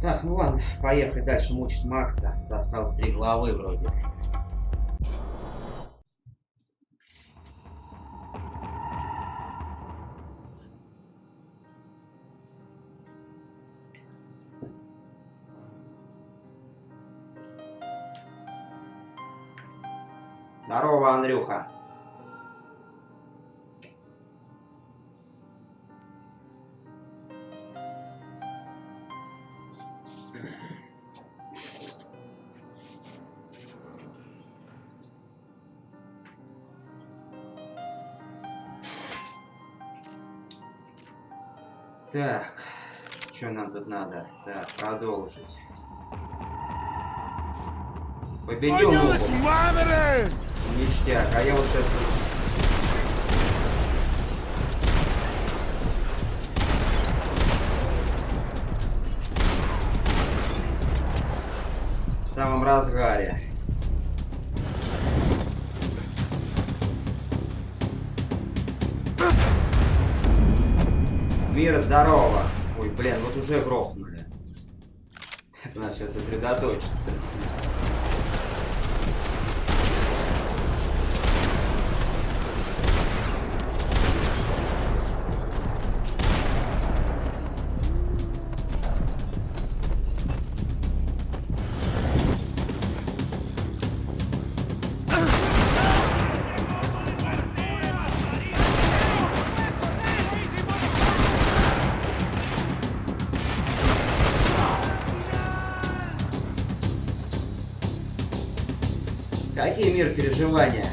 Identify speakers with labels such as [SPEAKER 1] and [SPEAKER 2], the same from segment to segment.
[SPEAKER 1] Так, ну ладно, поехали дальше мучить Макса. Осталось 3 главы вроде. Здорово, Андрюха. Так, что нам тут надо? Так, продолжить. Победил ногу. Ништяк, а я вот сейчас... В самом разгаре. Мира, здорово. Ой, блин, вот уже грохнули. Так, надо сейчас сосредоточиться. Какие мир переживания?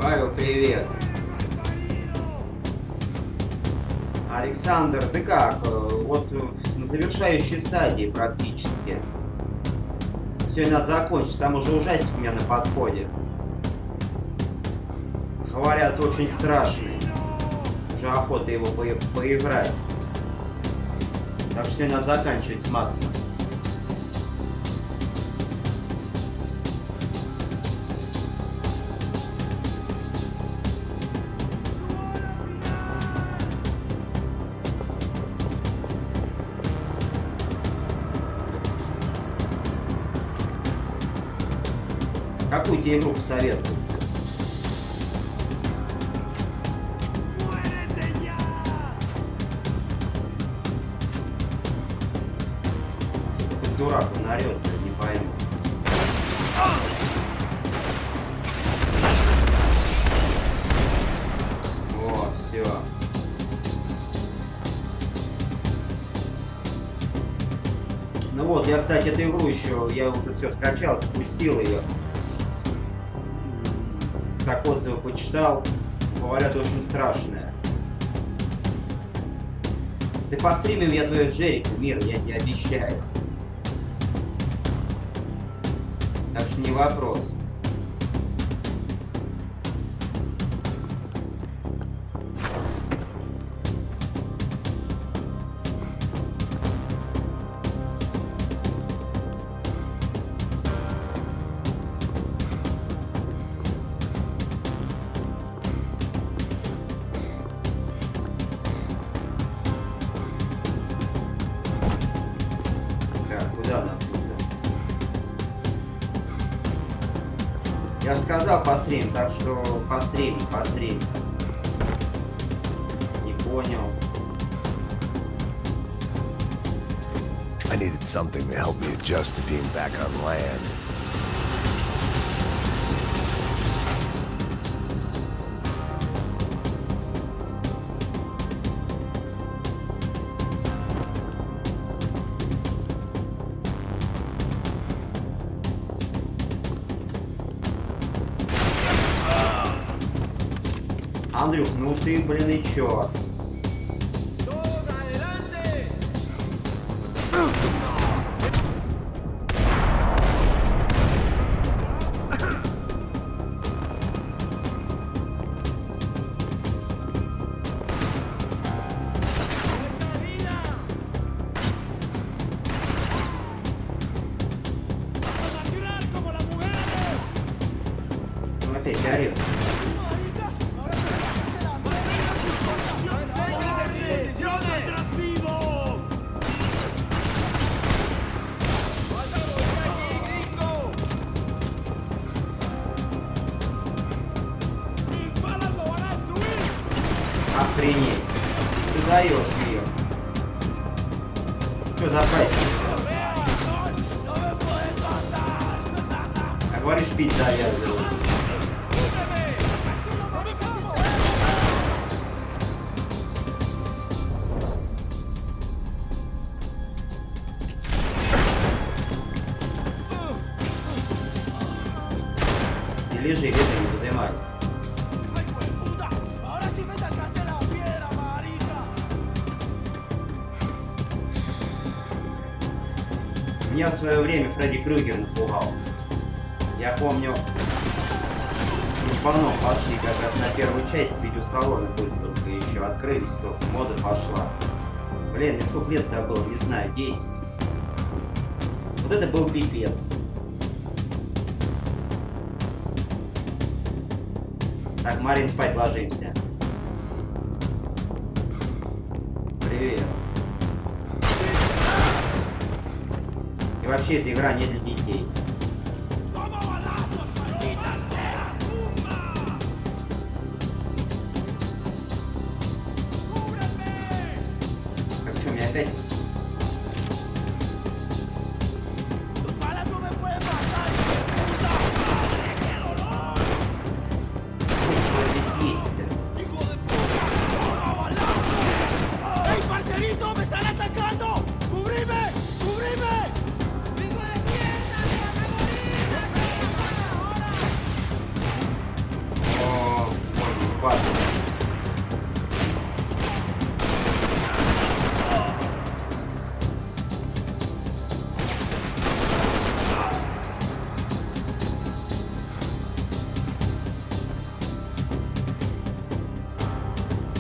[SPEAKER 1] Павел, привет. Александр, ты как? Вот на завершающей стадии практически. Сегодня надо закончить, там уже ужастик у меня на подходе. Говорят, очень страшный. Уже охота его поиграть. Так что сегодня надо заканчивать с Максом. Какую тебе игру посоветую? Какой дурак он орёт, не пойму. О, все. Ну вот, я, кстати, эту игру еще, я уже все скачал, запустил ее. Так отзывы почитал, говорят, очень страшная. Ты постримим я твою Джерику, мир, я тебе обещаю. Так что не вопрос. Куда нам туда? Я же сказал пострим, так что пострим. Не понял.
[SPEAKER 2] I needed something to help me adjust to being back on land.
[SPEAKER 1] Андрюх, ну ты, блин, и чё? опять орет? Охренеть. Ты даешь ее. Что за праздник? А говоришь, пить завязывай. И лежи, лежи, не поднимайся. Меня в свое время Фредди Крюгер напугал. Я помню, с Паном пошли как раз на первую часть, видеосалоны были только еще открылись, только мода пошла. Блин, мне сколько лет-то было, не знаю, 10. Вот это был пипец. Так, Марин, спать ложимся. Привет. И вообще эта игра не для детей. Так что, мне опять...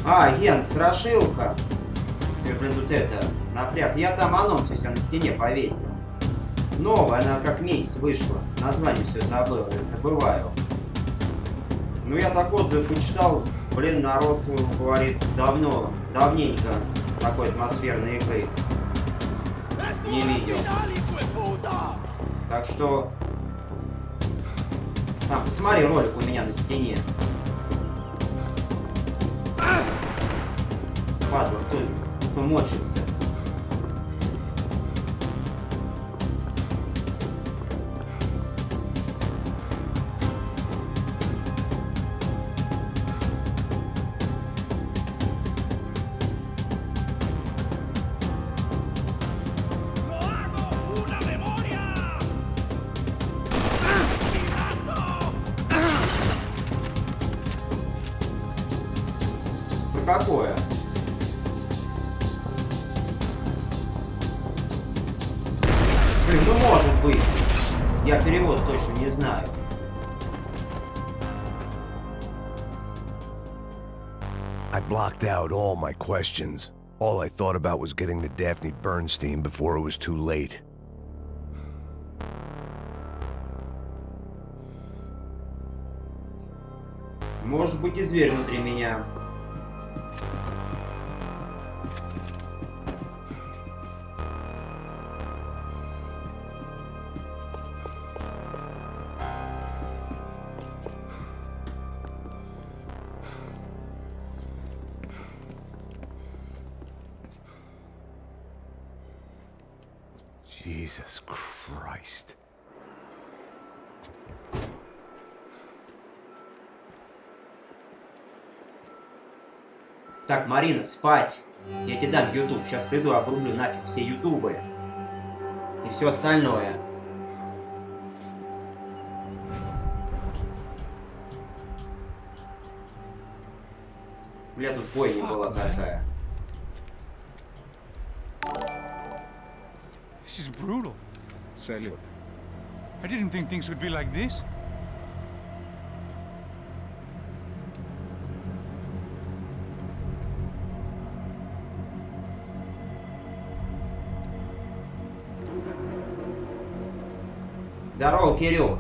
[SPEAKER 1] А, Ген, страшилка. Ты, блин, тут это, напряг. Я там анонс у себя на стене повесил. Новая, она как месяц вышла. Название все забыл, я забываю. Ну, я так отзыв почитал. Блин, народ говорит, давненько такой атмосферной игры не видел. Так что... Там, посмотри ролик у меня на стене. Падла, кто мочит-то? Какое? Блин, ну может быть. Я перевод точно не знаю.
[SPEAKER 2] I blocked out all my questions. All I thought about was getting to Daphne Bernstein before it was too late.
[SPEAKER 1] Может быть и зверь внутри меня.
[SPEAKER 2] Jesus Christ.
[SPEAKER 1] Так, Марина, спать. Я тебе дам YouTube. Сейчас приду, обрублю нафиг все ютубы. И все остальное. Бля, тут бойня была такая.
[SPEAKER 3] This is brutal.
[SPEAKER 4] Салют.
[SPEAKER 3] I didn't think things would be like this.
[SPEAKER 1] Здорово, Кирилл.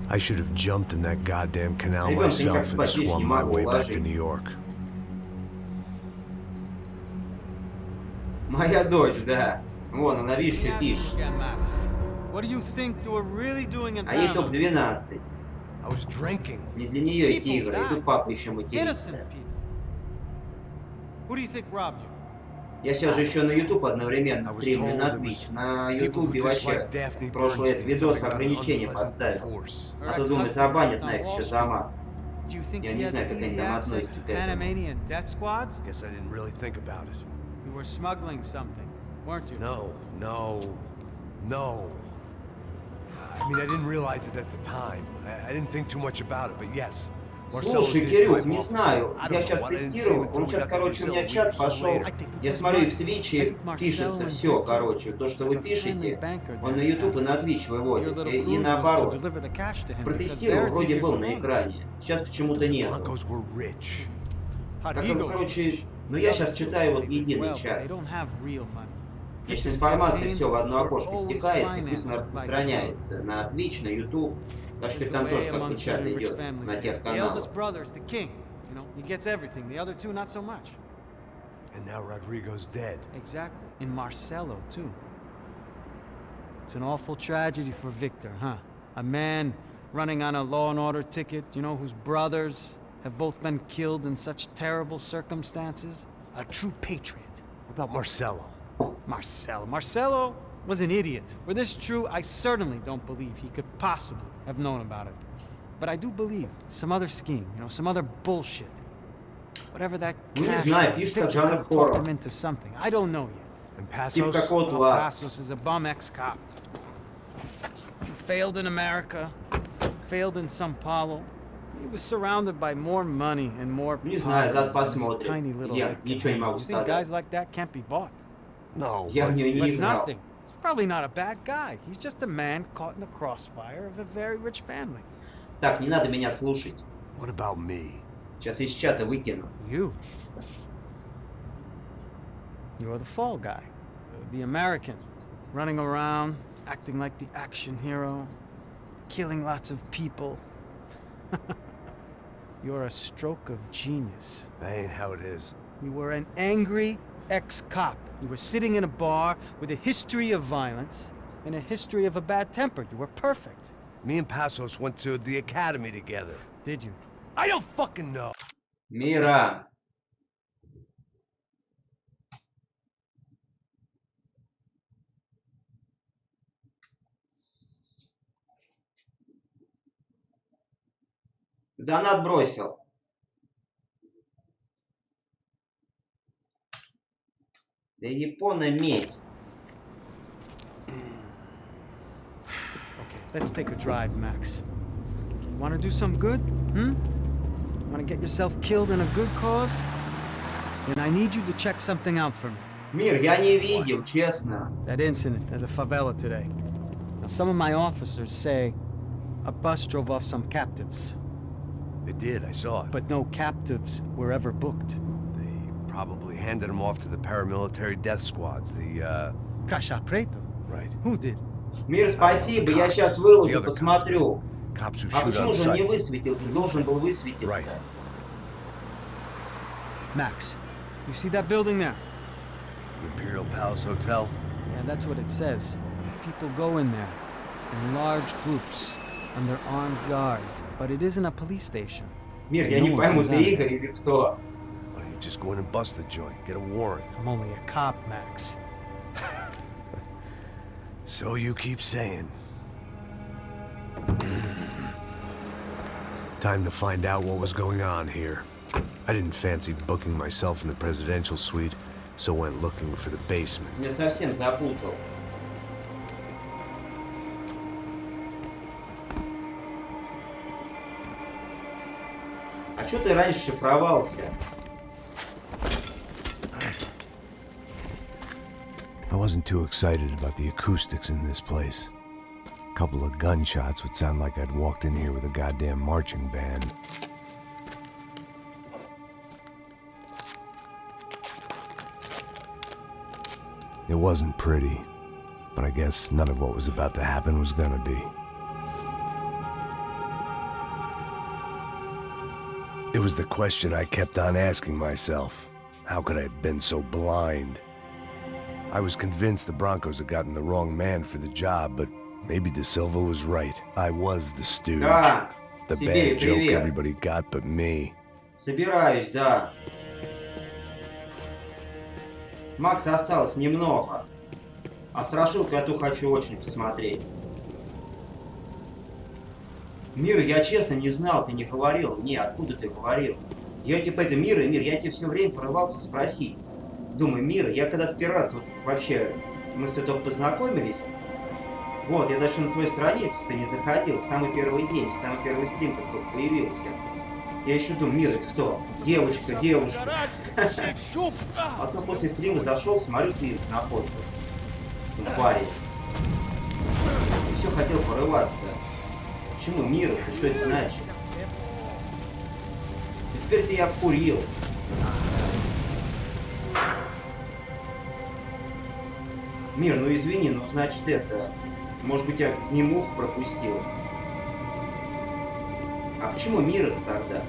[SPEAKER 2] I should have jumped in that goddamn canal
[SPEAKER 1] Ребенка никак
[SPEAKER 2] myself and
[SPEAKER 1] спать, видишь, не
[SPEAKER 2] swum my
[SPEAKER 1] могу
[SPEAKER 2] way back to
[SPEAKER 1] уложить.
[SPEAKER 2] New York.
[SPEAKER 1] Моя дочь, да. Вон, она, видишь, что пишет.
[SPEAKER 4] What do you think you were really doing in
[SPEAKER 1] А ей
[SPEAKER 4] Panama?
[SPEAKER 1] только 12.
[SPEAKER 2] I was drinking.
[SPEAKER 1] Не для нее эти
[SPEAKER 4] People
[SPEAKER 1] игры. И тут
[SPEAKER 4] died.
[SPEAKER 1] папа еще матерится.
[SPEAKER 4] Innocent people. Who do you think robbed you?
[SPEAKER 1] Я сейчас же еще на YouTube одновременно
[SPEAKER 2] I was
[SPEAKER 1] стримлю
[SPEAKER 2] told
[SPEAKER 1] на
[SPEAKER 2] it
[SPEAKER 1] Twitch.
[SPEAKER 2] was
[SPEAKER 1] На
[SPEAKER 2] people who
[SPEAKER 1] YouTube вообще
[SPEAKER 2] dislike Daphne
[SPEAKER 1] прошлый
[SPEAKER 2] Bernstein,
[SPEAKER 1] видос
[SPEAKER 2] something
[SPEAKER 1] ограничения
[SPEAKER 2] unpleasant
[SPEAKER 1] поставил.
[SPEAKER 2] force.
[SPEAKER 1] А то думаю, забанят нафиг еще за мат.
[SPEAKER 4] Do you think
[SPEAKER 1] Я
[SPEAKER 4] he
[SPEAKER 1] не
[SPEAKER 4] has
[SPEAKER 1] знаю, как они
[SPEAKER 4] easy
[SPEAKER 1] там
[SPEAKER 4] access
[SPEAKER 1] относятся
[SPEAKER 4] to
[SPEAKER 1] к этому.
[SPEAKER 4] Panamanian death squads?
[SPEAKER 2] Guess I didn't really think about it.
[SPEAKER 4] You were smuggling something, weren't you?
[SPEAKER 2] No. I mean, I didn't realize it at the time. I didn't think too much about it, but yes. Marcelo
[SPEAKER 1] Слушай,
[SPEAKER 2] did
[SPEAKER 1] Кирюк,
[SPEAKER 2] drive
[SPEAKER 1] не
[SPEAKER 2] off.
[SPEAKER 1] знаю,
[SPEAKER 2] I
[SPEAKER 1] я
[SPEAKER 2] don't
[SPEAKER 1] сейчас
[SPEAKER 2] know, I didn't see him
[SPEAKER 1] тестировал,
[SPEAKER 2] until
[SPEAKER 1] он
[SPEAKER 2] we
[SPEAKER 1] сейчас,
[SPEAKER 2] got to
[SPEAKER 1] короче, у меня
[SPEAKER 2] Brazil
[SPEAKER 1] чат
[SPEAKER 2] weeks
[SPEAKER 1] пошел,
[SPEAKER 2] later.
[SPEAKER 1] я смотрю, в Твиче пишется все, короче, то, что вы пишете, он на YouTube и на Twitch выводится, и наоборот. Протестировал, вроде был на экране, сейчас почему-то нет.
[SPEAKER 2] Broncos were rich.
[SPEAKER 1] Как, короче, ну я сейчас читаю вот единый чат. Значит, информация все в одно окошко стекается, и пусть она распространяется на Twitch, на YouTube. Так что там тоже как бы чат идет на тех каналах.
[SPEAKER 4] He gets everything. The other two, not so much.
[SPEAKER 2] And now Rodrigo's dead.
[SPEAKER 4] Exactly. In Marcelo, too. It's an awful tragedy for Victor, huh? A man running on a law and order ticket, you know, whose brothers have both been killed in such terrible circumstances. A true patriot.
[SPEAKER 2] What about Marcelo?
[SPEAKER 4] Marcelo was an idiot. Were this true, I certainly don't believe he could possibly have known about it. But I do believe some other scheme, you know, some other bullshit. Whatever that cash was, Victor could have talked him into something. I don't know yet.
[SPEAKER 2] And
[SPEAKER 1] Типа
[SPEAKER 2] Passos?
[SPEAKER 1] как вот
[SPEAKER 4] Well,
[SPEAKER 1] Лас.
[SPEAKER 4] Passos is a bum ex-cop. He failed in America, failed in São Paulo. He was surrounded by more money and more
[SPEAKER 1] Не знаю, зад
[SPEAKER 4] power than his
[SPEAKER 1] посмотрим.
[SPEAKER 4] tiny little
[SPEAKER 1] Я
[SPEAKER 4] head can
[SPEAKER 1] ничего не
[SPEAKER 4] handle.
[SPEAKER 1] могу
[SPEAKER 4] You think guys
[SPEAKER 1] сказать.
[SPEAKER 4] like that can't be bought?
[SPEAKER 2] No.
[SPEAKER 1] Я в нее не
[SPEAKER 4] But
[SPEAKER 1] играл.
[SPEAKER 4] nothing. He's probably not a bad guy. He's just a man caught in the crossfire of a very rich family.
[SPEAKER 1] Так, не надо меня слушать.
[SPEAKER 2] What about me?
[SPEAKER 1] Сейчас из чата выкину.
[SPEAKER 4] You're the fall guy. The American. Running around, acting like the action hero. Killing lots of people. You're a stroke of genius.
[SPEAKER 2] That ain't how it is.
[SPEAKER 4] You were an angry ex-cop. You were sitting in a bar with a history of violence and a history of a bad temper. You were perfect.
[SPEAKER 2] Me and Passos went to the academy together.
[SPEAKER 4] Did you?
[SPEAKER 2] I don't fucking know.
[SPEAKER 1] Мира. Донат бросил. Да Япона медь.
[SPEAKER 4] Okay, let's take a drive, Max. You want to do some good? Want to get yourself killed in a good cause? Then I need you to check something out for me.
[SPEAKER 1] Мир, я не видел, честно.
[SPEAKER 4] That incident at the favela today. Now, some of my officers say a bus drove off some captives,
[SPEAKER 2] They did, I saw it.
[SPEAKER 4] but no captives were ever booked.
[SPEAKER 2] They probably handed them off to the paramilitary death squads, the,
[SPEAKER 4] Caixa Preto?
[SPEAKER 2] Right.
[SPEAKER 4] Who did?
[SPEAKER 1] Мир, спасибо, я сейчас выложу,
[SPEAKER 2] The other
[SPEAKER 1] посмотрю.
[SPEAKER 2] Cops who
[SPEAKER 1] А
[SPEAKER 2] shoot
[SPEAKER 1] почему
[SPEAKER 2] on
[SPEAKER 1] же он не
[SPEAKER 2] sight.
[SPEAKER 1] высветился? Должен был высветиться.
[SPEAKER 2] Right.
[SPEAKER 4] Max, you see that building there?
[SPEAKER 2] Imperial Palace Hotel?
[SPEAKER 4] Yeah, that's what it says. People go in there in large groups under armed guard, but it isn't a police station.
[SPEAKER 1] Мир, я
[SPEAKER 4] No
[SPEAKER 1] не
[SPEAKER 4] one
[SPEAKER 1] пойму,
[SPEAKER 4] goes
[SPEAKER 1] ты
[SPEAKER 4] out
[SPEAKER 1] Игорь
[SPEAKER 4] there.
[SPEAKER 1] или кто?
[SPEAKER 2] Why don't you just go in and bust the joint, get a warrant?
[SPEAKER 4] I'm only a cop, Max.
[SPEAKER 2] So you keep saying. Time to find out what was going on here. I didn't fancy booking myself in the presidential suite, so went looking for the basement.
[SPEAKER 1] Меня совсем запутал. А чё ты раньше шифровался?
[SPEAKER 2] I wasn't too excited about the acoustics in this place. A couple of gunshots would sound like I'd walked in here with a goddamn marching band. It wasn't pretty, but I guess none of what was about to happen was gonna be. It was the question I kept on asking myself. How could I have been so blind? I was convinced the Broncos had gotten the wrong man for the job, but maybe De Silva was right. I was the stooge.
[SPEAKER 1] Да,
[SPEAKER 2] The
[SPEAKER 1] Сибири,
[SPEAKER 2] bad joke
[SPEAKER 1] привет.
[SPEAKER 2] everybody got but me.
[SPEAKER 1] Собираюсь, да. Макс, осталось немного. А страшилку я ту хочу очень посмотреть. Мир, я честно не знал, ты не говорил. Не, откуда ты говорил? Я типа это Мир, я тебе все время порывался спросить. Думаю, Мир, я когда-то первый раз вот вообще, мы с тобой только познакомились. Вот, я даже на твою страницу-то не заходил. В самый первый день, в самый первый стрим, как только появился. Я еще думаю, Мир, это кто? Девочка, девушка. А то после стрима зашел, смотрю, ты на фото. Парень. Все хотел порываться. Почему Мир? Это что это значит? И теперь-то я обкурил. Мир, ну извини, ну значит это... Может быть, я не мух пропустил. А почему Мир это тогда?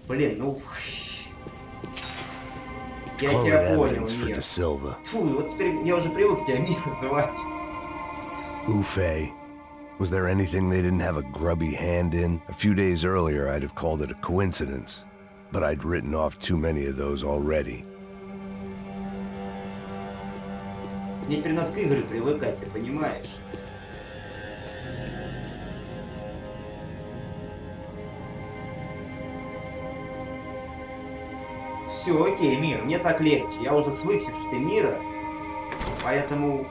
[SPEAKER 1] Блин, ну... Я
[SPEAKER 2] Colored
[SPEAKER 1] тебя понял,
[SPEAKER 2] evidence for
[SPEAKER 1] Мир.
[SPEAKER 2] De Silva.
[SPEAKER 1] Фу, вот теперь я уже привык тебя Мир называть.
[SPEAKER 2] Ufe. Was there anything they didn't have a grubby hand in? A few days earlier, I'd have called it a coincidence, but I'd written off too many of those already.
[SPEAKER 1] Мне теперь надо к Игорю привыкать, ты понимаешь? Все, окей, Мир, мне так легче. Я уже свыкся, что ты Мира, поэтому...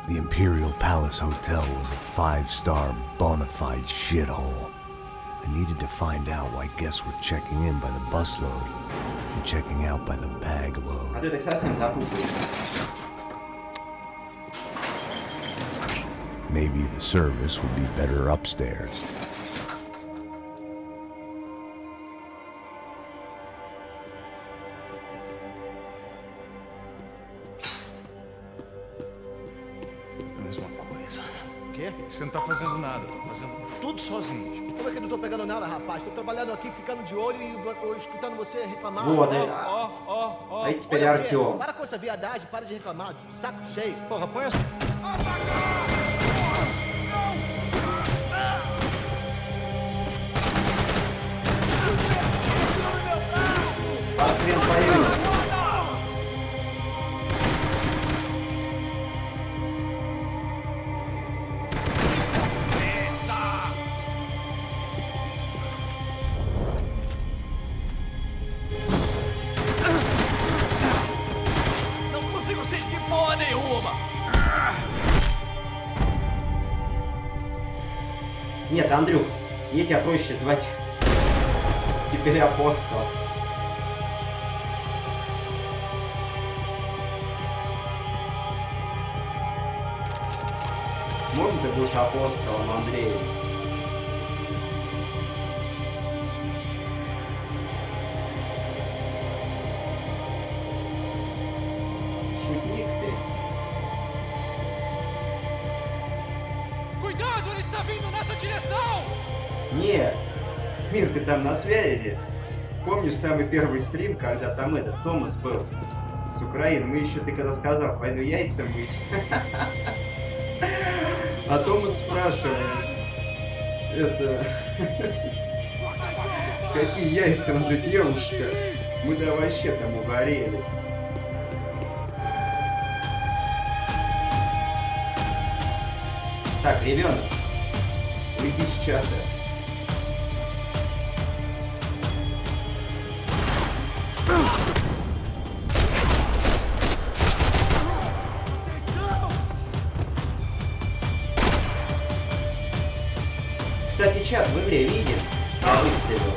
[SPEAKER 2] The Imperial Palace Hotel was a five-star, bona fide shithole. I needed to find out why guests were checking in by the busload and checking out by the bag
[SPEAKER 1] А
[SPEAKER 2] load.
[SPEAKER 1] ты так совсем запутаешься.
[SPEAKER 2] Maybe the service would be better upstairs.
[SPEAKER 3] A mesma coisa.
[SPEAKER 5] O quê?
[SPEAKER 3] Você não tá fazendo nada, tá fazendo tudo sozinho.
[SPEAKER 5] Como é que eu não tô pegando nada, rapaz? Tô trabalhando aqui, ficando de olho e escutando você reclamar.
[SPEAKER 1] Вот,
[SPEAKER 3] Ó.
[SPEAKER 1] а теперь
[SPEAKER 5] Olha, Pierre,
[SPEAKER 1] Артем.
[SPEAKER 5] para com essa viadagem, para de reclamar, saco cheio.
[SPEAKER 3] Porra, põe essa...
[SPEAKER 1] Хрен пойми.
[SPEAKER 6] Não consigo sentir porra nenhuma!
[SPEAKER 1] Нет, Андрюх, мне тебя проще звать. Теперь Апостол. Можно ты будешь Апостолом, Андрей? Шутник ты.
[SPEAKER 6] Cuidado, ele está vindo nessa direção!
[SPEAKER 1] Нет, Мир, ты там на связи? Помнишь самый первый стрим, когда там этот Томас был с Украины? Мы еще, ты когда сказал, пойду яйца мыть. А Томас спрашивает, это... Какие яйца, он же девушка? Мы-то вообще там угорели. Так, ребенок, уйди с чата. Кстати, чат в игре виден? Я выставил.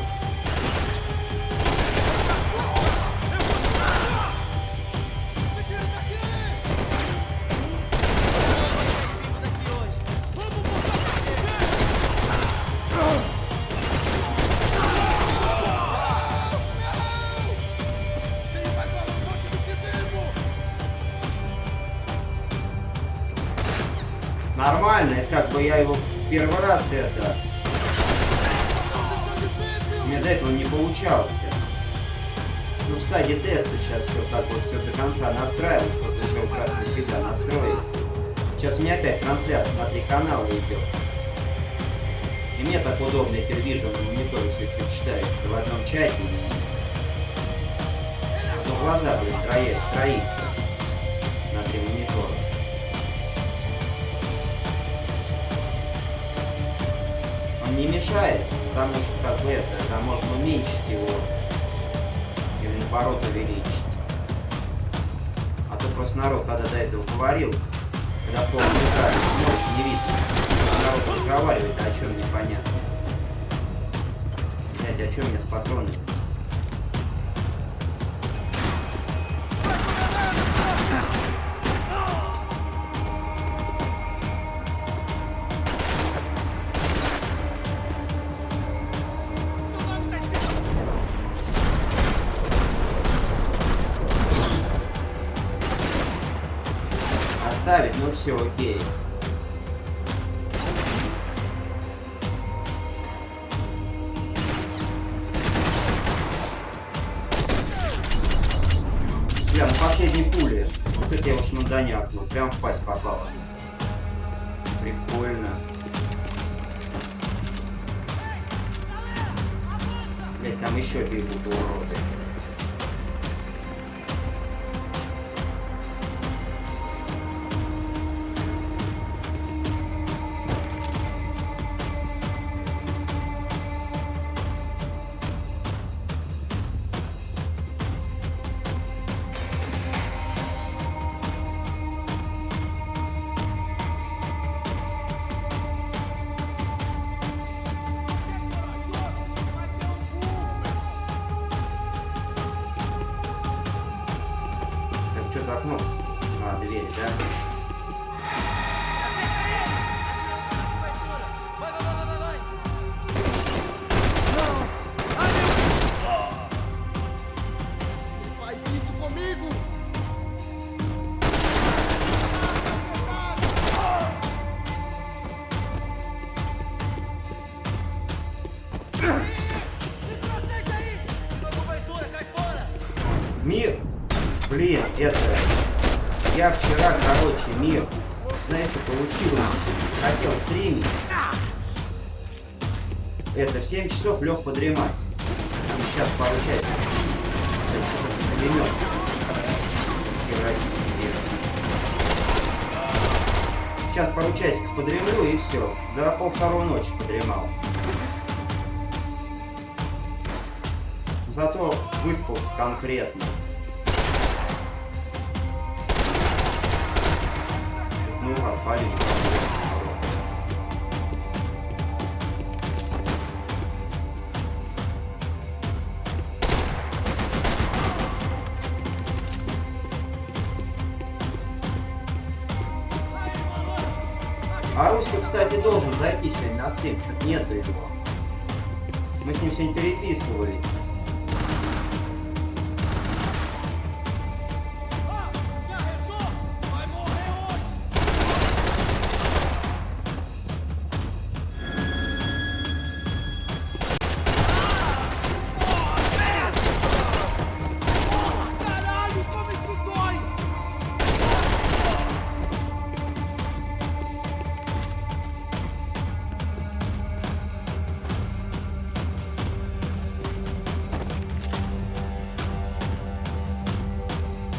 [SPEAKER 1] Нормально, это как бы я его первый раз это... У меня до этого не получался. Ну, в стадии теста сейчас все так вот все до конца настраиваю, чтобы уже красный всегда настроить. Сейчас у меня опять трансляция на 3 канала идет. И мне так удобно, теперь вижу на мониторе все что читается в одном чате. Но глаза, блин, троится на 3 монитора. Он не мешает, потому что как бы это, там можно уменьшить его или наоборот увеличить. А то просто народ когда до этого говорил, когда полный экран смотришь, не видно. Народ разговаривает, а о чем непонятно. Блять, о чем мне с патронами? Оставить, ну все, окей. Бля, на последней пуле. Вот это я уж мандонякнул. Прям в пасть попал. Прикольно. Блять, там еще бегут уроды. Что за окно? А, дверь, да?
[SPEAKER 5] Faz isso comigo!
[SPEAKER 1] Мир? Блин, это... Я вчера, короче, мир. Знаешь, что получилось? Хотел стримить. Это, в 7 часов лег подремать. Там сейчас пару часиков. Это что-то пулемет. Сейчас пару часиков подремлю и все. До 1:30 ночи подремал. Зато выспался конкретно. Ну, отпали. А Руська, кстати, должен зайти сегодня на стрим, что-то нету его. Мы с ним сегодня переписывались.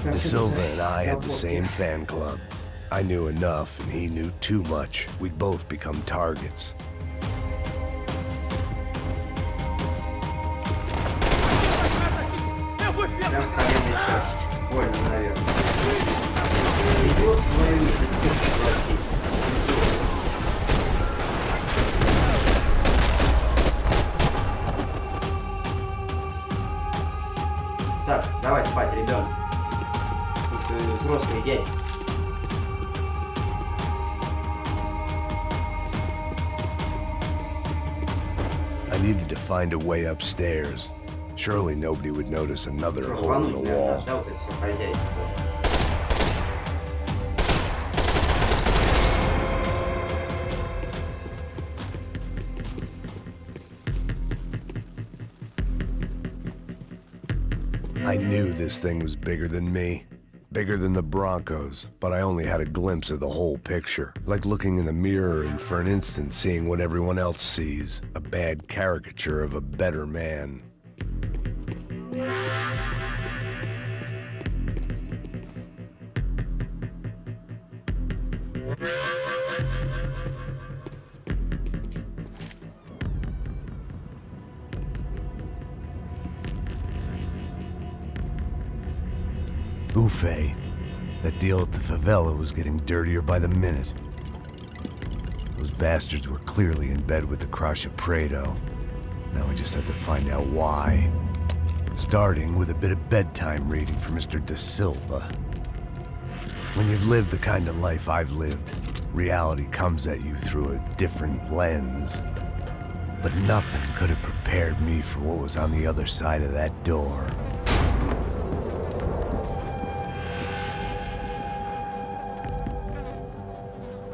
[SPEAKER 2] De Silva and I had the same fan club. I knew enough and he knew too much. We'd both become targets.
[SPEAKER 1] Прям в коленной чашечке. Больно, наверное. Идет твою беспечность. Так, давай спать, ребенок. Тут взрослый дядя.
[SPEAKER 2] I needed to find a way upstairs. Surely nobody would notice another
[SPEAKER 1] Что,
[SPEAKER 2] hole in
[SPEAKER 1] рвануть,
[SPEAKER 2] the
[SPEAKER 1] наверное,
[SPEAKER 2] wall.
[SPEAKER 1] отдал это все хозяйство.
[SPEAKER 2] I knew this thing was bigger than me. Bigger than the Broncos, but I only had a glimpse of the whole picture. Like looking in the mirror and for an instant seeing what everyone else sees. A bad caricature of a better man. Buffet. That deal at the favela was getting dirtier by the minute. Those bastards were clearly in bed with the Crusher Prado. Now we just had to find out why. Starting with a bit of bedtime reading for Mr. Da Silva. When you've lived the kind of life I've lived, reality comes at you through a different lens. But nothing could have prepared me for what was on the other side of that door.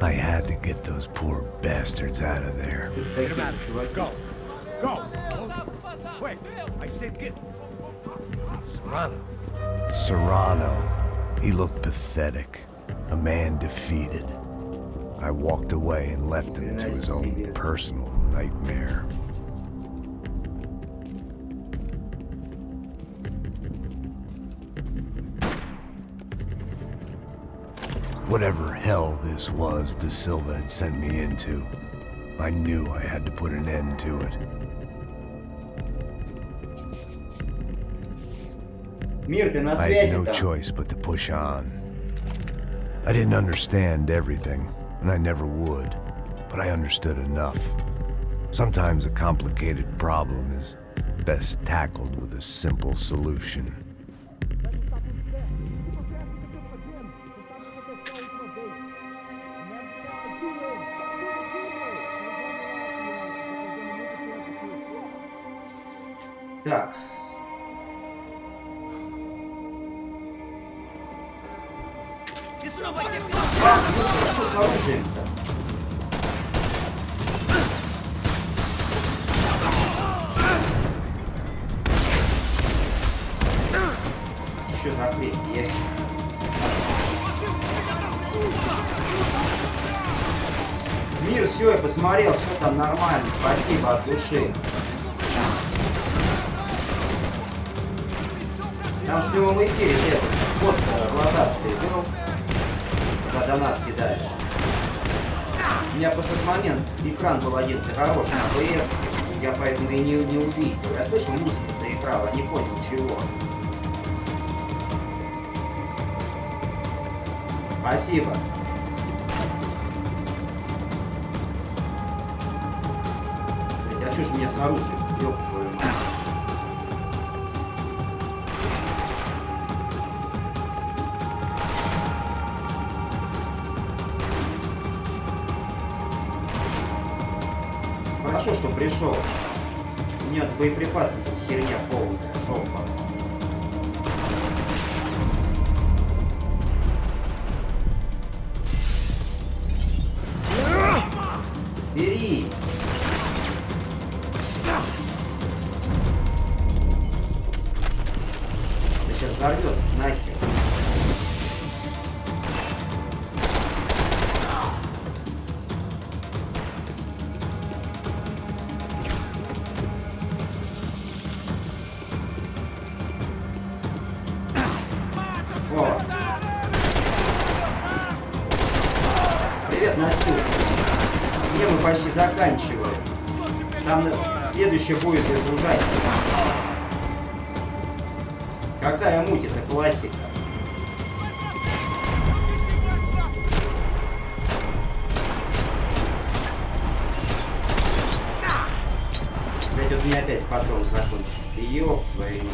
[SPEAKER 2] I had to get those poor bastards out of there.
[SPEAKER 1] Get him out of
[SPEAKER 5] Go. Go. Quick. I said get.
[SPEAKER 3] Serrano.
[SPEAKER 2] Serrano. He looked pathetic. A man defeated. I walked away and left him to his own personal nightmare. Whatever hell this was Da Silva had sent me into, I knew I had to put an end to it.
[SPEAKER 1] Мир, ты на
[SPEAKER 2] I
[SPEAKER 1] связи
[SPEAKER 2] had no
[SPEAKER 1] там?
[SPEAKER 2] choice but to push on. I didn't understand everything, and I never would, but I understood enough. Sometimes a complicated problem is best tackled with a simple solution.
[SPEAKER 1] Так. Что с оружием-то? Что за хрень? Мир, все, я посмотрел, все там нормально. Спасибо от души. Там в прямом эфире этот кот глазастый был, когда донат кидаешь. У меня просто в момент экран был один за хороший АПС, я поэтому и не увидел. Я слышал, музыку заиграла, не понял чего. Спасибо. Блять, а чё ж мне с оружием? Ёб твою мать. Хорошо, что пришел. У меня с боеприпасами тут херня полная, жопа. Бери! Да сейчас взорвется нахер. О. Привет, Настюха. Где мы почти заканчиваем? Там следующее будет ужаснее. Какая муть, это классика. Блять, вот у меня опять патрон закончился. Ёб твою мать.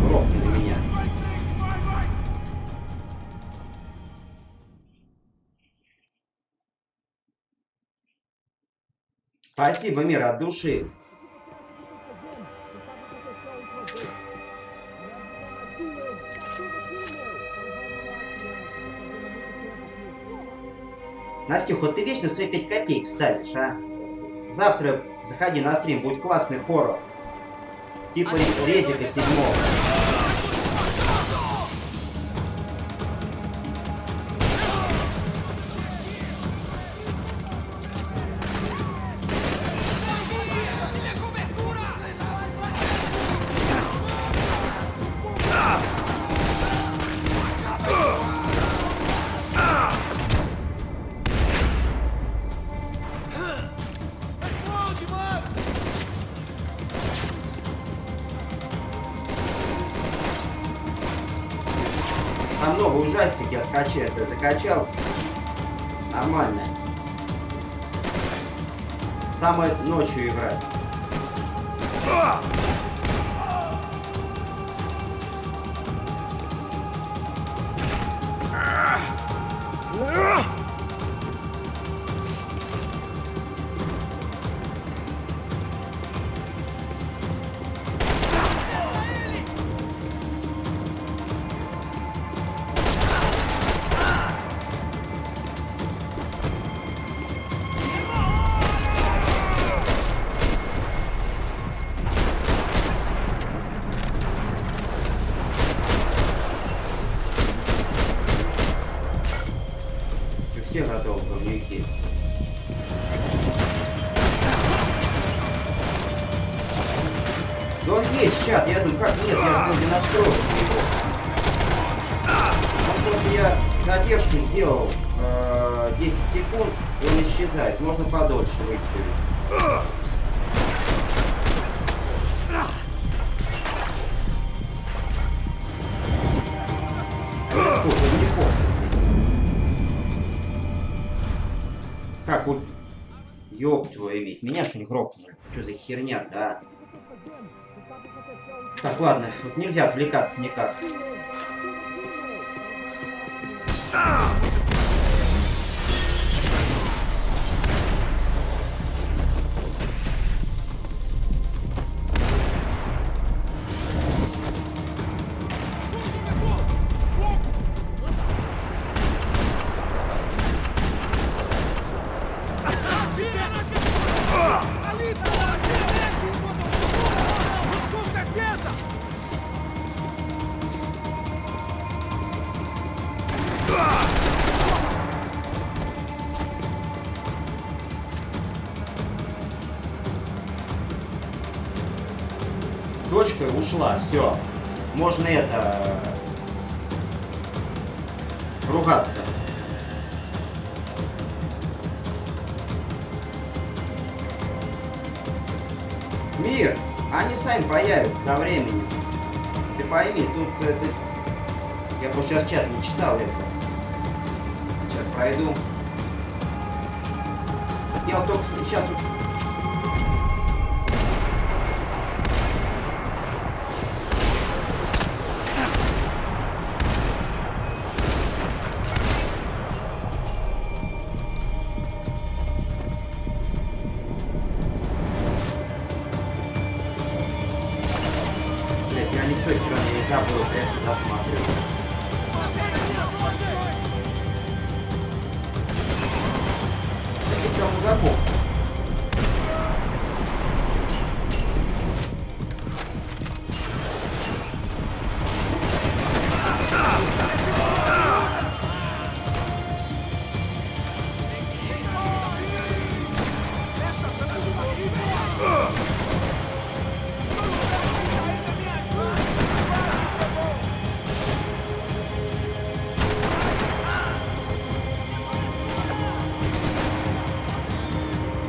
[SPEAKER 1] Грохнули меня. Спасибо, Мир, от души. Настюх, вот ты вечно свои 5 копеек ставишь, а? Завтра заходи на стрим, будет классный хоррор. Типа Резика 7-го. Там новый ужастик я закачал. Нормально. Самое ночью играть. Все готовы, говнюки. Да он есть чат, я думаю, как нет, я же был не настроен. Вот я задержку сделал 10 секунд, и он исчезает. Можно подольше выставить. Сколько, не помню. Как вот... Ёб твою иметь. Меня что не грохнули? Что за херня, да? Так, ладно. Вот нельзя отвлекаться никак. Дочка ушла, все. Можно это... ругаться. Мир! Они сами появятся со временем. Ты пойми, тут это... Я просто сейчас чат не читал это. Сейчас пройду. Я вот только сейчас... Я не с той стороны, я не забыл, я сюда смотрю. Это там мудаков.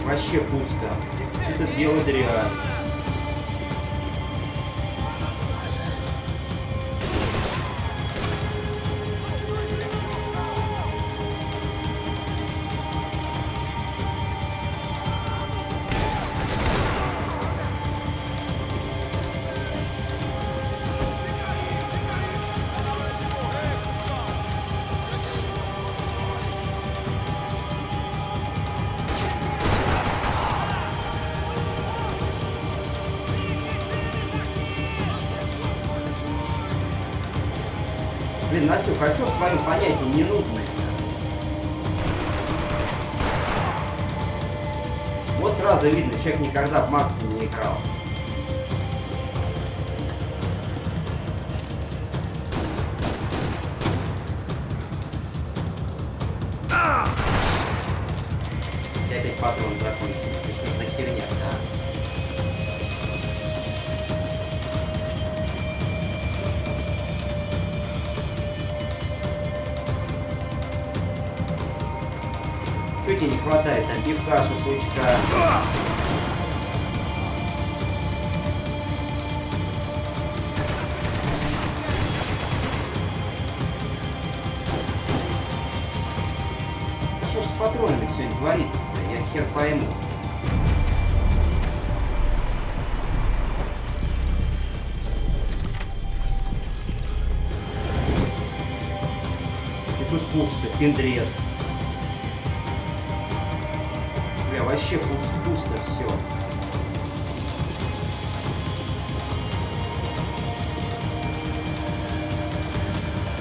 [SPEAKER 1] Вообще пусто. Это дело дрянь. Блин, Настюх, а что в твоем понятии не нудный? сразу видно, человек никогда в Макса не играл. И опять патрон закончен. И что за херня, да? Чего тебе не хватает? Там пивка, шашлычка. Да что ж с патронами сегодня творится-то? Я хер пойму. И тут пусто, пиндрец. Бля, вообще пусто все.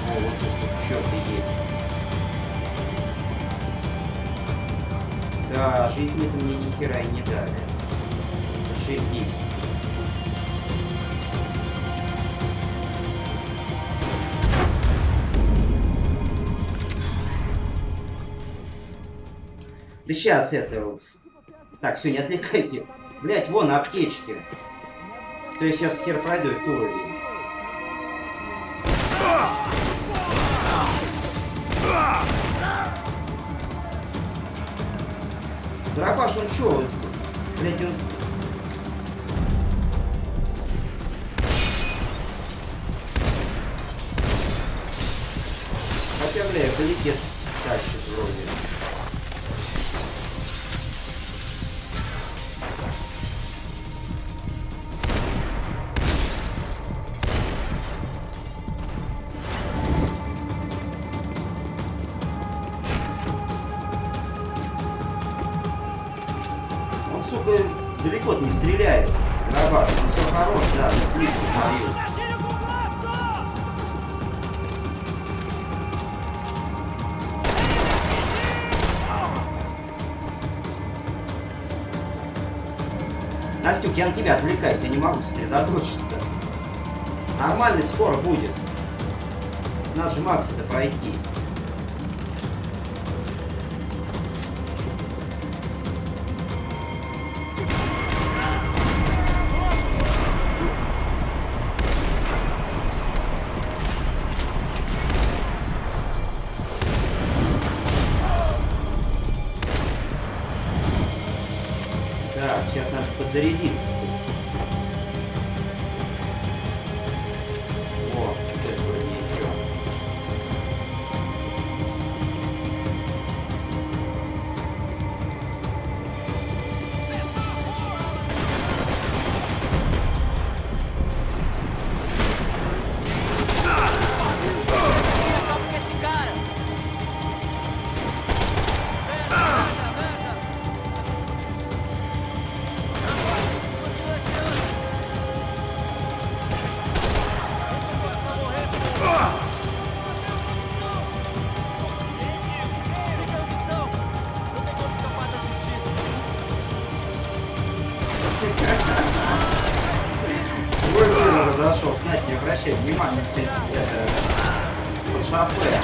[SPEAKER 1] О, вот тут что-то есть. Да, жизни-то мне ни хера и не дали. Зашибись. Да сейчас это... Так, все, не отвлекайте. Блять, вон аптечки. То есть сейчас хер пройду этот уровень. Драпаш, он чё? Блять, он... Хотя, бля, коллектив тащит вроде. Далеко не стреляет. Дробаш, он все хорош, да, близко смотрю. Настюк, я на тебя отвлекаюсь, я не могу сосредоточиться. Нормальный скоро будет. Надо же Макса-то пройти. Сейчас надо подзарядиться. О, вот это вроде ничего. Разошел, знать, не обращай внимания, это под шофе.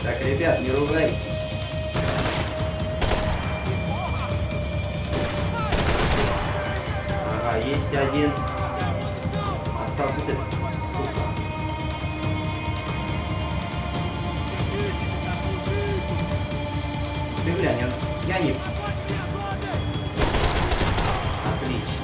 [SPEAKER 1] Так, ребят, не ругайтесь. Ага, есть один. Остался вот этот, сука. Ты глянь, я не... Отлично.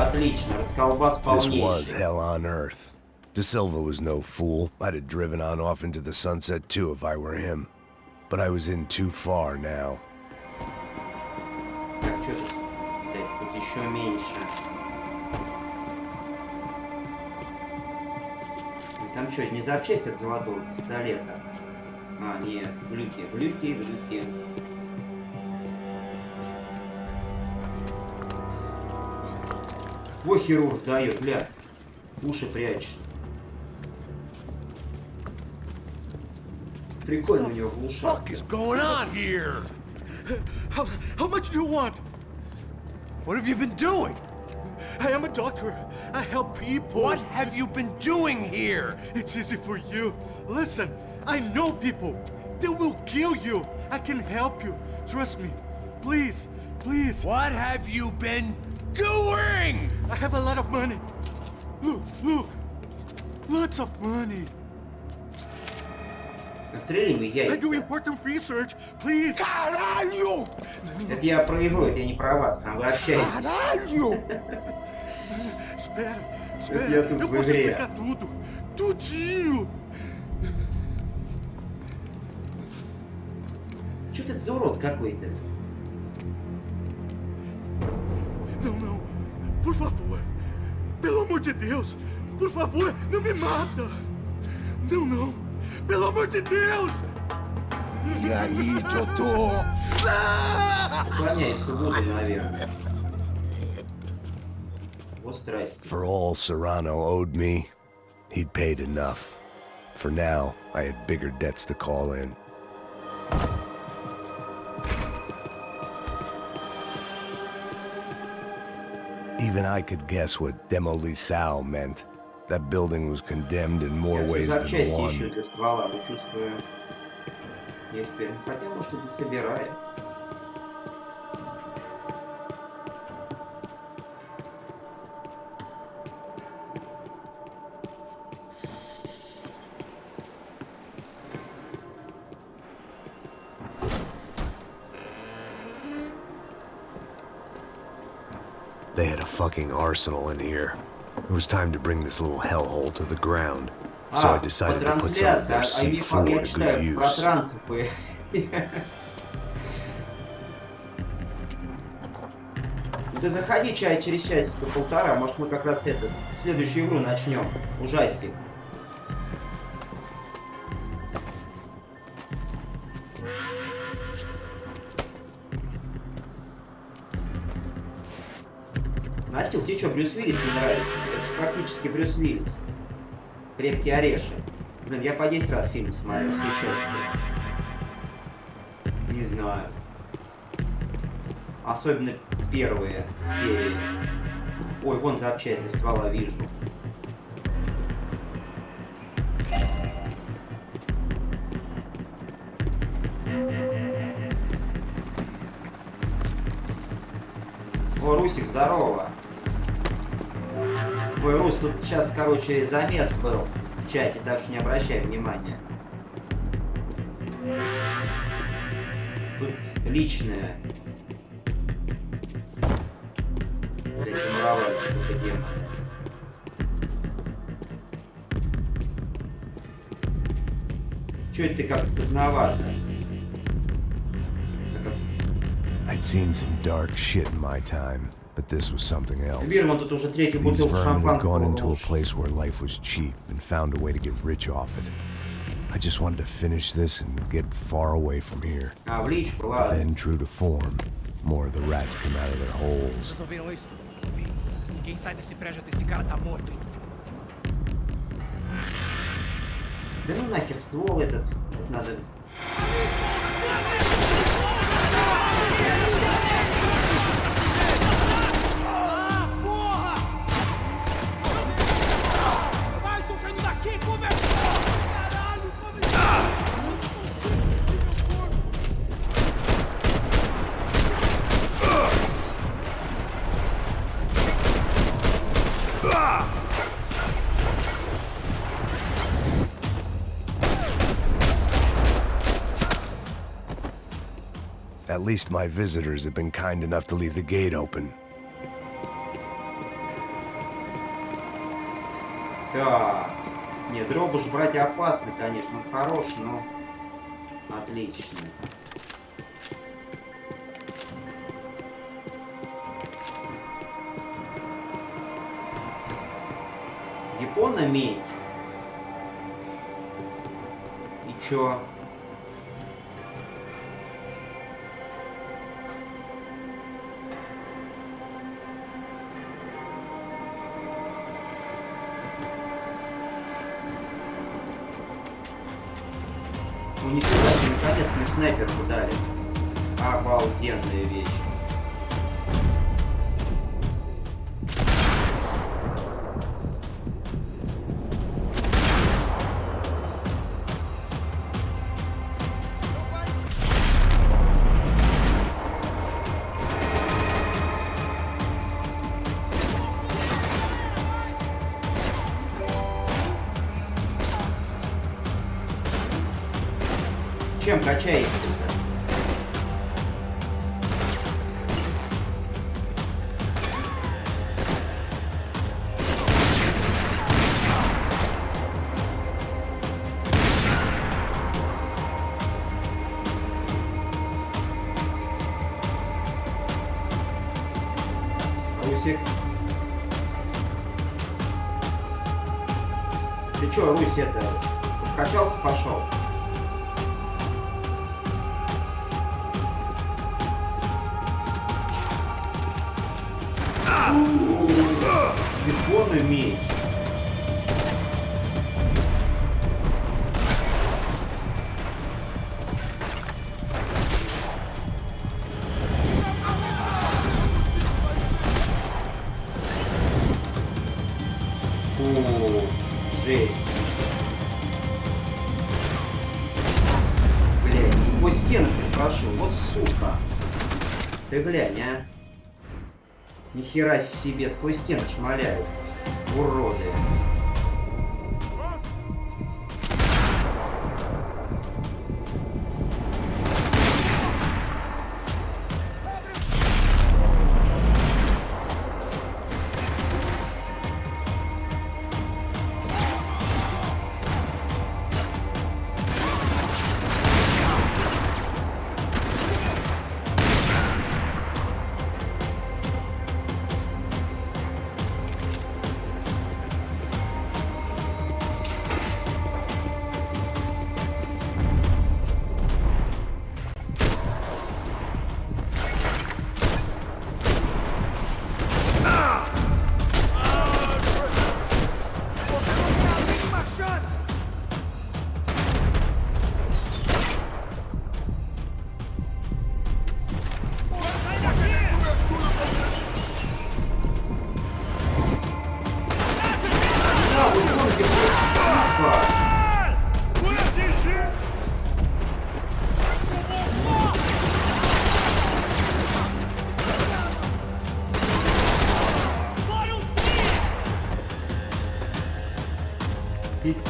[SPEAKER 1] отлично. Расколбас
[SPEAKER 2] This was
[SPEAKER 1] полнейший.
[SPEAKER 2] hell on earth. De Silva was no fool. I'd have driven on off into the sunset too if I were him. But I was in too far now.
[SPEAKER 1] Так, что тут? Блять, тут еще меньше. Там что, не запчасть от золотого пистолета? А, нет, глюки. Во хирург дает, бля. Уши прячет. Прикольно у него в ушах.
[SPEAKER 6] What is going on here?
[SPEAKER 5] How much do you want?
[SPEAKER 6] What have you been doing?
[SPEAKER 5] I am a doctor. I help people.
[SPEAKER 6] What have you been doing here?
[SPEAKER 5] It's easy for you. Listen, I know people. They will kill you. I can help you. Trust me. Please, please.
[SPEAKER 6] What have you been doing?
[SPEAKER 5] I have a lot of money. Look, look. Lots of money.
[SPEAKER 1] Стрелим и
[SPEAKER 5] I do
[SPEAKER 1] яйца.
[SPEAKER 5] important research. Please.
[SPEAKER 6] Caralho!
[SPEAKER 1] Это я про игру, это я не про вас, там вы общаетесь.
[SPEAKER 6] Caralho!
[SPEAKER 5] Espera,
[SPEAKER 1] Я
[SPEAKER 5] espera.
[SPEAKER 1] тут
[SPEAKER 5] Eu
[SPEAKER 1] в
[SPEAKER 5] posso
[SPEAKER 1] игре.
[SPEAKER 5] explicar tudo. Tudinho.
[SPEAKER 1] Что ты за урод какой-то?
[SPEAKER 5] Não, não. Por favor. Pelo amor de Deus. Por favor, não me mata. Não, não. Pelo amor de Deus.
[SPEAKER 6] E aí, doutor?
[SPEAKER 1] Склоняется буду, наверное. Вот страсти.
[SPEAKER 2] For all Serrano owed me, he'd paid enough. For now, I had bigger debts to call in. Even I could guess what demolissao meant. That building was condemned in more
[SPEAKER 1] Я
[SPEAKER 2] ways
[SPEAKER 1] все
[SPEAKER 2] than
[SPEAKER 1] запчасти
[SPEAKER 2] one.
[SPEAKER 1] ищу для ствола, но чувствую... Я теперь... Хотя, может, и дособираю.
[SPEAKER 2] They had a fucking arsenal in here. It was time to bring this little hellhole to the ground. So I
[SPEAKER 1] по
[SPEAKER 2] decided to put some of
[SPEAKER 1] трансляции,
[SPEAKER 2] their C4
[SPEAKER 1] я
[SPEAKER 2] to good
[SPEAKER 1] читаю про
[SPEAKER 2] use.
[SPEAKER 1] трансфы. Ну ты заходи через часика-полтора, может мы как раз следующую игру начнем. Ужастик. Настюх, тебе что, Брюс Уиллис не нравится? Это же практически Брюс Уиллис. Крепкий орешек. Блин, я по 10 раз фильм смотрел, все части. Не знаю. Особенно первые серии. Ой, вон запчасть для ствола вижу. О, Русик, здорово. Ой, Рус, тут сейчас, короче, замес был в чате, так что не обращай внимания. Тут личное. Блять, замуровались тут демоны. Чё это ты как-то поздновато?
[SPEAKER 2] I'd seen some dark shit in my time, but this was something else.
[SPEAKER 1] Бирман тут уже третью
[SPEAKER 2] These
[SPEAKER 1] бутылку
[SPEAKER 2] vermin had gone
[SPEAKER 1] шампанского
[SPEAKER 2] into a
[SPEAKER 1] лошадь.
[SPEAKER 2] place where life was cheap and found a way to get rich off it. I just wanted to finish this and get far away from here.
[SPEAKER 1] А, в личку, ладно.
[SPEAKER 2] Then, true to form, more of the rats come out of their holes.
[SPEAKER 7] Vocês ouviram isso? Vi. Ninguém sai desse prédio até esse cara tá morto, hein?
[SPEAKER 1] Да ну нахер ствол этот. Тут надо...
[SPEAKER 7] Vai, tô saindo daqui, como é? Caralho,
[SPEAKER 2] At least my visitors have been kind enough to leave the gate open.
[SPEAKER 1] Так. Не, дробуш брать опасно, конечно. Он хорош, но... Отлично. Япона медь. И чё? Ну нифига себе, наконец мне снайперку дали. Обалденная вещь. Чем качаешься-то? Русик. Ты чё, Русь, это, в качалку пошел? Япона медь. О, жесть. Блядь, сквозь стены что ли прошел? Вот сука. Ты глянь, а. Нихера себе, сквозь стены шмаляют. Уроды.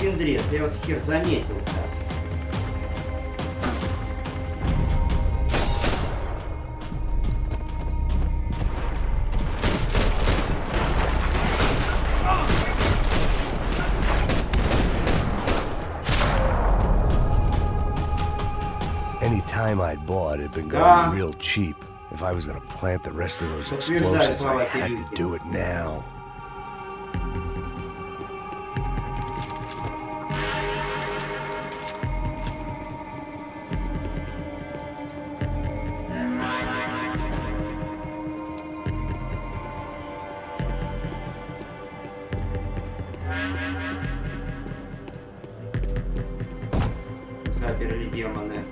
[SPEAKER 1] Пиндрец, я вас хер заметил-то.
[SPEAKER 2] Any time I'd bought had been going real cheap. If I was gonna plant the rest of those explosives, I had to do it now.
[SPEAKER 1] Заперли демоны.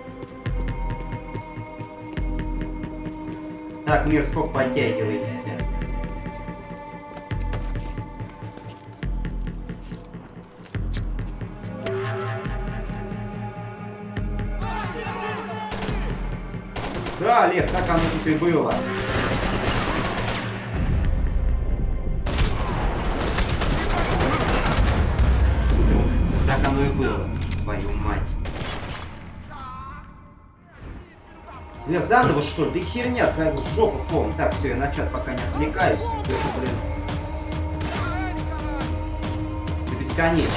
[SPEAKER 1] Так, мир, сколько подтягиваешься? Да, Олег, так оно тут и было. Так оно и было, твою мать. Бля, заново что ли? Да херня, как в жопу полная. Так, все, я на чат пока не отвлекаюсь. Это, блин. Да без бесконечно.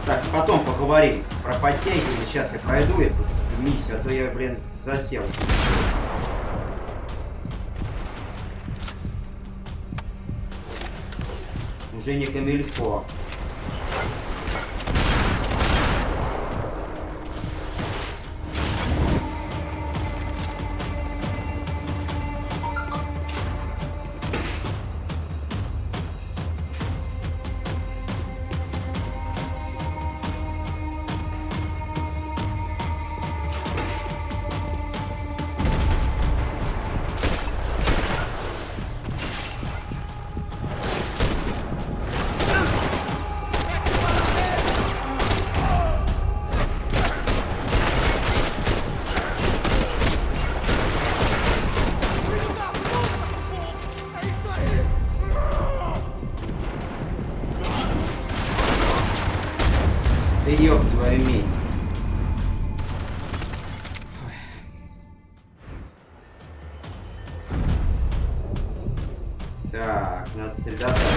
[SPEAKER 1] Так, потом поговорим про подтягивание. Сейчас я пройду эту миссию, а то я, блин, засел. Уже не камильфо. Да ёб твою медь. Так, надо сосредоточиться.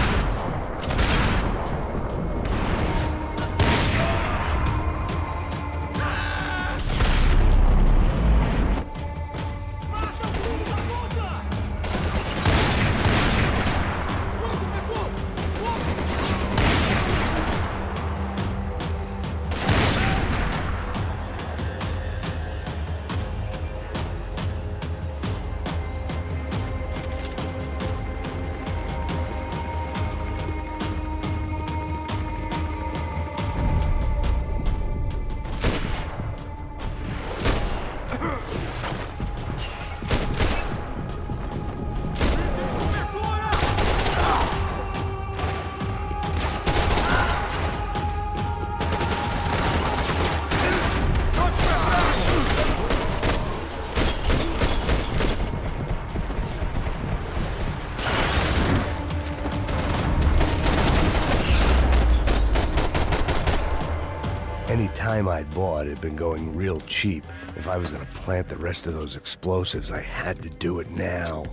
[SPEAKER 2] Any time I'd bought had been going real cheap. If I was gonna plant the rest of those explosives, I had to do it now.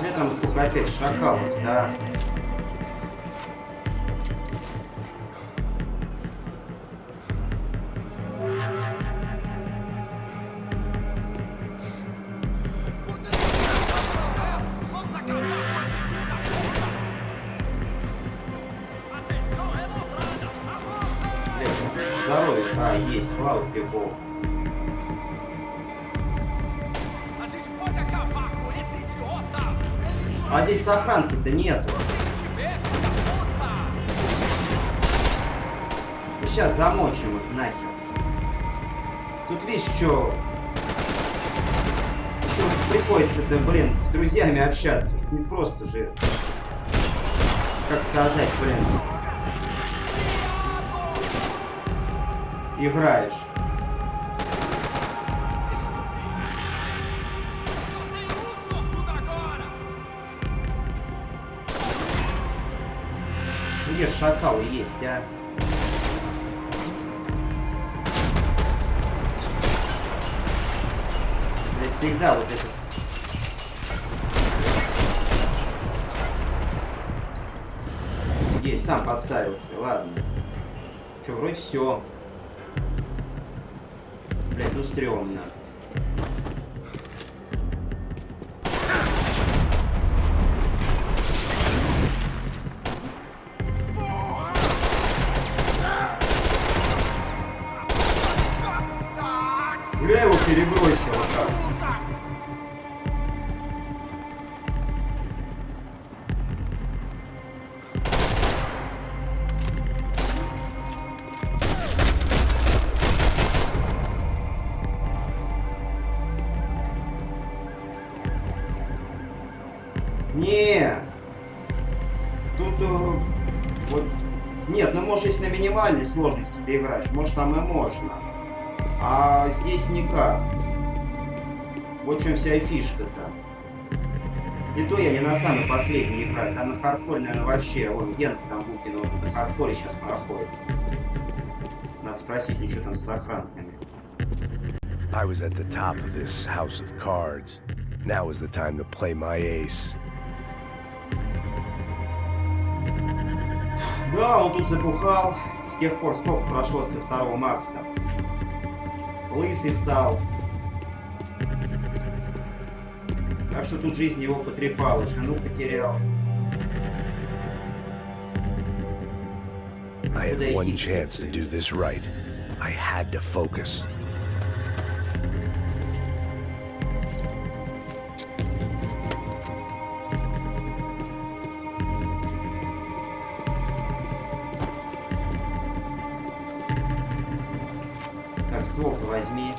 [SPEAKER 1] Где там сколько опять шакалов, да? Здоровье. А, есть, слава тебе Богу.
[SPEAKER 7] A gente pode acabar com esse idiota!
[SPEAKER 1] А здесь сохранки-то нету. Сейчас замочим их нахер. Тут видишь, что приходится-то, блин, с друзьями общаться. Не просто же, как сказать, блин, играешь. Где шакалы есть, а? Я всегда вот это... Есть, сам подставился, ладно. Че, вроде все. Блять, ну стрёмно. Бля, его перебросило как. Не, тут вот нет, ну может если на минимальной сложности ты играешь, может там и можно, а здесь никак. Вот в чем вся фишка-то. И то я не на самый последний играю. Там на хардкоре, наверное, вообще... Вон, Ген там Букин, он на хардкоре сейчас проходит. Надо спросить, ну что там с охранками.
[SPEAKER 2] I was at the top of this house of cards. Now is the time to play my ace.
[SPEAKER 1] Да, он тут забухал. С тех пор сколько прошло со второго Макса. Лысый стал. Так что тут жизнь его потрепала, жену потерял.
[SPEAKER 2] I had one chance to do this right. I had to focus.
[SPEAKER 1] Так, ствол-то возьми.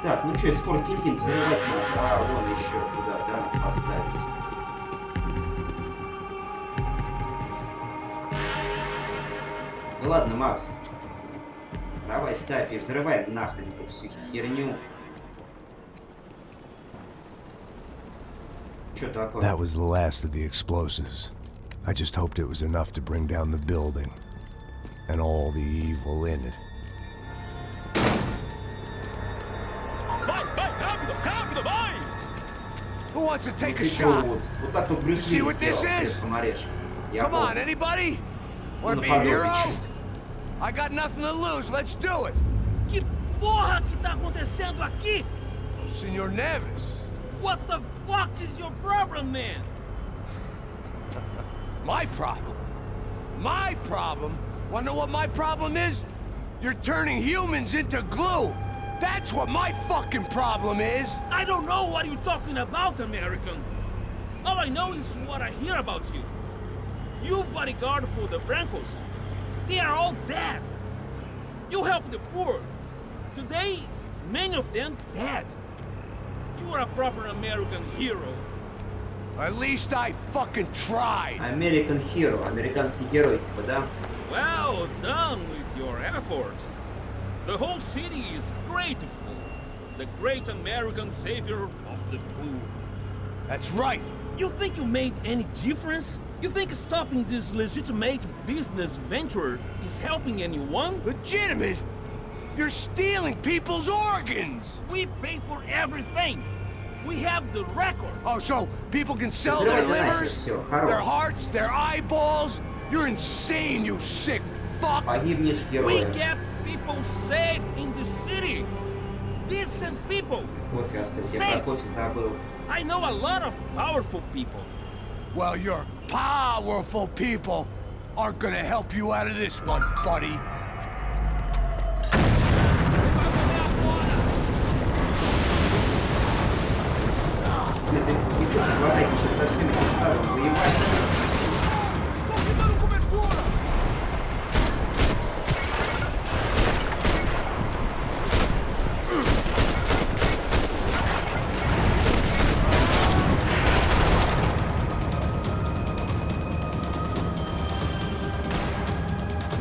[SPEAKER 1] Так, ну что, скоро кильдинг взрывать надо. А, вон еще туда, да, надо поставить. Ну ладно, Макс. Давай ставь и взрывай нахрен эту всю херню. Что такое?
[SPEAKER 2] That was the last of the explosives. I just hoped it was enough to bring down the building. And all the evil in it.
[SPEAKER 6] Who wants to take a
[SPEAKER 1] Ты
[SPEAKER 6] shot?
[SPEAKER 1] вот. Вот так вот Брюс
[SPEAKER 6] See
[SPEAKER 1] Ли
[SPEAKER 6] what this
[SPEAKER 1] сделал,
[SPEAKER 6] is?
[SPEAKER 1] крестом орешек. Я
[SPEAKER 6] Come on,
[SPEAKER 1] помню.
[SPEAKER 6] anybody?
[SPEAKER 1] Он
[SPEAKER 6] Want to be a hero?
[SPEAKER 1] наподобие.
[SPEAKER 6] I got nothing to lose. Let's do it.
[SPEAKER 7] Que porra que tá acontecendo aqui?
[SPEAKER 6] Senor Neves.
[SPEAKER 7] What the fuck is your problem, man?
[SPEAKER 6] My problem? My problem? Wanna know what my problem is? You're turning humans into glue. That's what my fucking problem is.
[SPEAKER 7] I don't know what you're talking about, American. All I know is what I hear about you. You bodyguard for the Brancos. They are all dead. You help the poor. Today, many of them dead. You are a proper American hero.
[SPEAKER 6] At least I fucking tried.
[SPEAKER 1] American Hero, американский герой, типа, да?
[SPEAKER 7] Well done with your effort. The whole city is grateful. The great American savior of the poor.
[SPEAKER 6] That's right.
[SPEAKER 7] You think you made any difference? You think stopping this legitimate business venture is helping anyone?
[SPEAKER 6] Legitimate? You're stealing people's organs.
[SPEAKER 7] We pay for everything. We have the record.
[SPEAKER 6] Oh, so people can sell their livers, their hearts, their eyeballs? You're insane, you sick fuck.
[SPEAKER 1] Погибнешь
[SPEAKER 7] We
[SPEAKER 1] героем.
[SPEAKER 7] kept people safe in the city. Decent people.
[SPEAKER 1] Кофе остался, я про кофе забыл.
[SPEAKER 7] I know a lot of powerful people.
[SPEAKER 6] Well, your powerful people aren't gonna help you out of this one, buddy.
[SPEAKER 1] Ты что, предлагаете сейчас со всеми этими старыми воевать?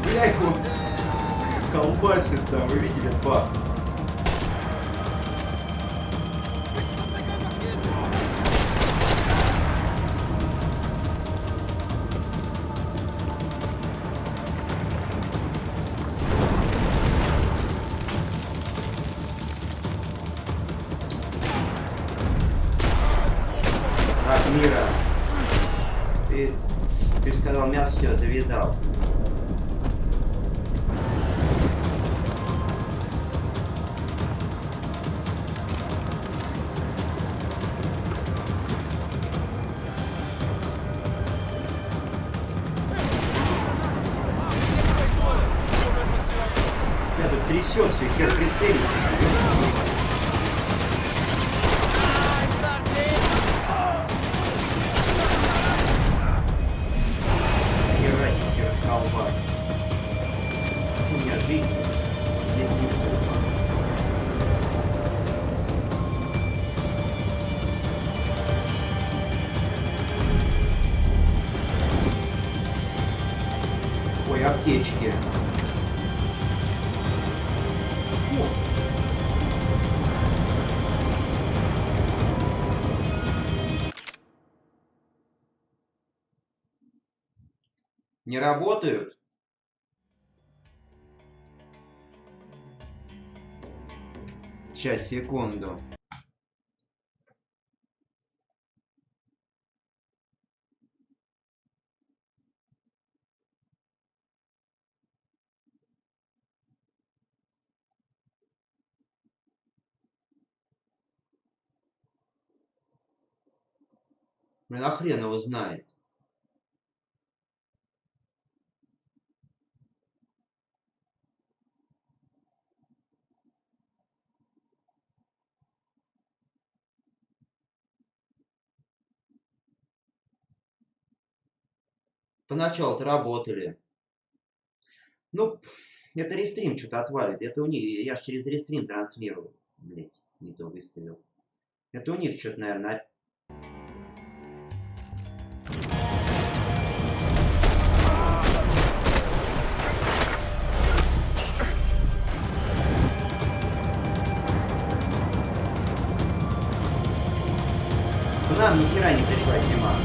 [SPEAKER 1] Бля, его колбасит там, вы видели, бах. Так, Мира, ты сказал, мясо все завязал. Я тут трясет все, хер прицелись. Хераси, расколбас. Что у меня жизнь? Нет, не плохо. Ой, аптечки. О, Не работают? Сейчас, секунду. Блин, а хрен его знает. Поначалу-то работали. Ну, это рестрим что-то отвалит. Это у них, я же через рестрим транслирую. Блять, не то выставил. Это у них что-то, наверное, к нам ни хера не пришла зима.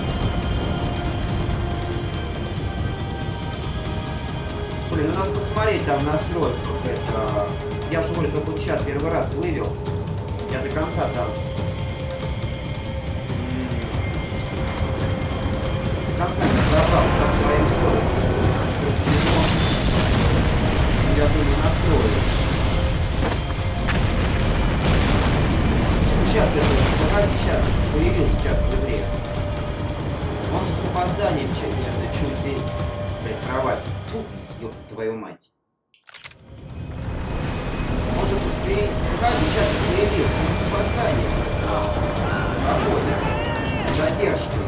[SPEAKER 1] Блин, ну надо посмотреть там в настройках. Это... Я же говорю, только чат первый раз вывел. Я до конца там... До конца не разобрался там своим стоит. Я думаю, настрою. Сейчас это... Погоди, сейчас появился чат в игре. Он же с опозданием между чуть и... Блять, кровать. Фу, ёб твою мать. Он же с... Ты... Погоди, сейчас появился. Он с опозданием. Работает. Задержкой.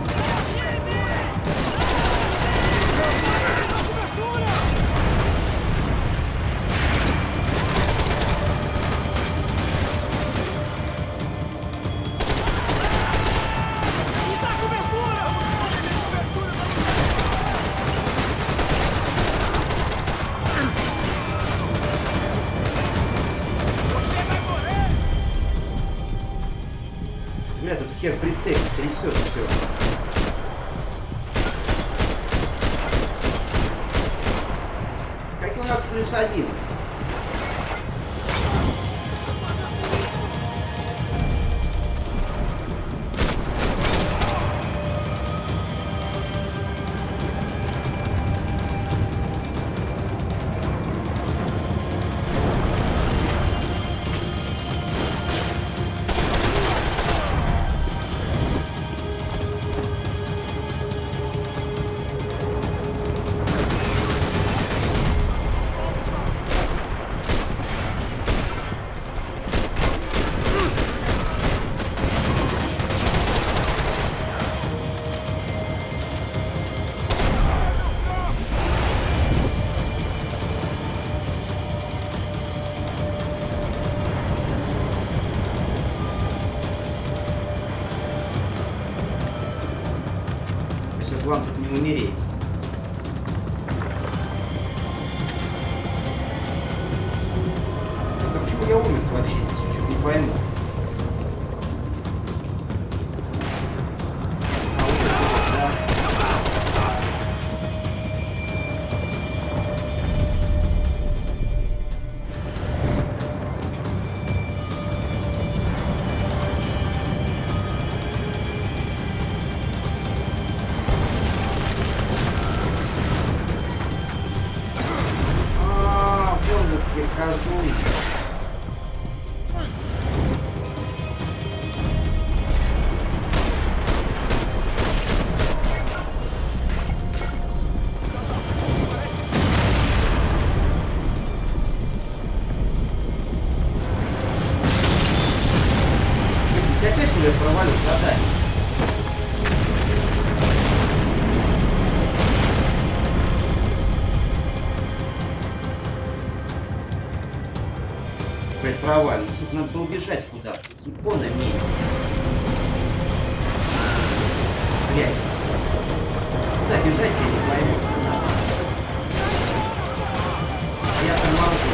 [SPEAKER 1] Бля, тут хер прицель трясет все. Какие у нас +1? Главное тут не умереть. А почему я умер вообще здесь? Что-то не пойму. А вот это вот, да. Козлы. Ты опять что ли провалил задание? Провалился. Тут надо было бежать куда-то. Япона мне. Блять. Куда бежать, я не пойму. А я там молчу.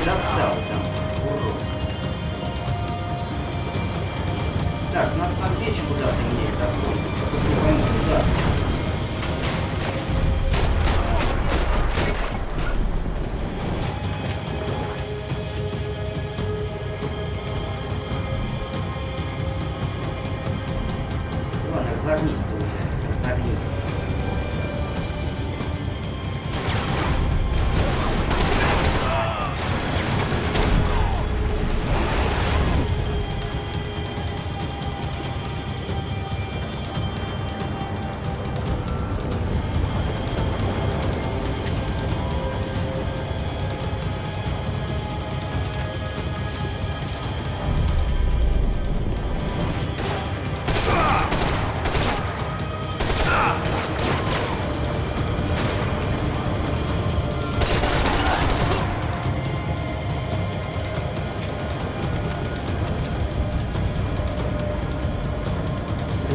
[SPEAKER 1] достал там, урод. Так, надо там печь куда-то мне, это понял. Я только не пойму, куда. Ладно, разогнись ты уже, разогнись.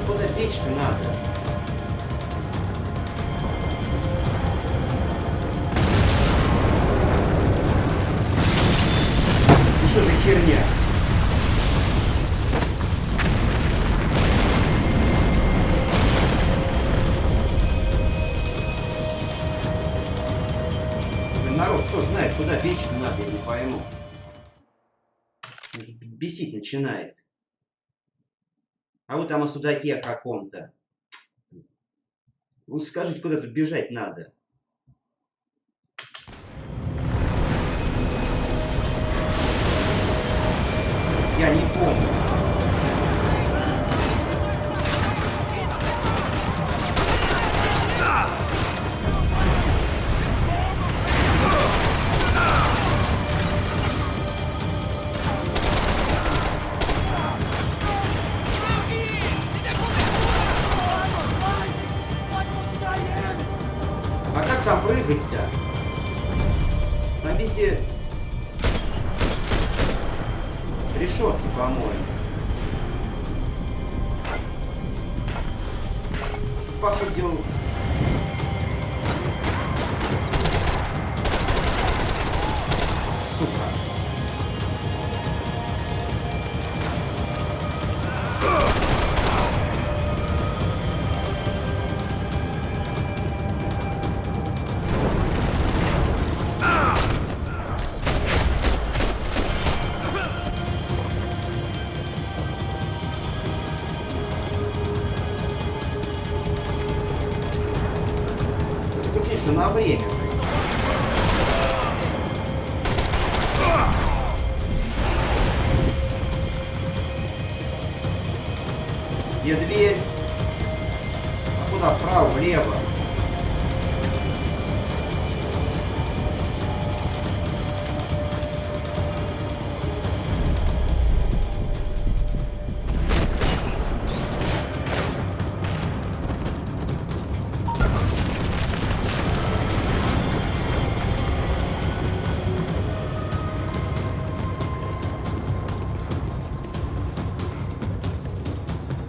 [SPEAKER 1] Куда печь-то надо? И что за херня? Блин, народ, кто знает, куда печь-то надо, я не пойму. Бесить начинает. А вы там о судаке каком-то. Вы скажите, куда тут бежать надо. Я не помню. А как там прыгать-то? Там везде решетки, по-моему. Походу дел... Сука. Что на время. Где дверь? А куда? Вправо, влево?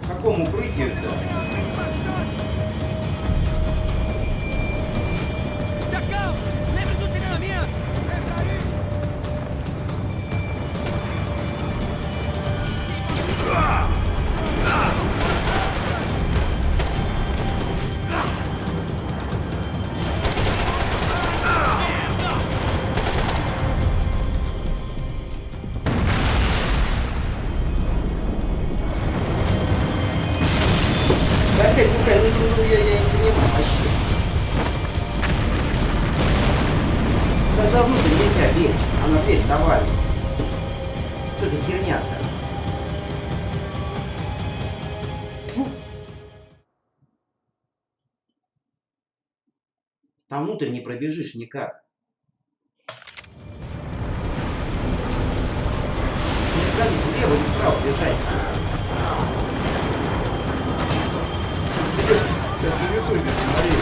[SPEAKER 1] В каком укрытии-то? Опять, я не понимаю вообще. Когда внутрь нельзя бечь, а на дверь завалит. Что за херня-то? Там внутрь не пробежишь никак. Не скажи, влево и вправо бежать. Сейчас на ютубе смотри.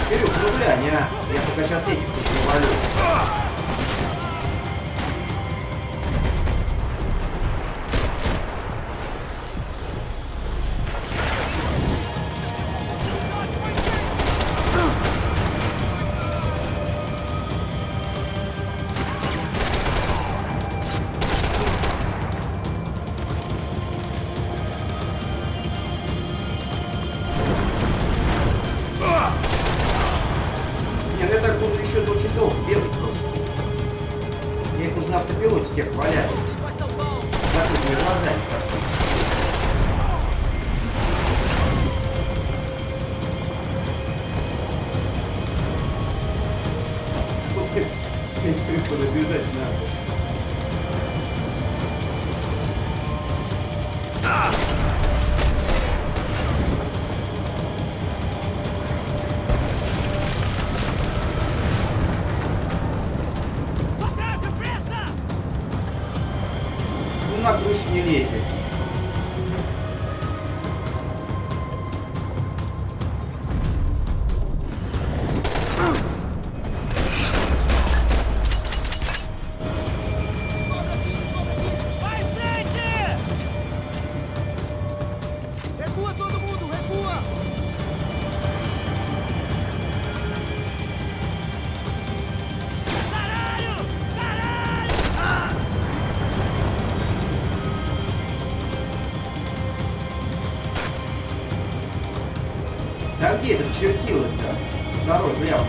[SPEAKER 1] Кирюх, ну глянь, а. Я пока сейчас этих тут завалю. что-то очень долго бегать просто. Я их уже на автопилоте всех валяю. Закрытыми глазами практически. Просто подбежать надо. Ну, на крышу не лезет. Да где этот чертила-то? Второй глянул.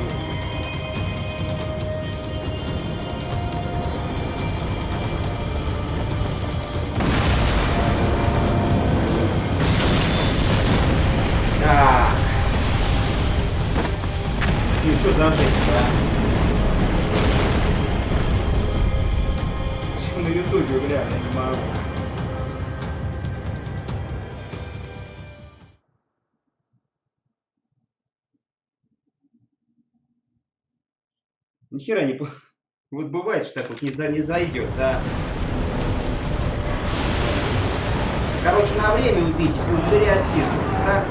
[SPEAKER 1] Да. Ну что за жесть, а? Что на ютубе, бля, я не могу. Нихера не... Вот бывает, что так вот не зайдет, да. Короче, на время убить, упыри отсиживаться, да?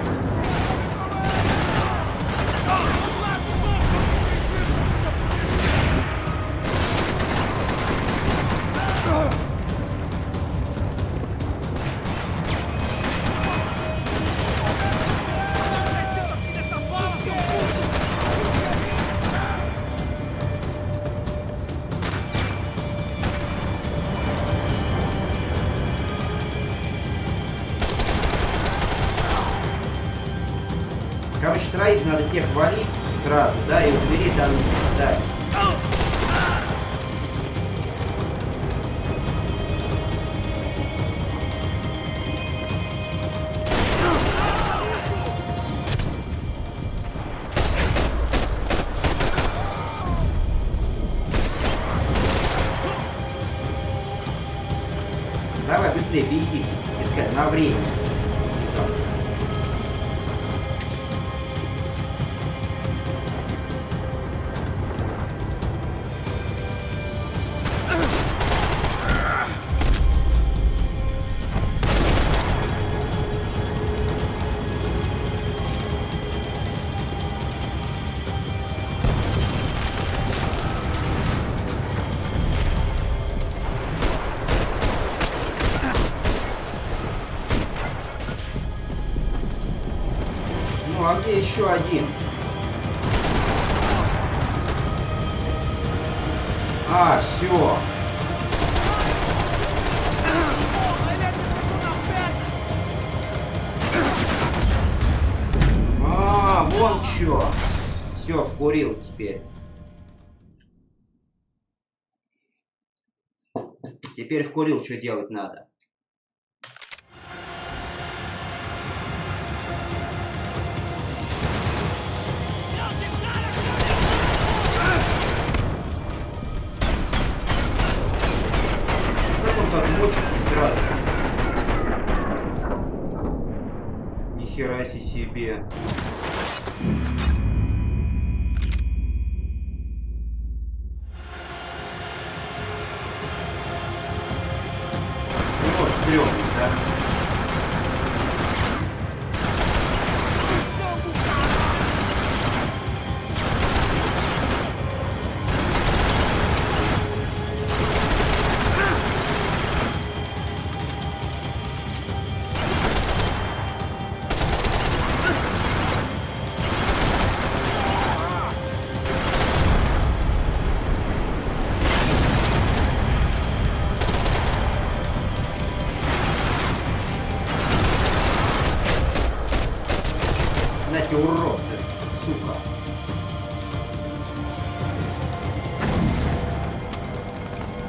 [SPEAKER 1] Короче, троих надо тех валить сразу, да, и у двери там, да. Давай быстрее, беги, так сказать, на время. Ну, а где еще один? А, все. А, вон что. Все, вкурил теперь. Теперь вкурил, что делать надо. Так мочит сразу. Нихера себе. Вот стрёмно, да? Знаете, урод, сука.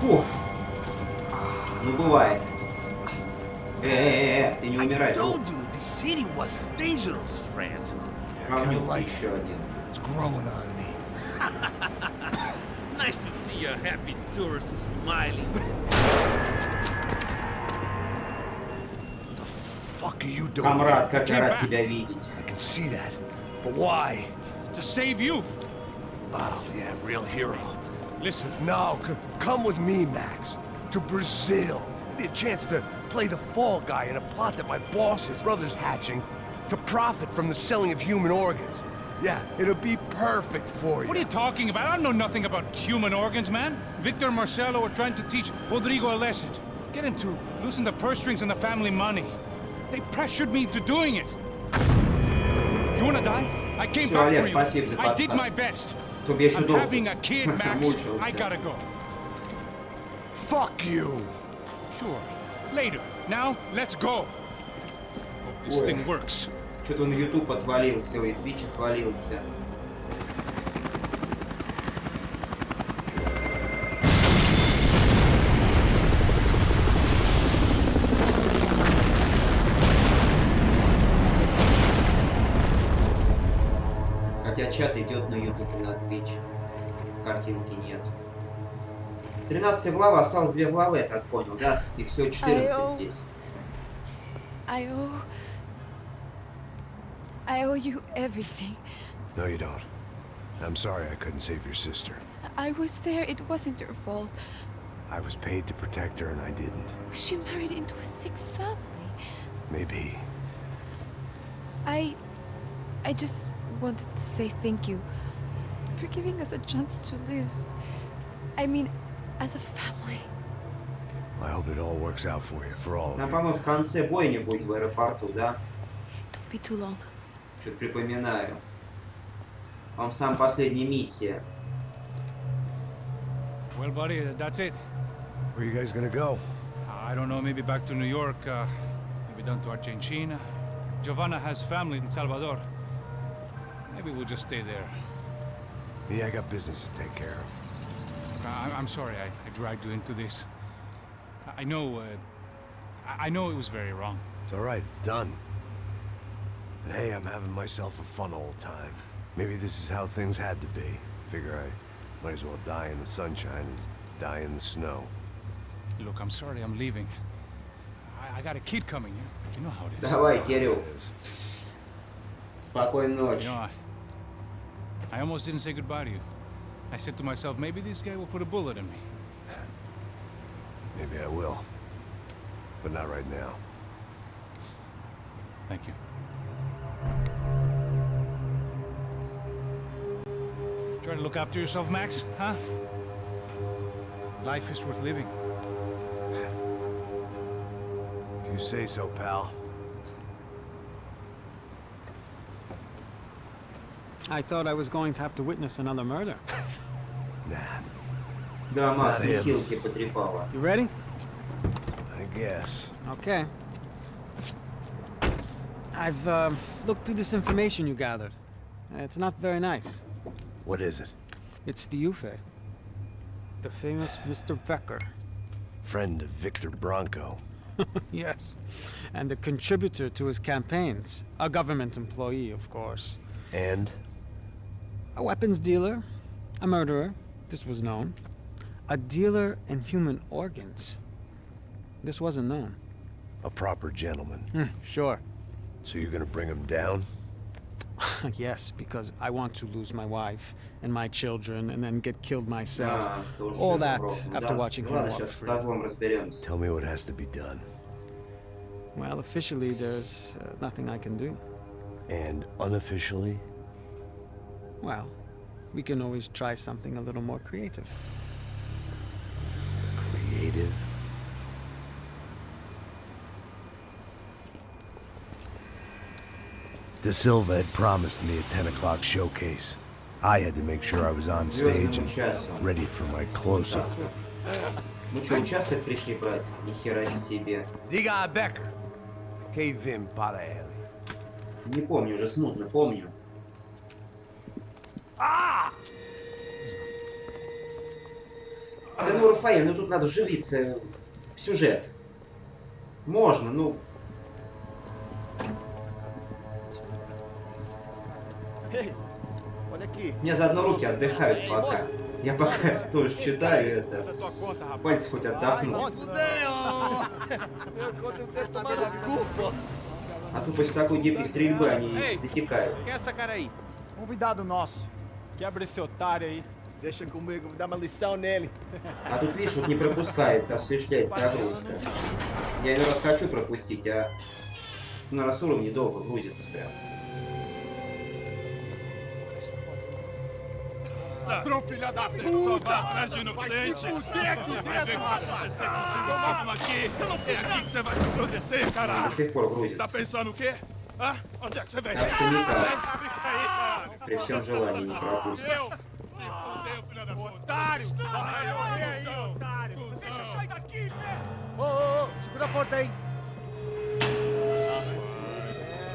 [SPEAKER 1] Фух. Ну, бывает. Ты не умирай.
[SPEAKER 7] I told you the city was dangerous, friend.
[SPEAKER 1] Равнюк еще один.
[SPEAKER 3] It's growing on me.
[SPEAKER 7] Nice to see a happy tourist smiling.
[SPEAKER 3] The fuck are you doing?
[SPEAKER 1] Камрад, как я
[SPEAKER 3] Came
[SPEAKER 1] рад
[SPEAKER 3] back.
[SPEAKER 1] тебя видеть.
[SPEAKER 3] I can see that. But why?
[SPEAKER 8] To save you.
[SPEAKER 3] Oh, yeah, real hero.
[SPEAKER 8] Listen,
[SPEAKER 3] Now, come with me, Max. To Brazil. Be a chance to play the fall guy in a plot that my boss's brother's hatching to profit from the selling of human organs. Yeah, it'll be perfect for you.
[SPEAKER 8] what are you talking about? I know nothing about human organs, man. Victor and Marcelo are trying to teach Rodrigo a lesson. Get him to loosen the purse strings and the family money. They pressured me into doing it. You wanna die? I came
[SPEAKER 1] Всё,
[SPEAKER 8] back
[SPEAKER 1] Олег,
[SPEAKER 8] for you.
[SPEAKER 1] спасибо за
[SPEAKER 8] I did
[SPEAKER 1] подсказ.
[SPEAKER 8] my best.
[SPEAKER 1] Чтобы я еще
[SPEAKER 8] I'm
[SPEAKER 1] долго
[SPEAKER 8] having a kid, Max.
[SPEAKER 1] мучился.
[SPEAKER 8] I gotta go.
[SPEAKER 3] Fuck you.
[SPEAKER 8] Sure. Later. Now, let's go. Hope this
[SPEAKER 1] Ой.
[SPEAKER 8] thing works.
[SPEAKER 1] Что-то он YouTube отвалился, ой, Twitch отвалился. Хотя чат идет на YouTube и на Twitch. Картинки нет. 13 глава, осталось 2 главы, я так понял, да? Их всего 14 здесь.
[SPEAKER 9] I owe you everything.
[SPEAKER 2] No, you don't. I'm sorry I couldn't save your sister.
[SPEAKER 9] I was there. It wasn't your fault.
[SPEAKER 2] I was paid to protect her and I didn't.
[SPEAKER 9] She married into a sick family.
[SPEAKER 2] Maybe.
[SPEAKER 9] I just wanted to say thank you for giving us a chance to live. I mean, as a family.
[SPEAKER 2] I hope it all works out for you, for all of
[SPEAKER 1] Нам,
[SPEAKER 2] you.
[SPEAKER 1] по-моему, в конце бойня будет в аэропорту, да?
[SPEAKER 9] Don't be too long.
[SPEAKER 1] Что-то припоминаю. Вам самая последняя миссия.
[SPEAKER 8] Well, buddy, that's it.
[SPEAKER 2] Where are you guys gonna go?
[SPEAKER 8] I don't know, maybe back to New York, maybe down to Argentina. Giovanna has family in Salvador. Maybe we'll just stay there.
[SPEAKER 2] Me, I got business to take care of.
[SPEAKER 8] I'm sorry I dragged you into this. I know, I know it was very wrong.
[SPEAKER 2] It's all right, it's done. But hey, I'm having myself a fun old time. Maybe this is how things had to be. Figure I might as well die in the sunshine as die in the snow.
[SPEAKER 8] Look, I'm sorry I'm leaving. I got a kid coming. You know how it is.
[SPEAKER 1] Давай, Кирилл.
[SPEAKER 2] It is.
[SPEAKER 1] Спокойной ночи.
[SPEAKER 8] You know, I almost didn't say goodbye to you. I said to myself, maybe this guy will put a bullet in me.
[SPEAKER 2] Maybe I will. But not right now.
[SPEAKER 8] Thank you. Try to look after yourself, Max, huh? Life is worth living.
[SPEAKER 2] If you say so, pal.
[SPEAKER 4] I thought I was going to have to witness another murder.
[SPEAKER 2] Nah,
[SPEAKER 1] Да, Макс,
[SPEAKER 2] Not him.
[SPEAKER 1] нехилки потрепала.
[SPEAKER 4] You ready?
[SPEAKER 2] I guess.
[SPEAKER 4] Okay. I've looked through this information you gathered. It's not very nice.
[SPEAKER 2] What is it?
[SPEAKER 4] It's the Ufe. The famous Mr. Becker.
[SPEAKER 2] Friend of Victor Bronco.
[SPEAKER 4] Yes. And a contributor to his campaigns. A government employee, of course.
[SPEAKER 2] And?
[SPEAKER 4] A weapons dealer. A murderer. This was known. A dealer in human organs. This wasn't known.
[SPEAKER 2] A proper gentleman.
[SPEAKER 4] Sure.
[SPEAKER 2] So you're gonna bring him down?
[SPEAKER 4] Yes, because I want to lose my wife and my children and then get killed myself.
[SPEAKER 1] А, тоже
[SPEAKER 4] All
[SPEAKER 1] жирным
[SPEAKER 4] that
[SPEAKER 1] ростом,
[SPEAKER 4] after
[SPEAKER 1] да?
[SPEAKER 4] watching
[SPEAKER 1] Ну
[SPEAKER 4] him
[SPEAKER 1] ладно,
[SPEAKER 4] walk
[SPEAKER 1] сейчас с
[SPEAKER 4] free.
[SPEAKER 1] козлом разберемся.
[SPEAKER 2] Tell me what has to be done.
[SPEAKER 4] Well, officially, there's nothing I can do.
[SPEAKER 2] And unofficially?
[SPEAKER 4] Well, we can always try something a little more creative.
[SPEAKER 2] Creative? De Silva had promised me a 10 o'clock showcase. I had to make sure I was on stage
[SPEAKER 1] Звездному
[SPEAKER 2] and
[SPEAKER 1] часу.
[SPEAKER 2] ready for my close-up.
[SPEAKER 1] Ну что, участок пришли брать? Ни хера себе.
[SPEAKER 3] Diga a Becker. Que vim para ele.
[SPEAKER 1] Не помню, уже смутно помню. Да ну, Рафаэль, ну тут надо вживиться в сюжет. Можно, ну... У меня заодно руки отдыхают пока. Я пока тоже читаю это. Пальцы хоть отдохнут. А то после такой дикой стрельбы они затекают.
[SPEAKER 10] Quem é essa cara aí?
[SPEAKER 11] Convidado nosso. Quebra esse otário aí. Deixa comigo, vou dar uma lição nele.
[SPEAKER 1] А тут, видишь, вот не пропускается, осуществляется загрузка. Я иной раз хочу пропустить, а на раз уровне долго грузится прям.
[SPEAKER 5] Ladrão, filha da puta! Vai atrás de inocente! Vai ver o que vai acontecer contigo mesmo aqui! Eu não fiz nada! Que você vai se proteger, caralho!
[SPEAKER 1] До сих пор грузится.
[SPEAKER 5] Tá pensando o quê? Hã? Onde é que você vem?
[SPEAKER 1] Так что никак.
[SPEAKER 5] Fica aí, cara!
[SPEAKER 1] При всем желании не пропустишь.
[SPEAKER 5] Eu? Se fudeu, filha da puta! Otário! Vai, olha aí, otário! Deixa eu sair daqui, né?
[SPEAKER 11] Ô, segura a porta aí.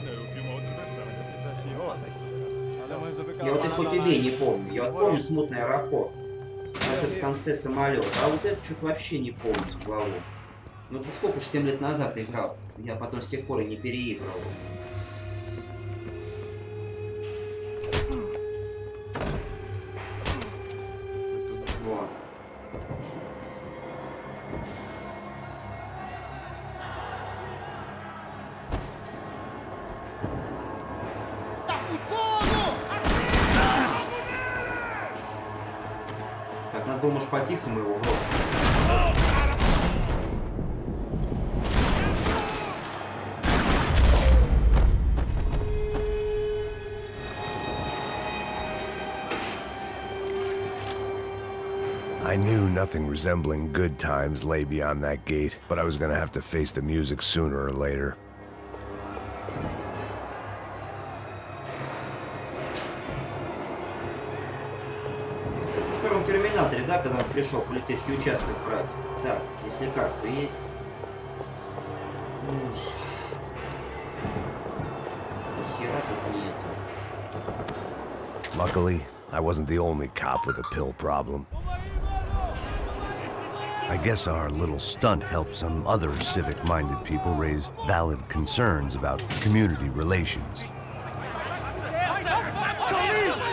[SPEAKER 5] Eu vi uma outra versão.
[SPEAKER 1] Я вот их хоть убей не помню. Я вот помню смутный аэропорт. Может, в конце самолета. А вот это что-то вообще не помню с головой. Ну ты сколько уж 7 лет назад играл. Я потом с тех пор и не переигрывал. Вот. Так, надо было, может, по-тихому его грохнуть.
[SPEAKER 2] I knew nothing resembling good times lay beyond that gate, but I was gonna have to face the music sooner or later.
[SPEAKER 1] В втором терминаторе, да, когда он пришел в полицейский участок брать. Так, если лекарство есть. Хера тут нет.
[SPEAKER 2] Luckily, I wasn't the only cop with a pill problem. I guess our little stunt helped some other civic-minded people raise valid concerns about community relations.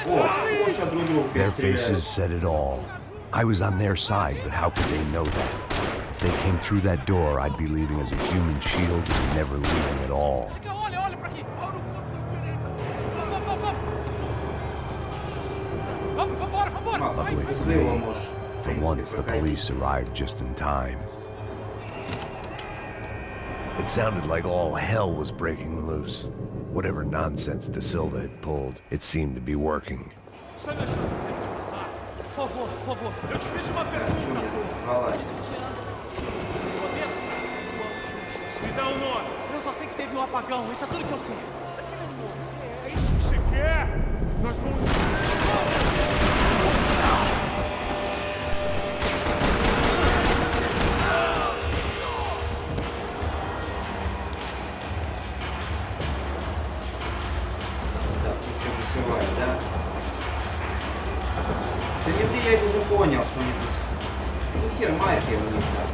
[SPEAKER 1] О, может, друг друга
[SPEAKER 2] Their
[SPEAKER 1] перестреляют.
[SPEAKER 2] faces said it all. I was on their side, but how could they know that? If they came through that door, I'd be leaving as a human shield and never leaving at all.
[SPEAKER 10] Olha pra aqui! Vambora!
[SPEAKER 1] Макс,
[SPEAKER 2] Luckily
[SPEAKER 1] ты
[SPEAKER 2] for
[SPEAKER 1] своего
[SPEAKER 2] me,
[SPEAKER 1] можешь, в
[SPEAKER 2] for
[SPEAKER 1] принципе,
[SPEAKER 2] once the
[SPEAKER 1] проходить.
[SPEAKER 2] police arrived just in time. It sounded like all hell was breaking loose. Whatever nonsense De Silva had pulled, it seemed to be working.
[SPEAKER 7] Está me achando? Por favor. Eu te fiz uma
[SPEAKER 1] Так, что
[SPEAKER 7] pergunta.
[SPEAKER 1] мне здесь сказать?
[SPEAKER 7] Me dá um nome.
[SPEAKER 11] Eu só sei que teve um apagão, isso é tudo que eu sei.
[SPEAKER 5] É isso que você quer? Nós vamos...
[SPEAKER 1] Так, тут что вышивать, да? Да не ты, я это уже понял, что они тут. Ну хер мафия у них там.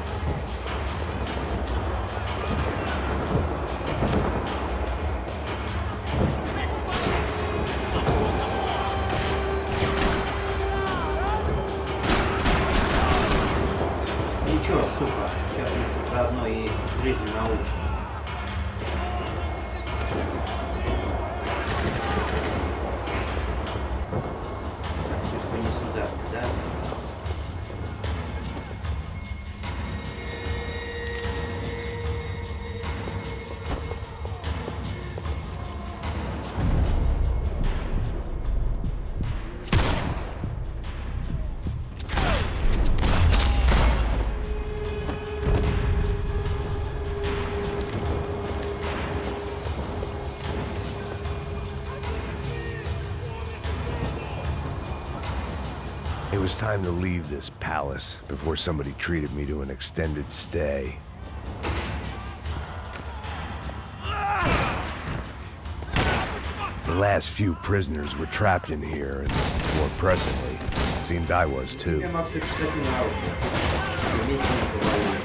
[SPEAKER 1] Ничего, сука, сейчас мы тут заодно и жизни научим. Так, чувство не сюда, да?
[SPEAKER 2] It was time to leave this palace before somebody treated me to an extended stay. The last few prisoners were trapped in here, and more presently, Seemed I was too.
[SPEAKER 1] Тебе, Макс, кстати, нравится. Вместе не говорили.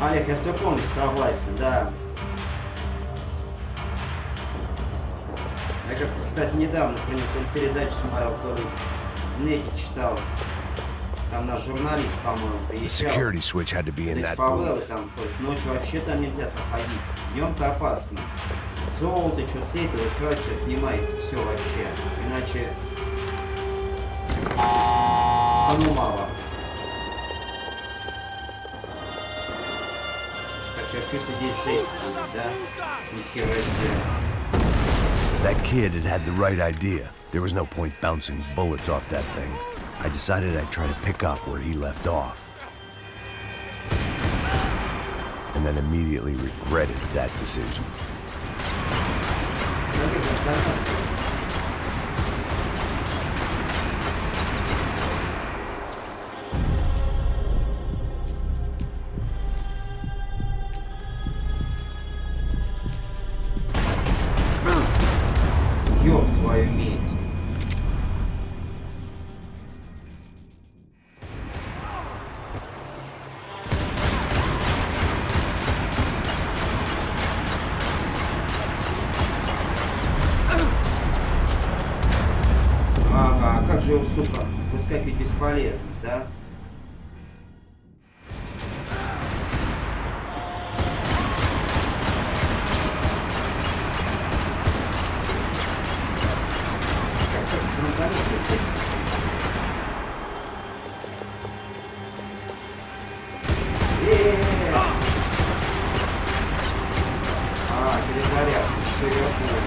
[SPEAKER 1] Олег, я с тобой полностью согласен, да. Я как-то, кстати, недавно, например, передачу смотрел, то ли в нете читал. Там наш журналист, по-моему, приезжал. Фавелы там ходят. Ночью вообще там нельзя проходить. Днем-то опасно. Золото, что цепи, вот сразу все снимаете, все вообще. Иначе... ну мало. Я чувствую, здесь жесть будет, да? Нихера себе.
[SPEAKER 2] That kid had the right idea. There was no point bouncing bullets off that thing. I decided I'd try to pick up where he left off. And then immediately regretted that decision.
[SPEAKER 1] Ёб твою медь. Ага, как же его, сука, выскакивать бесполезно, да? А, перезаряд, все, я понял.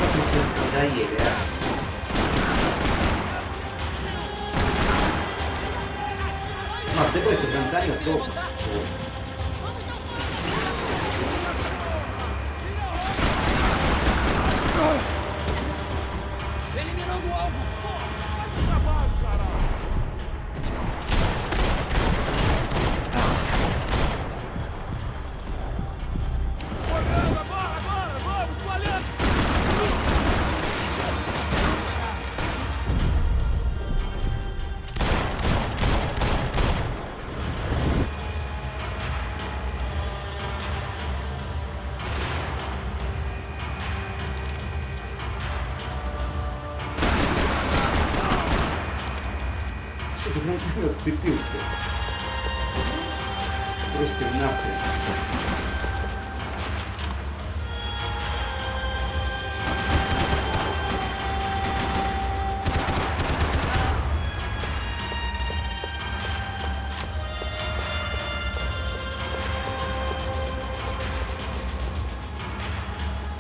[SPEAKER 1] Как мы все надоели, а? А, ты просто гранатомет долго.
[SPEAKER 10] Eliminando o alvo!
[SPEAKER 1] Что ты гранатомет цепился? Просто нахуй.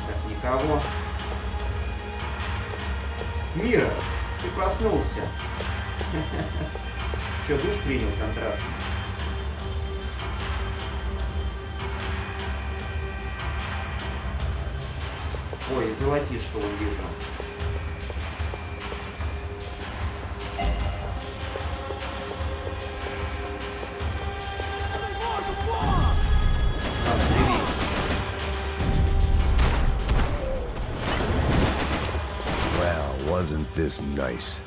[SPEAKER 1] Так, никого. Мира, ты проснулся. Че, душ принял контрастный? Ой, золотишко вон вижу. Ладно, живи.
[SPEAKER 2] wasn't this nice.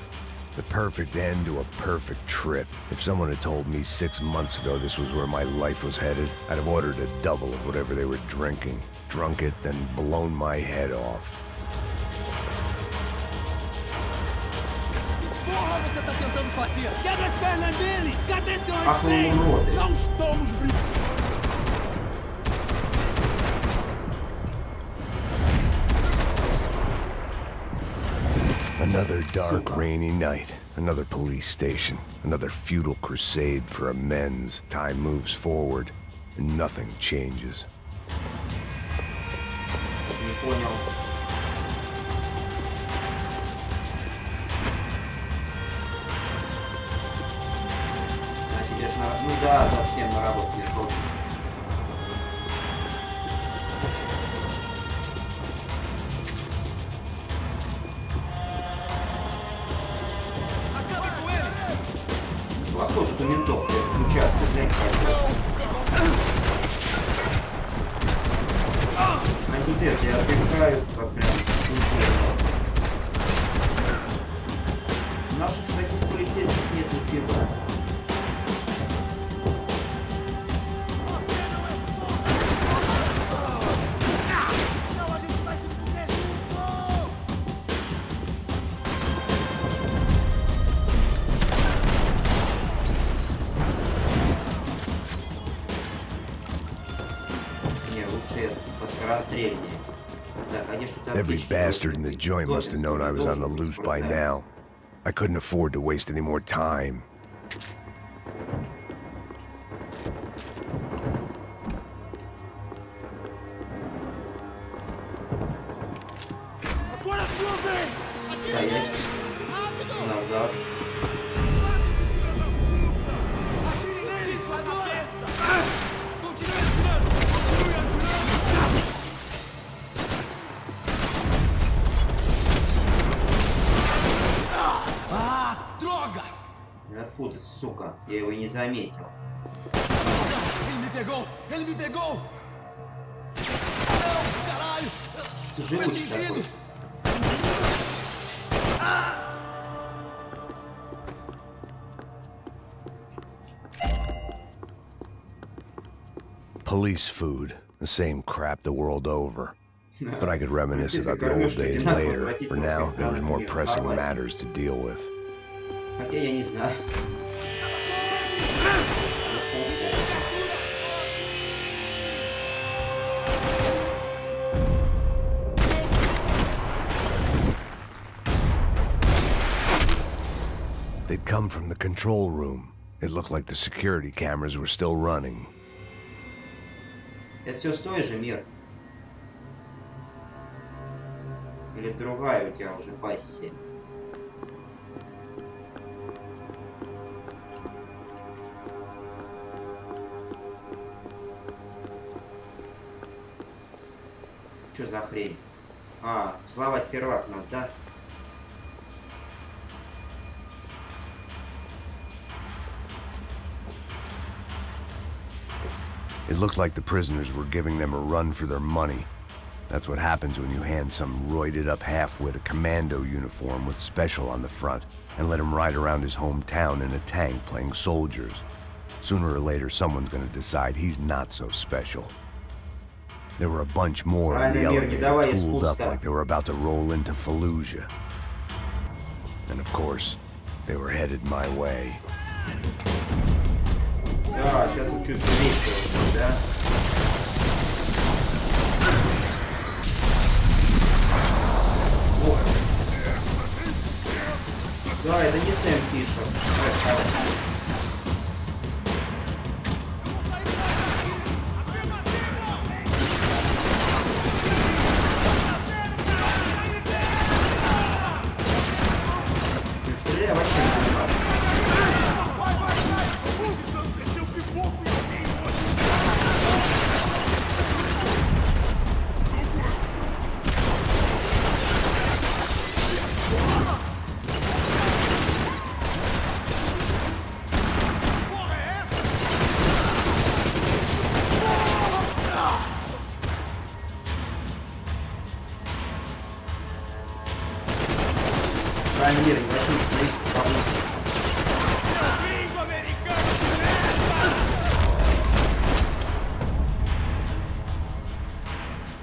[SPEAKER 2] The perfect end to a perfect trip. If someone had told me 6 months ago this was where my life was headed, I'd have ordered a double of whatever they were drinking, drunk it, then blown my head off.
[SPEAKER 10] Porra, você tá tentando fazer? Quebra as pernas dele! Cadê seu
[SPEAKER 1] Ах вы
[SPEAKER 10] respeito?
[SPEAKER 1] уроды.
[SPEAKER 10] Não estamos brincando.
[SPEAKER 2] Another dark, rainy night. Another police station. Another futile crusade for amends. Time moves forward, and nothing changes.
[SPEAKER 1] Не понял. А тебе ж надо... Ну да, да, всем на работу не срочно.
[SPEAKER 10] Acabe com ele!
[SPEAKER 1] Плохой тут у ментов, блядь, участок, блядь, они тут эти отвлекают, как прям наших таких полицейских нет нифига.
[SPEAKER 10] Não, a gente vai se fuder junto!
[SPEAKER 1] Не, лучше это поскорострельнее. Да, конечно, там
[SPEAKER 2] Every
[SPEAKER 1] птички
[SPEAKER 2] bastard in the
[SPEAKER 1] должны быть.
[SPEAKER 2] joint must have known I was on the loose by now. I couldn't afford to waste any more time.
[SPEAKER 10] Agora sua vez!
[SPEAKER 1] Стоять. Назад.
[SPEAKER 10] Atire nele, sua cabeça! Continue atirando! Continue atirando! Ah, droga!
[SPEAKER 1] Откуда, сука? Я его и не заметил.
[SPEAKER 10] Ele me pegou! Ele me pegou! Não, caralho! Fui
[SPEAKER 1] Живучий
[SPEAKER 10] atingido!
[SPEAKER 1] такой.
[SPEAKER 2] Police food. The same crap the world over. But I could reminisce about the old days later. For now, there were more pressing matters to deal with.
[SPEAKER 1] Хотя я не знаю.
[SPEAKER 2] They'd come from the control room. It looked like the security cameras were still running.
[SPEAKER 1] Это все с той же, Мир? Или другая у тебя уже пассия? Что за хрень? А, взломать сервак надо, да?
[SPEAKER 2] It looked like the prisoners were giving them a run for their money. That's what happens when you hand some roided-up halfwit a commando uniform with special on the front and let him ride around his hometown in a tank playing soldiers. Sooner or later, someone's gonna decide he's not so special. There were a bunch more in the elevator, tooled up like they were about to roll into Fallujah. And of course, they were headed my way.
[SPEAKER 1] Да, сейчас вот чуть весело, да? Вот. Да, это не Сэм Фишер. Не стреляй вообще не понимаю. крайней мере, не начнут становиться поблизости.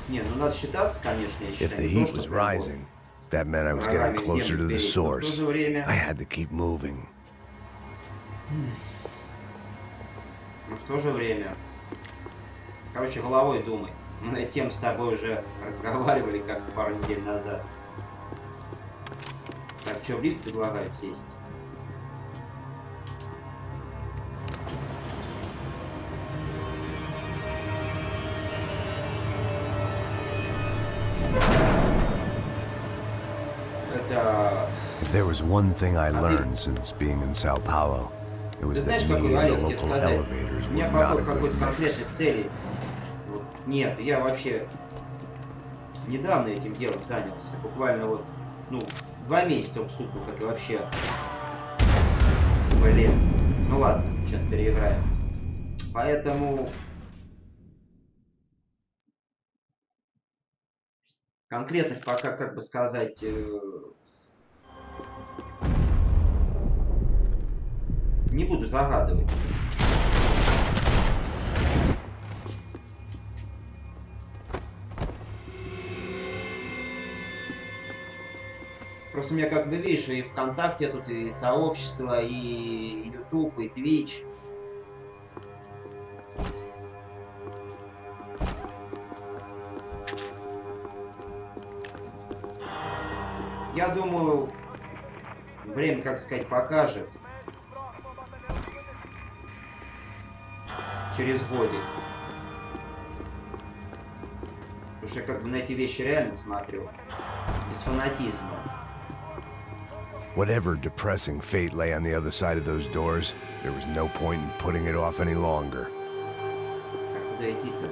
[SPEAKER 1] Не, ну надо считаться, конечно, я
[SPEAKER 2] If
[SPEAKER 1] считаю.
[SPEAKER 2] the
[SPEAKER 1] Не то,
[SPEAKER 2] heat
[SPEAKER 1] что
[SPEAKER 2] was
[SPEAKER 1] прям вот
[SPEAKER 2] rising, that meant I was
[SPEAKER 1] врагами
[SPEAKER 2] getting
[SPEAKER 1] в
[SPEAKER 2] closer
[SPEAKER 1] землю
[SPEAKER 2] to the
[SPEAKER 1] переть. Но в то
[SPEAKER 2] source.
[SPEAKER 1] же время...
[SPEAKER 2] I had to keep moving.
[SPEAKER 1] Но в то же время... Короче, головой думай. Мы на эту тему с тобой уже разговаривали как-то пару недель назад. Так, что, в лифт предлагают сесть? Это...
[SPEAKER 2] If there was one thing I learned since being in Sao Paulo, it
[SPEAKER 1] Ты
[SPEAKER 2] was
[SPEAKER 1] знаешь,
[SPEAKER 2] that me
[SPEAKER 1] какой,
[SPEAKER 2] and the
[SPEAKER 1] Олег, тебе
[SPEAKER 2] local
[SPEAKER 1] сказать?
[SPEAKER 2] elevators
[SPEAKER 1] У
[SPEAKER 2] were
[SPEAKER 1] меня
[SPEAKER 2] not a
[SPEAKER 1] какой-то
[SPEAKER 2] good
[SPEAKER 1] конкретной
[SPEAKER 2] mix.
[SPEAKER 1] цели вот, нет. Я вообще недавно этим делом занялся. Буквально вот, ну, 2 месяца только стукнул, как и вообще. Блин. Ну ладно, сейчас переиграем. Поэтому... Конкретных пока, как бы сказать... Не буду загадывать. Просто у меня, как бы, видишь, и ВКонтакте тут, и сообщество, и YouTube, и Twitch. Я думаю, время, как сказать, покажет. Через годик. Потому что я как бы на эти вещи реально смотрю. Без фанатизма.
[SPEAKER 2] Whatever depressing fate lay on the other side of those doors, there was no point in putting it off any longer.
[SPEAKER 1] Так, куда идти-то?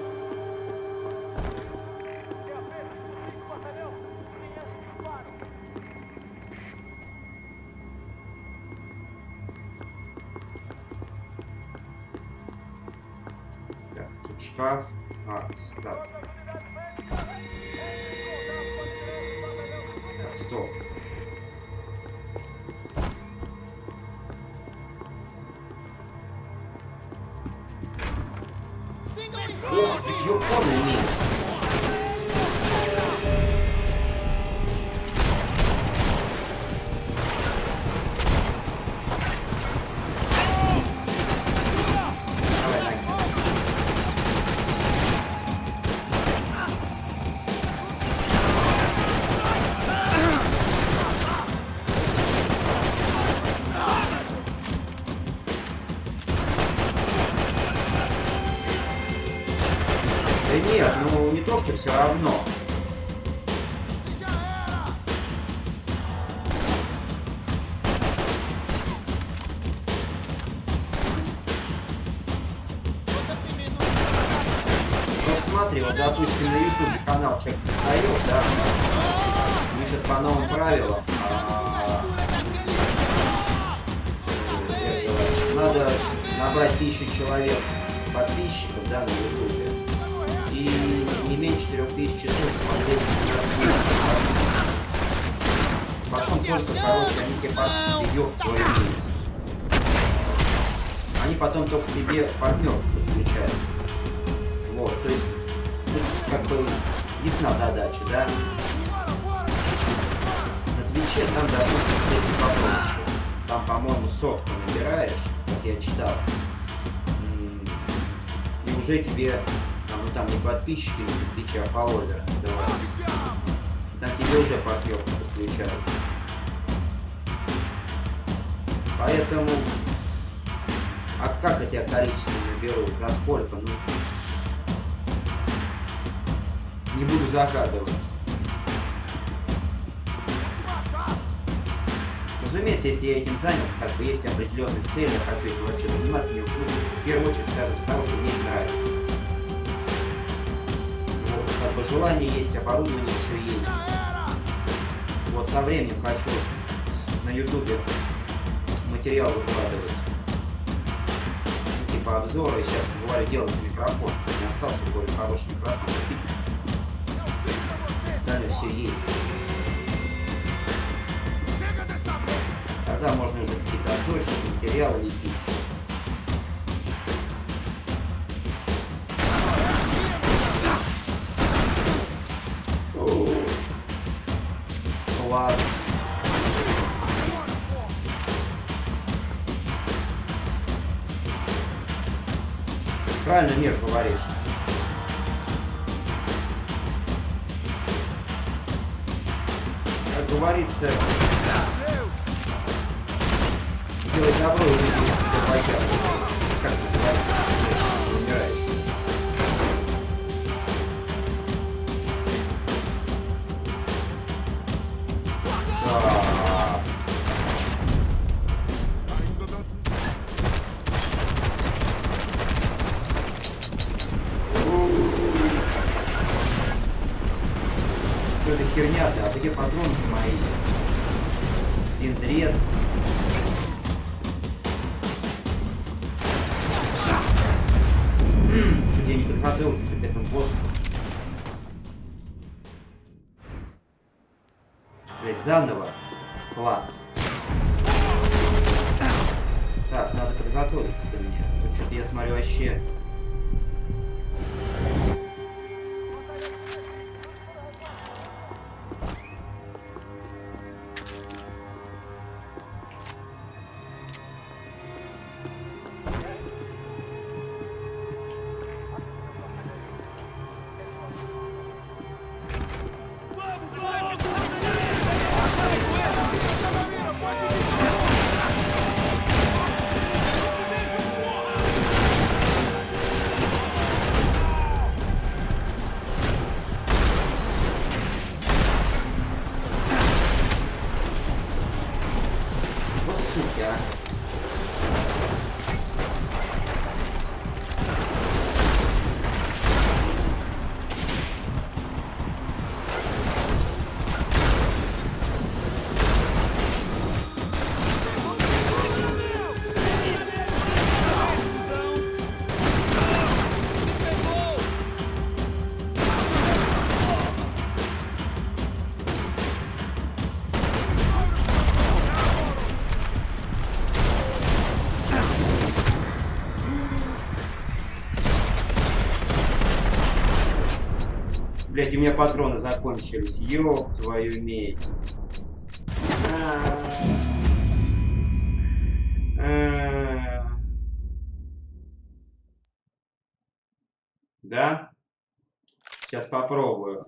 [SPEAKER 1] Так, тут шкаф. А, так. Так, стоп. Ёбаный мир. Давай, Нагин. Да нет, ну не то, что все равно. Вот смотри, вот допустим на YouTube канал человек создает, да? Мы сейчас по новым правилам. Надо набрать 1000 человек подписчиков, да, на YouTube. И не меньше 4000 часов смотреть. Потом только, короче, они тебе подписи, ёб твою мать. Они потом только тебе партнеров подключают. Вот, то есть, тут как бы ясна задача, да? На Твиче там, допустим, с этим попроще. Там, по-моему, сотку набираешь, как я читал. И уже тебе... Ну там не подписчики, не Твича, а фолловеры называются. Там тебе уже партнерку подключают. Поэтому... А как эти количество наберут? За сколько? Ну... Не буду загадывать. Разумеется, если я этим занялся, как бы есть определенные цели, я хочу этим вообще заниматься, мне в первую очередь, скажем, с того, что мне нравится. Вот, как бы желание есть, оборудование все есть. Вот со временем хочу на ютубе материал выкладывать. Типа обзоры, сейчас говорю, делать микрофон. Не остался более хороший микрофон. Остальное все есть. Тогда можно уже какие-то отсрочные материалы лепить. Класс. Правильно, мир, говоришь. Как говорится, делай добро и люди тебя пойдет. Как это говорится, умираешь. Что это херня-то? А где патроны мои? Синдрец. Чуть я не подготовился к этому боссу. Блять, заново. Класс. Так, надо подготовиться-то мне. Тут что-то я смотрю вообще. Блять, у меня патроны закончились. Ёб твою медь. Да? Сейчас попробую.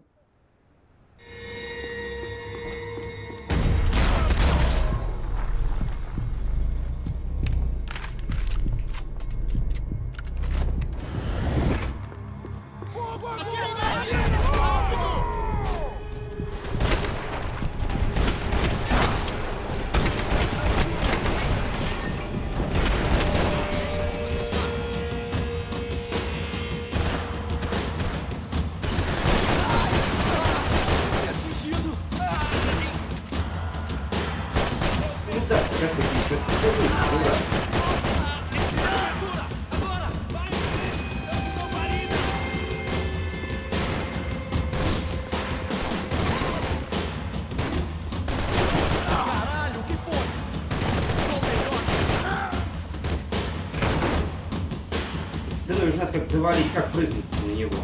[SPEAKER 1] Да ну, знать, как завалить, как прыгнуть на него.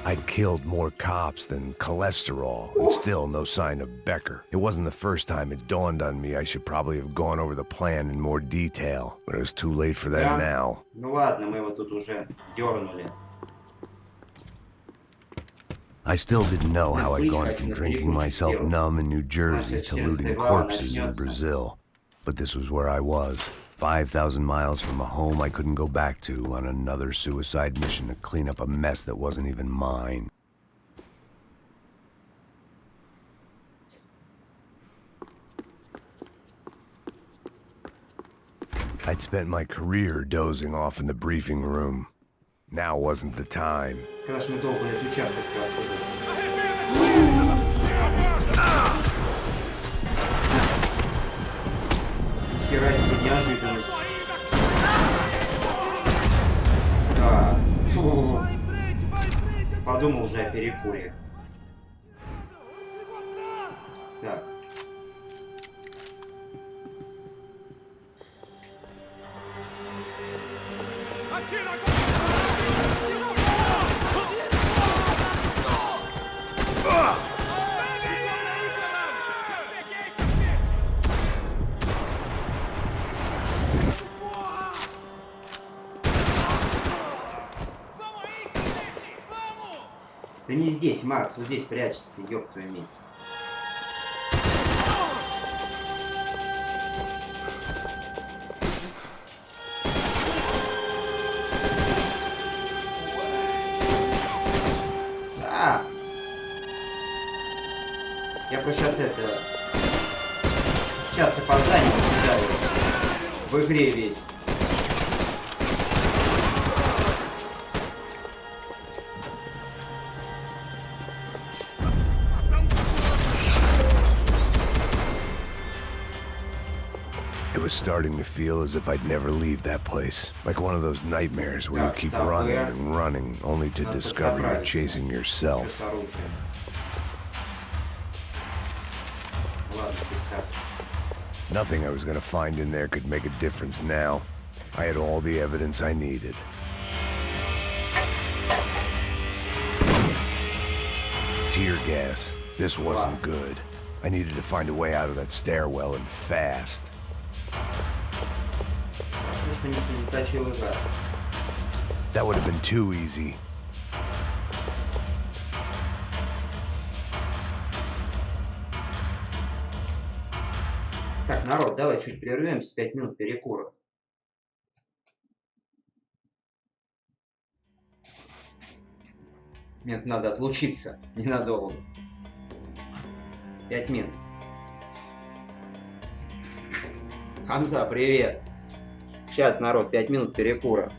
[SPEAKER 2] I'd killed more cops than cholesterol, and still no sign of Becker. It wasn't the first time it dawned on me I should probably have gone over the plan in more detail, but it was too late for that now.
[SPEAKER 1] Ну ладно, мы его тут уже дернули.
[SPEAKER 2] I still didn't know how I'd gone from drinking myself numb in New Jersey to looting corpses in Brazil. But this was where I was, 5,000 miles from a home I couldn't go back to, on another suicide mission to clean up a mess that wasn't even mine. I'd spent my career dozing off in the briefing room. Now wasn't the time.
[SPEAKER 1] Когда ж мы долбали этот участок-то отсюда? Хера себе неожиданность. Так. Фу. Подумал уже о перекуре. Так. Да не здесь, Макс, вот здесь прячешься, ёб твою мать. Да. Я бы сейчас это... Сейчас опоздание в игре весь.
[SPEAKER 2] It was starting to feel as if I'd never leave that place. Like one of those nightmares where you keep running and running, only to discover you're chasing yourself. Nothing I was gonna find in there could make a difference now. I had all the evidence I needed. Tear gas. This wasn't good. I needed to find a way out of that stairwell and fast. That would have been too easy.
[SPEAKER 1] Так, народ, давай чуть прервемся, 5 минут перекура. Мне надо отлучиться ненадолго. 5 минут. Хамза, привет. Сейчас, народ, 5 минут перекура.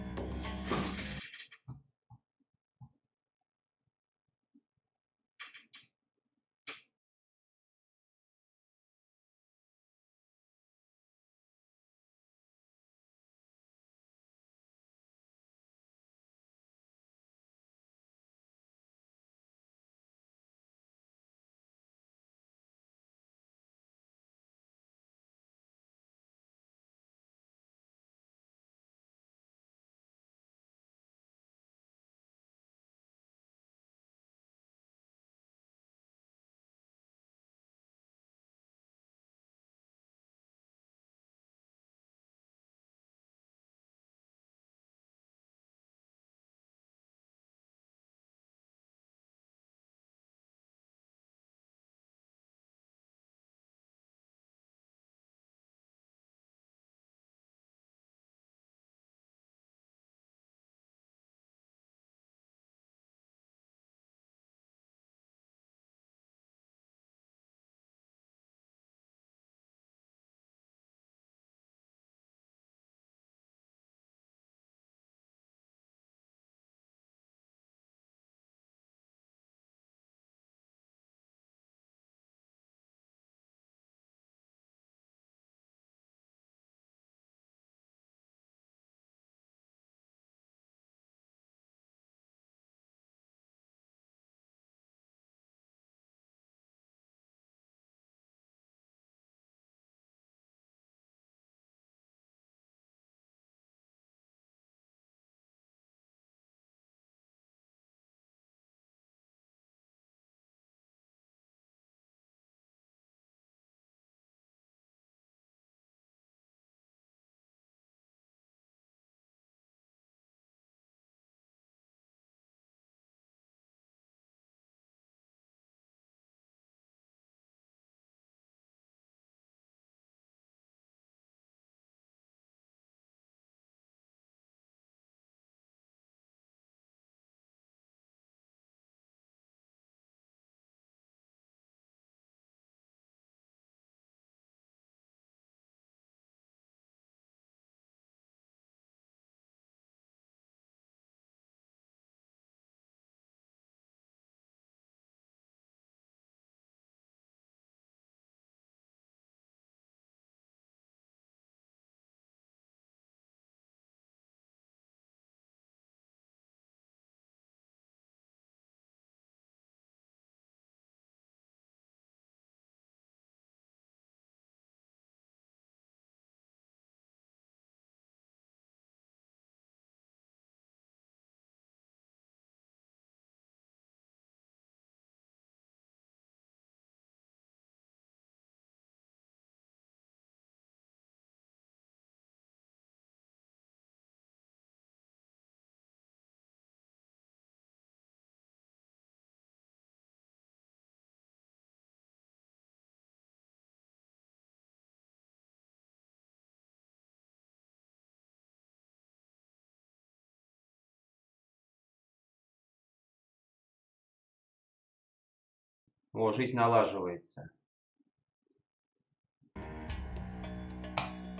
[SPEAKER 1] О, жизнь налаживается.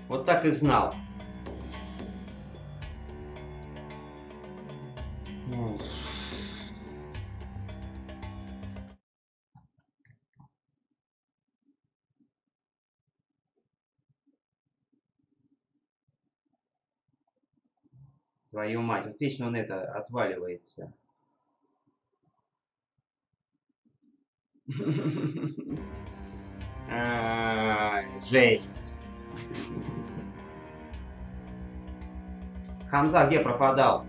[SPEAKER 1] Вот так и знал. Твою мать, вот вечно он это отваливается. Жесть. Хамза где пропадал?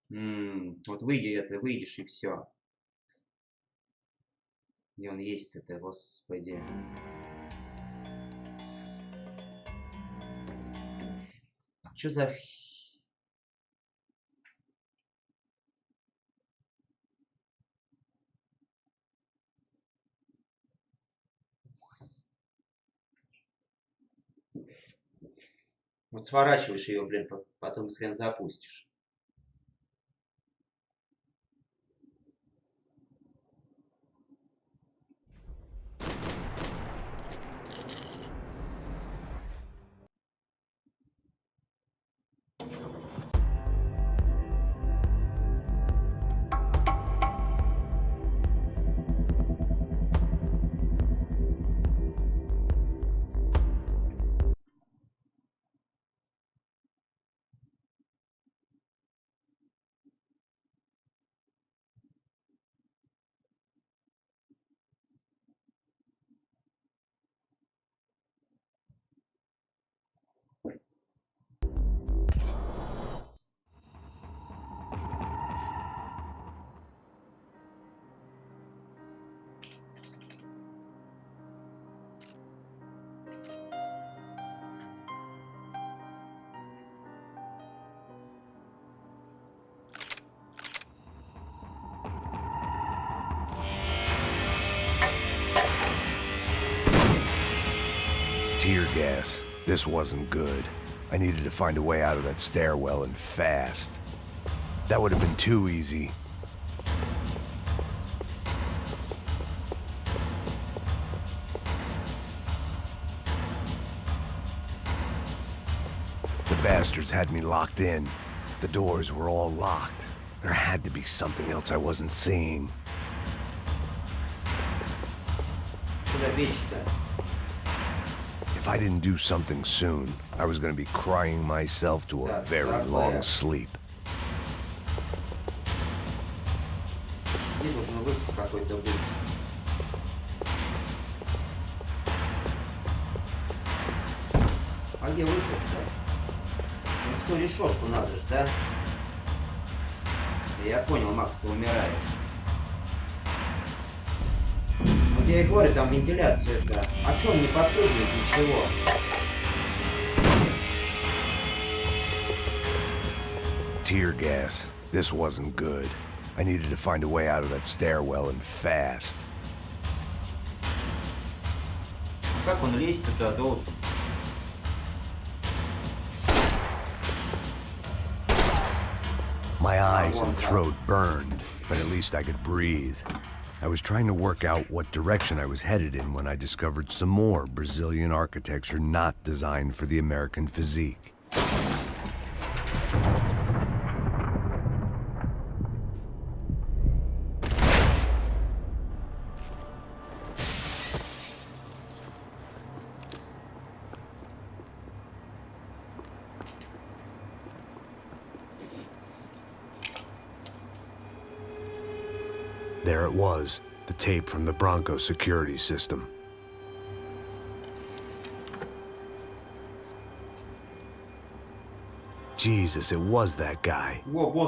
[SPEAKER 1] Вот выйдешь и все. И он есть это, господи. Что за... Вот сворачиваешь ее, блин, потом хрен запустишь.
[SPEAKER 2] Tear gas. This wasn't good. I needed to find a way out of that stairwell and fast. That would have been too easy. The bastards had me locked in. The doors were all locked. There had to be something else I wasn't seeing.
[SPEAKER 1] Куда бечь-то?
[SPEAKER 2] If I didn't do something soon, I was going to be crying myself to a very long sleep.
[SPEAKER 1] Мне должен выход какой-то быть. А где выход-то? Ну, в ту решетку надо же, да? Я понял, Макс, ты умираешь. Вот я и говорю, там вентиляция это. А чё он не подпрыгивает, ничего?
[SPEAKER 2] Tear gas. This wasn't good. I needed to find a way out of that stairwell and fast.
[SPEAKER 1] Как он лезть туда должен?
[SPEAKER 2] My eyes and throat burned, but at least I could breathe. I was trying to work out what direction I was headed in when I discovered some more Brazilian architecture not designed for the American physique. There it was, the tape from the Bronco security system. Jesus, it was that guy.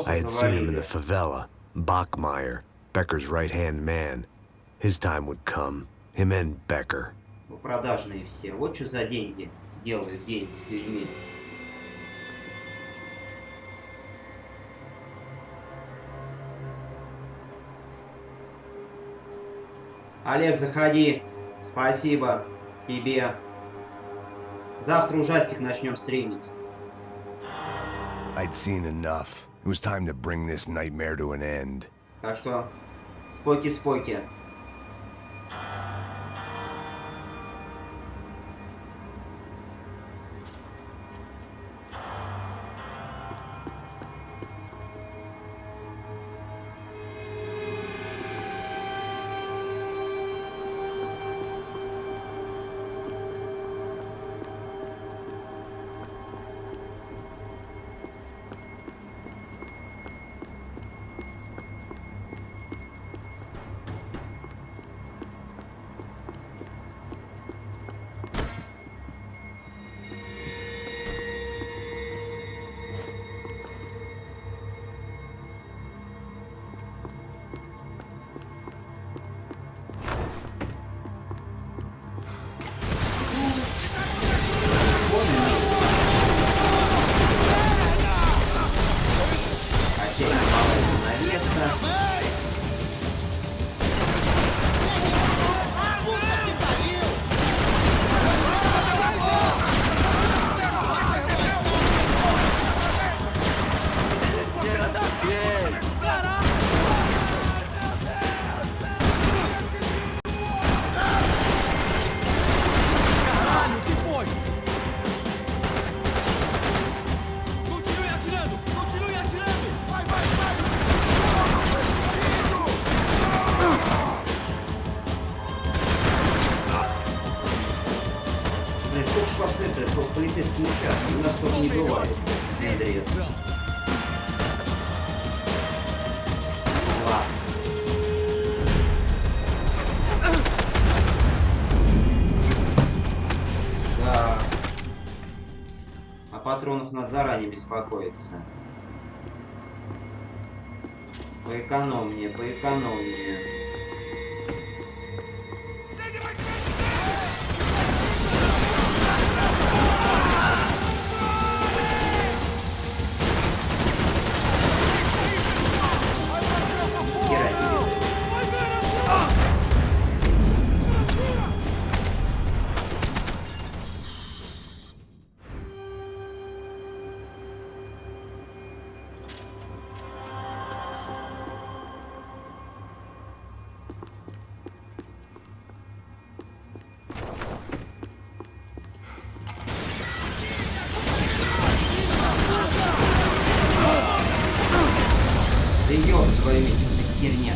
[SPEAKER 2] I had seen him in the favela, Bachmeyer, Becker's right-hand man. His time would come, him and Becker.
[SPEAKER 1] Продажные все. Вот что за деньги делают деньги с людьми. Олег, заходи. Спасибо тебе. Завтра ужастик начнем стримить.
[SPEAKER 2] I'd seen enough. It was time to bring this nightmare to an end.
[SPEAKER 1] Так что, споки-споки. Сколько ж вас это, по полицейскому участку? У нас только не бывает. Андрей. Класс. Да. О патронах надо заранее беспокоиться. Поэкономнее, поэкономнее. Да ёб твою мать, это херня.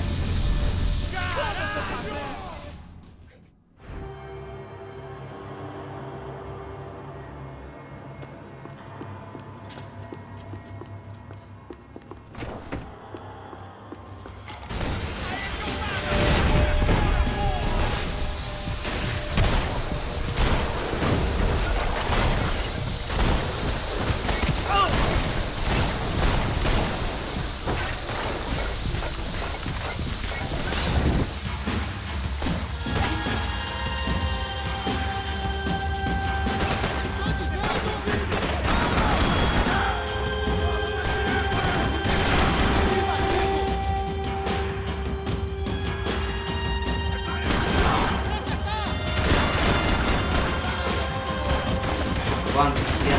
[SPEAKER 1] Банк стен,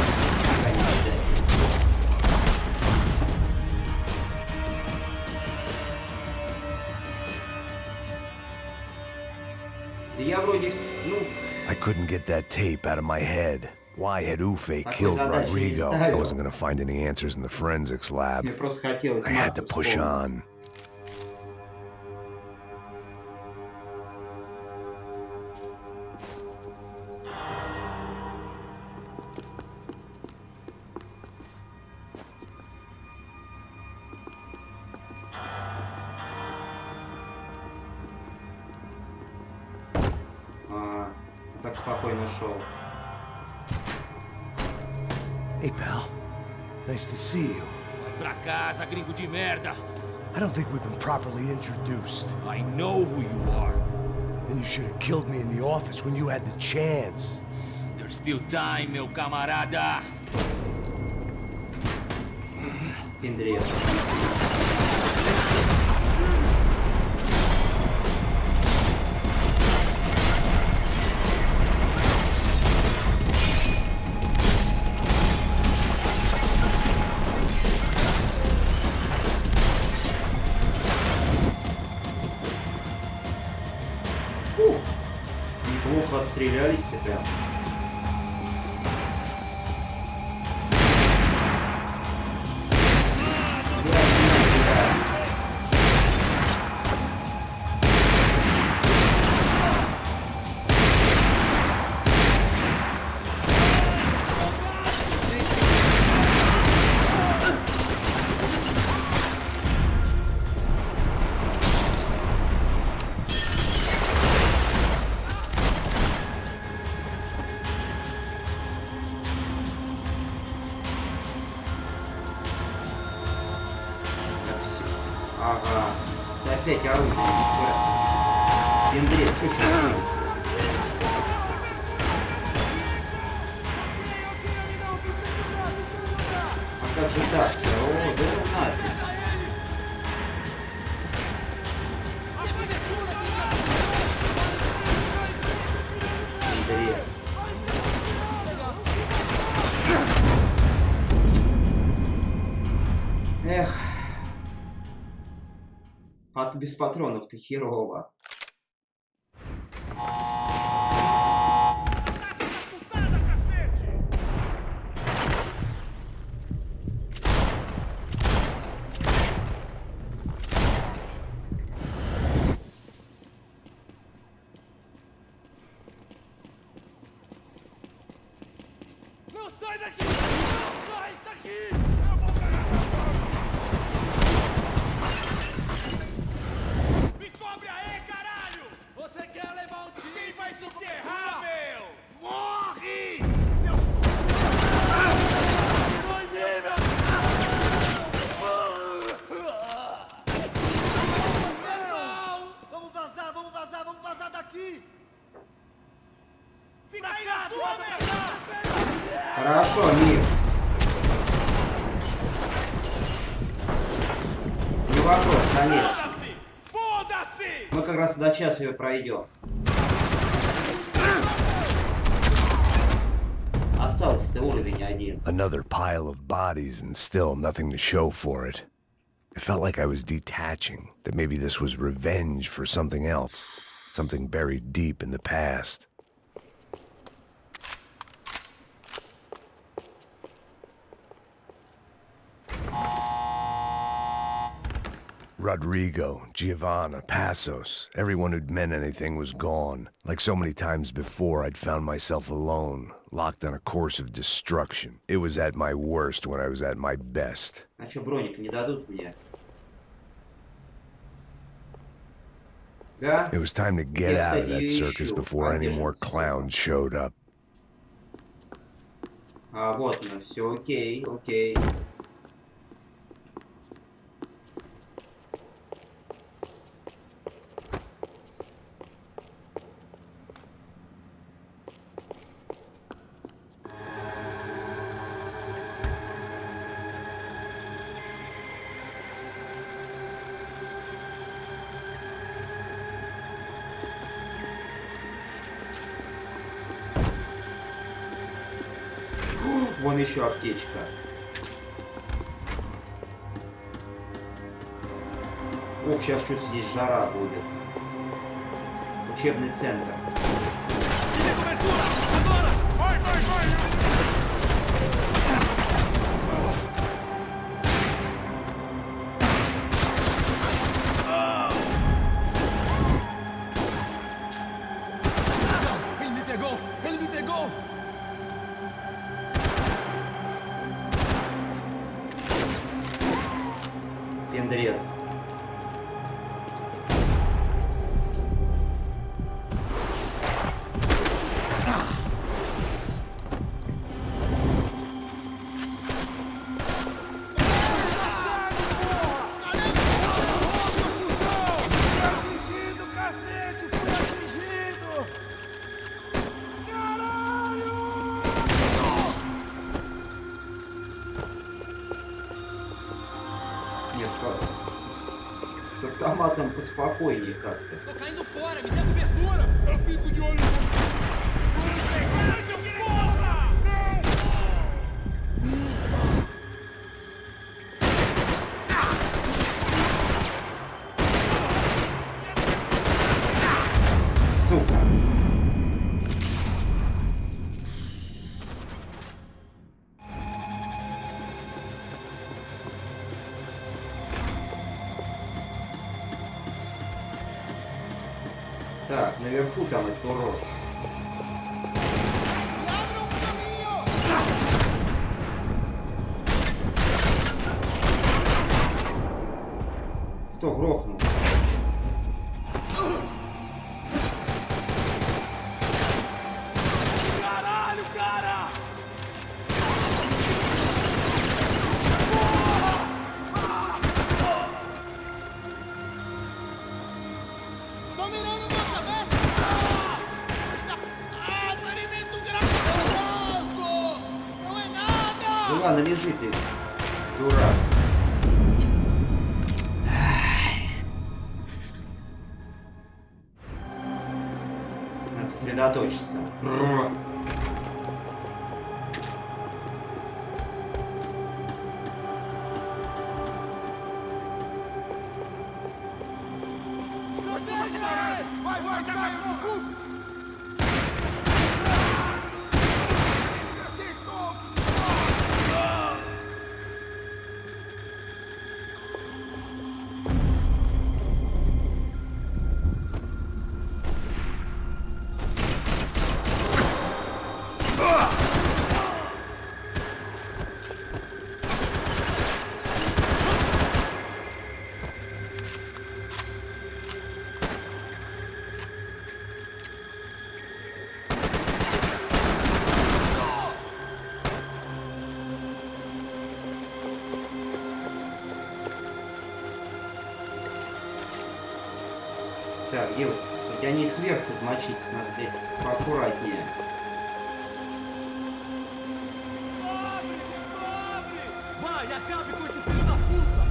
[SPEAKER 1] конечно. Да я вроде, ну...
[SPEAKER 2] I couldn't get that tape out of my head. Why had Ufe
[SPEAKER 1] Такой
[SPEAKER 2] killed
[SPEAKER 1] задачи не
[SPEAKER 2] Rodrigo? I
[SPEAKER 1] ставил.
[SPEAKER 2] wasn't gonna find any answers in the forensics lab.
[SPEAKER 1] Мне просто хотелось
[SPEAKER 2] I had to
[SPEAKER 1] Макса
[SPEAKER 2] push
[SPEAKER 1] вспомнить.
[SPEAKER 2] on.
[SPEAKER 1] Так спокойно шел.
[SPEAKER 3] Hey, pal. Nice to see you.
[SPEAKER 7] Vai pra casa, gringo de merda.
[SPEAKER 3] I don't think we've been properly introduced.
[SPEAKER 7] I know who you are.
[SPEAKER 3] And you should have killed me in the office when you had the chance.
[SPEAKER 7] There's still time, meu camarada.
[SPEAKER 1] Пиндрец. пострелялись-то прям. Ага. Да опять оружие. Пиндрец, что сейчас будет? А как же так? О, да нафиг. Пиндрец. Эх. От без патронов-то херово.
[SPEAKER 10] Não sai daqui! Não sai daqui! Eu vou pegar teu corpo! Me cobre aí, caralho! Você quer levar um tiro? Quem vai se enterrar, meu? Morre! Seu... Foi meu! Você não! Vamos vazar, vamos vazar, vamos vazar daqui! Fica aí na sua, merda!
[SPEAKER 1] Хорошо, мир. Не вопрос, конечно. Мы как раз до часа ее пройдем. Остался-то уровень один.
[SPEAKER 2] Another pile of bodies and still nothing to show for it. It felt like I was detaching, that maybe this was revenge for something else, something buried deep in the past. Rodrigo, Giovanna, Passos, everyone who'd meant anything was gone. Like so many times before, I'd found myself alone, locked on a course of destruction. It was at my worst when I was at my best.
[SPEAKER 1] А чё, броник не дадут мне? Да?
[SPEAKER 2] It was time to get out of that circus before any more clowns showed up.
[SPEAKER 1] А, вот оно, все, окей, окей. Вон еще аптечка. Ох, сейчас что здесь жара будет. Учебный центр.
[SPEAKER 10] Ele me pegou! Ele me pegou!
[SPEAKER 1] Пендрец.
[SPEAKER 10] Atingido, cacete! Fui atingido! Caralho!
[SPEAKER 1] Не, с автоматом поспокойнее как-то.
[SPEAKER 10] Tô caindo fora, me dê cobertura! Eu fico de olho
[SPEAKER 1] Сука. Так, наверху там этот урод. Кто грохнул?
[SPEAKER 10] Caralho, cara! Estou mirando minha cabeça! Está... ferimento gravoso! Não é nada!
[SPEAKER 1] Ну ладно, лежи ты, дурак. Надо сосредоточиться.
[SPEAKER 10] Vai, vai, sai, maluco! Acertou!
[SPEAKER 1] Так, девушка, хоть они сверху мочиться, надо, блядь, поаккуратнее.
[SPEAKER 10] Vai, acabe com esse filho da puta!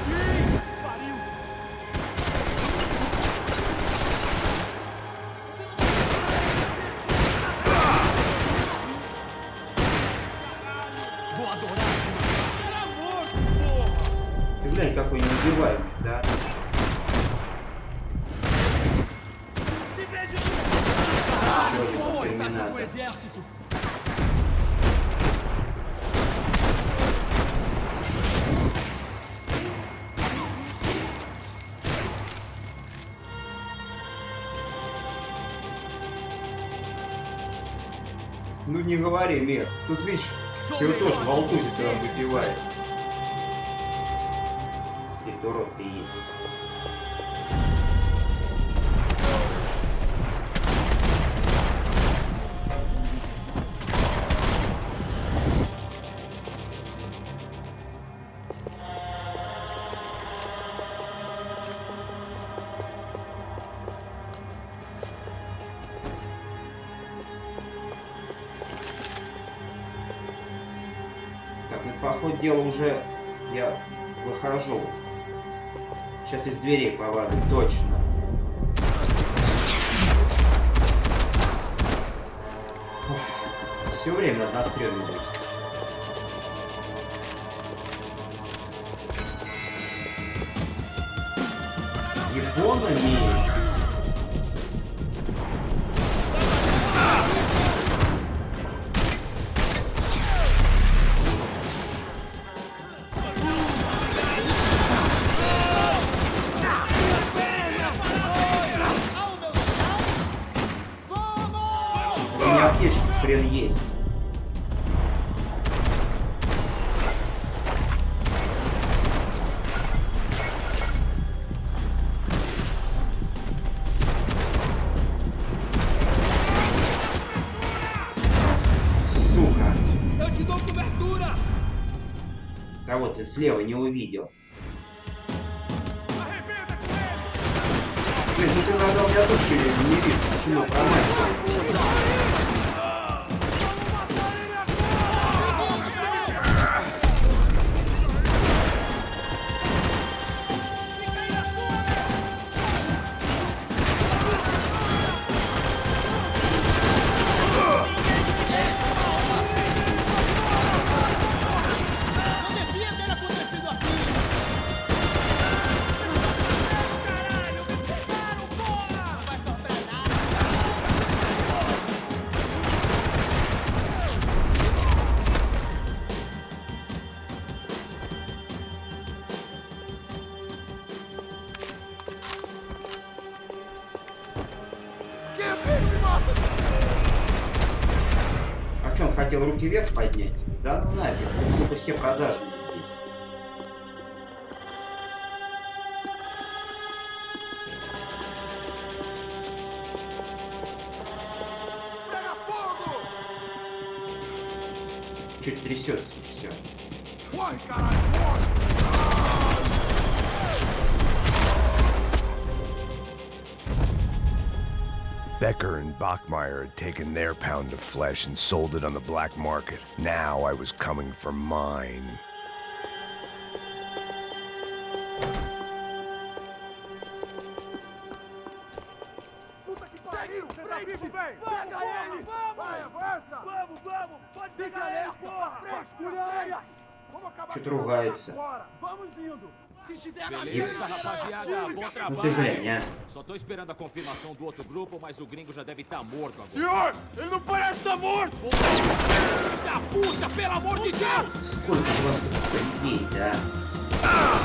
[SPEAKER 10] Sim! Pariu! Vou adorar te matar! Era morto, porra!
[SPEAKER 1] Ты глянь, какой неубиваемый, да?
[SPEAKER 10] Te vejo!
[SPEAKER 1] Чё
[SPEAKER 10] Foi,
[SPEAKER 1] это,
[SPEAKER 10] tá com o
[SPEAKER 1] терминатор?
[SPEAKER 10] exército!
[SPEAKER 1] Ну не говори, Мир. Тут, видишь, его тоже волтузится, он выпивает. Ты урод ты есть. Так, ну по ходу дела уже я выхожу. Сейчас из дверей повалю, точно. Все время надо настреленным быть. Японами. У меня аптечки хрен есть. Сука.
[SPEAKER 10] Eu te dou cobertura!
[SPEAKER 1] Кого ты слева не увидел?
[SPEAKER 10] Arrebenta com ele!
[SPEAKER 1] Блин, ну ты иногда у меня точки не видишь, почему промахиваешь?
[SPEAKER 10] Não devia ter acontecido assim! Caralho, me pegaram, porra! Não vai sobrar nada!
[SPEAKER 1] хотел руки вверх поднять. Да ну нафиг, вы, сука, все продажные здесь. Чуть трясется все.
[SPEAKER 3] Ой, caralho!
[SPEAKER 2] Becker and Bachmeyer had taken their pound of flesh and sold it on the black market. Now I was coming for mine.
[SPEAKER 1] Что-то ругаются.
[SPEAKER 10] Beleza, rapaziada, bom
[SPEAKER 1] Ну
[SPEAKER 10] trabalho.
[SPEAKER 1] ты глянь, а.
[SPEAKER 10] Só tô esperando a confirmação do outro grupo, mas o gringo já deve estar morto agora.
[SPEAKER 5] Senhor, ele não parece estar morto!
[SPEAKER 10] Filho da puta, pelo amor de Deus!
[SPEAKER 1] Сколько у вас тут людей-то, а?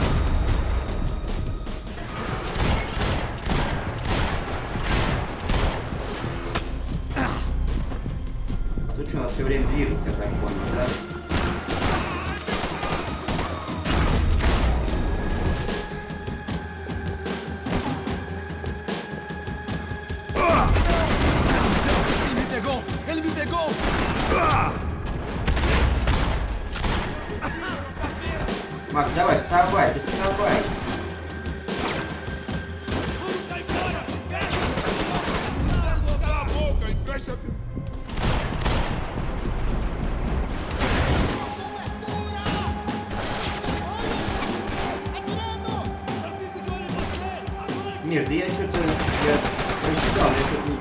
[SPEAKER 1] Тут что, надо все время двигаться, я так понял, да?
[SPEAKER 10] Ele me pegou!
[SPEAKER 1] Макс, давай, вставай, да вставай.
[SPEAKER 10] Vamos sair fora!
[SPEAKER 5] Cala a boca, encaixa...
[SPEAKER 1] Мир, да я что-то... Я прочитал, я что-то...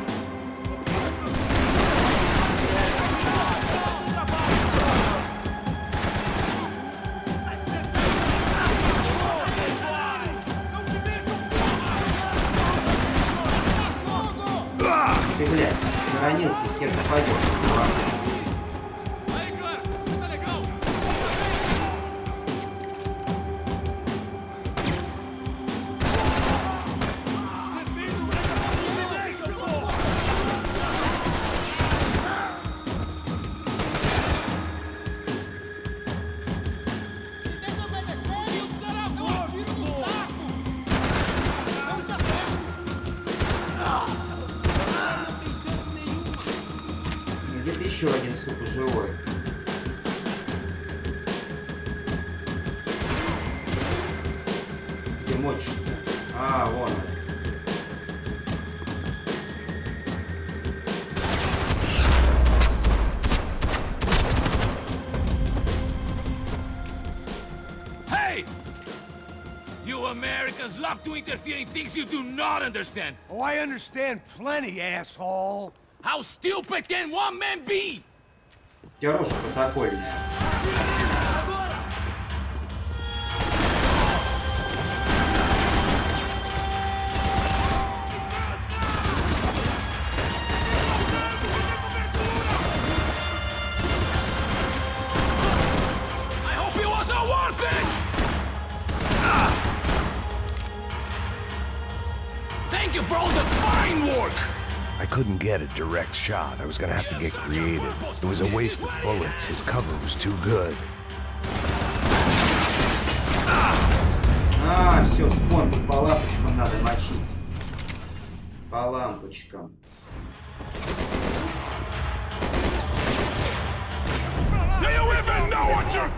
[SPEAKER 1] Ты, блядь, наронился, теперь попадешь. Ладно.
[SPEAKER 10] Aí, cara, tá legal!
[SPEAKER 1] Где-то еще один, сука, живой. Где мочь-то? А, вон он.
[SPEAKER 10] Hey! You Americans love to interfere in things you do not understand.
[SPEAKER 3] Oh, I understand plenty, asshole.
[SPEAKER 10] How stupid can one man be?
[SPEAKER 1] У тебя рожа протокольная.
[SPEAKER 10] I hope it wasn't worth it! Thank you for all the fine work!
[SPEAKER 2] I couldn't get a direct shot. I was gonna have to get creative. It was a waste of bullets. His cover was too good.
[SPEAKER 1] А, все, вспомнил, по лампочкам надо мочить. По лампочкам.
[SPEAKER 3] Do you even know what you're...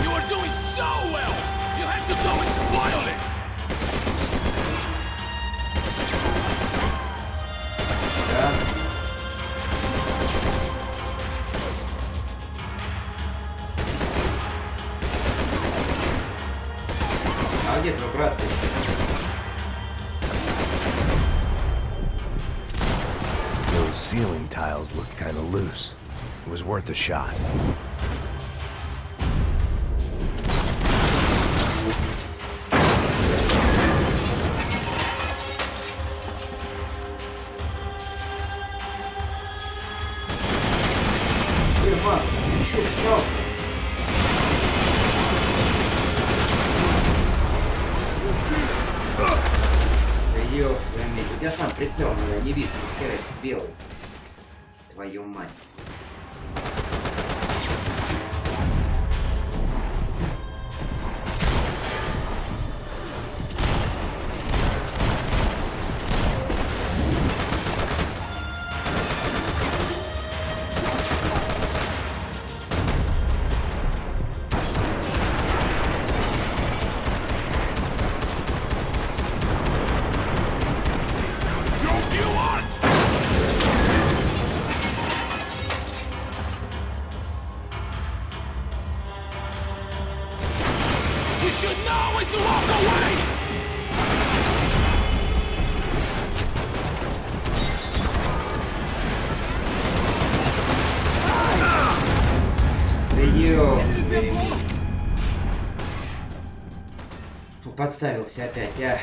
[SPEAKER 10] You were doing so well! You had to go and spoil it!
[SPEAKER 1] Да. А где твой брат?
[SPEAKER 2] Those ceiling tiles looked kind of loose. It was worth a shot.
[SPEAKER 1] Макс, ты чё встал? Да ёб твою мать, у тебя сам прицел надо, не вижу, ни хера белый. Твою мать.
[SPEAKER 6] You should know when to walk away!
[SPEAKER 1] Да ёб твою мать. Фу, подставился опять, а.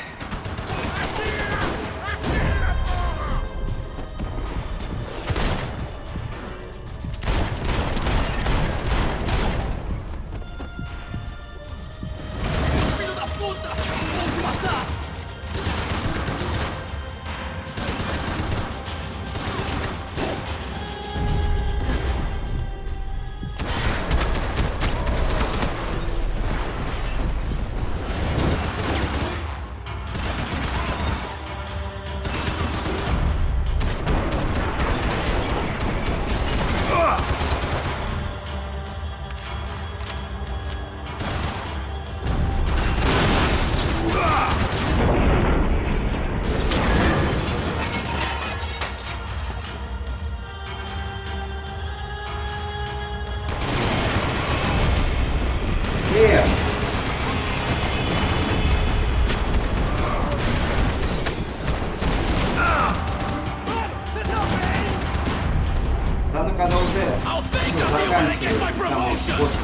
[SPEAKER 1] Да ну когда уже заканчивается самый способ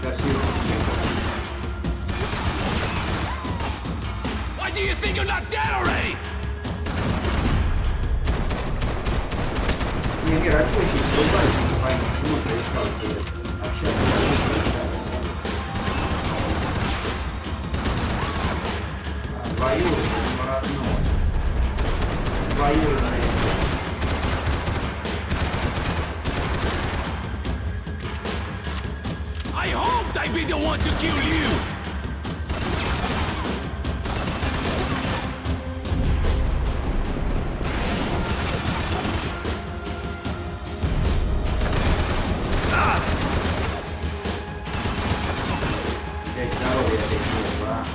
[SPEAKER 1] за всю
[SPEAKER 6] Why do you think you're not dead already?
[SPEAKER 1] Не, Мир, а что еще врубаешь, не пойму, почему ты искал общаться? Двоюродный, родной. Двоюродный.
[SPEAKER 6] I hoped I'd be the one to kill you!
[SPEAKER 1] Блять, здоровья опять нет, а?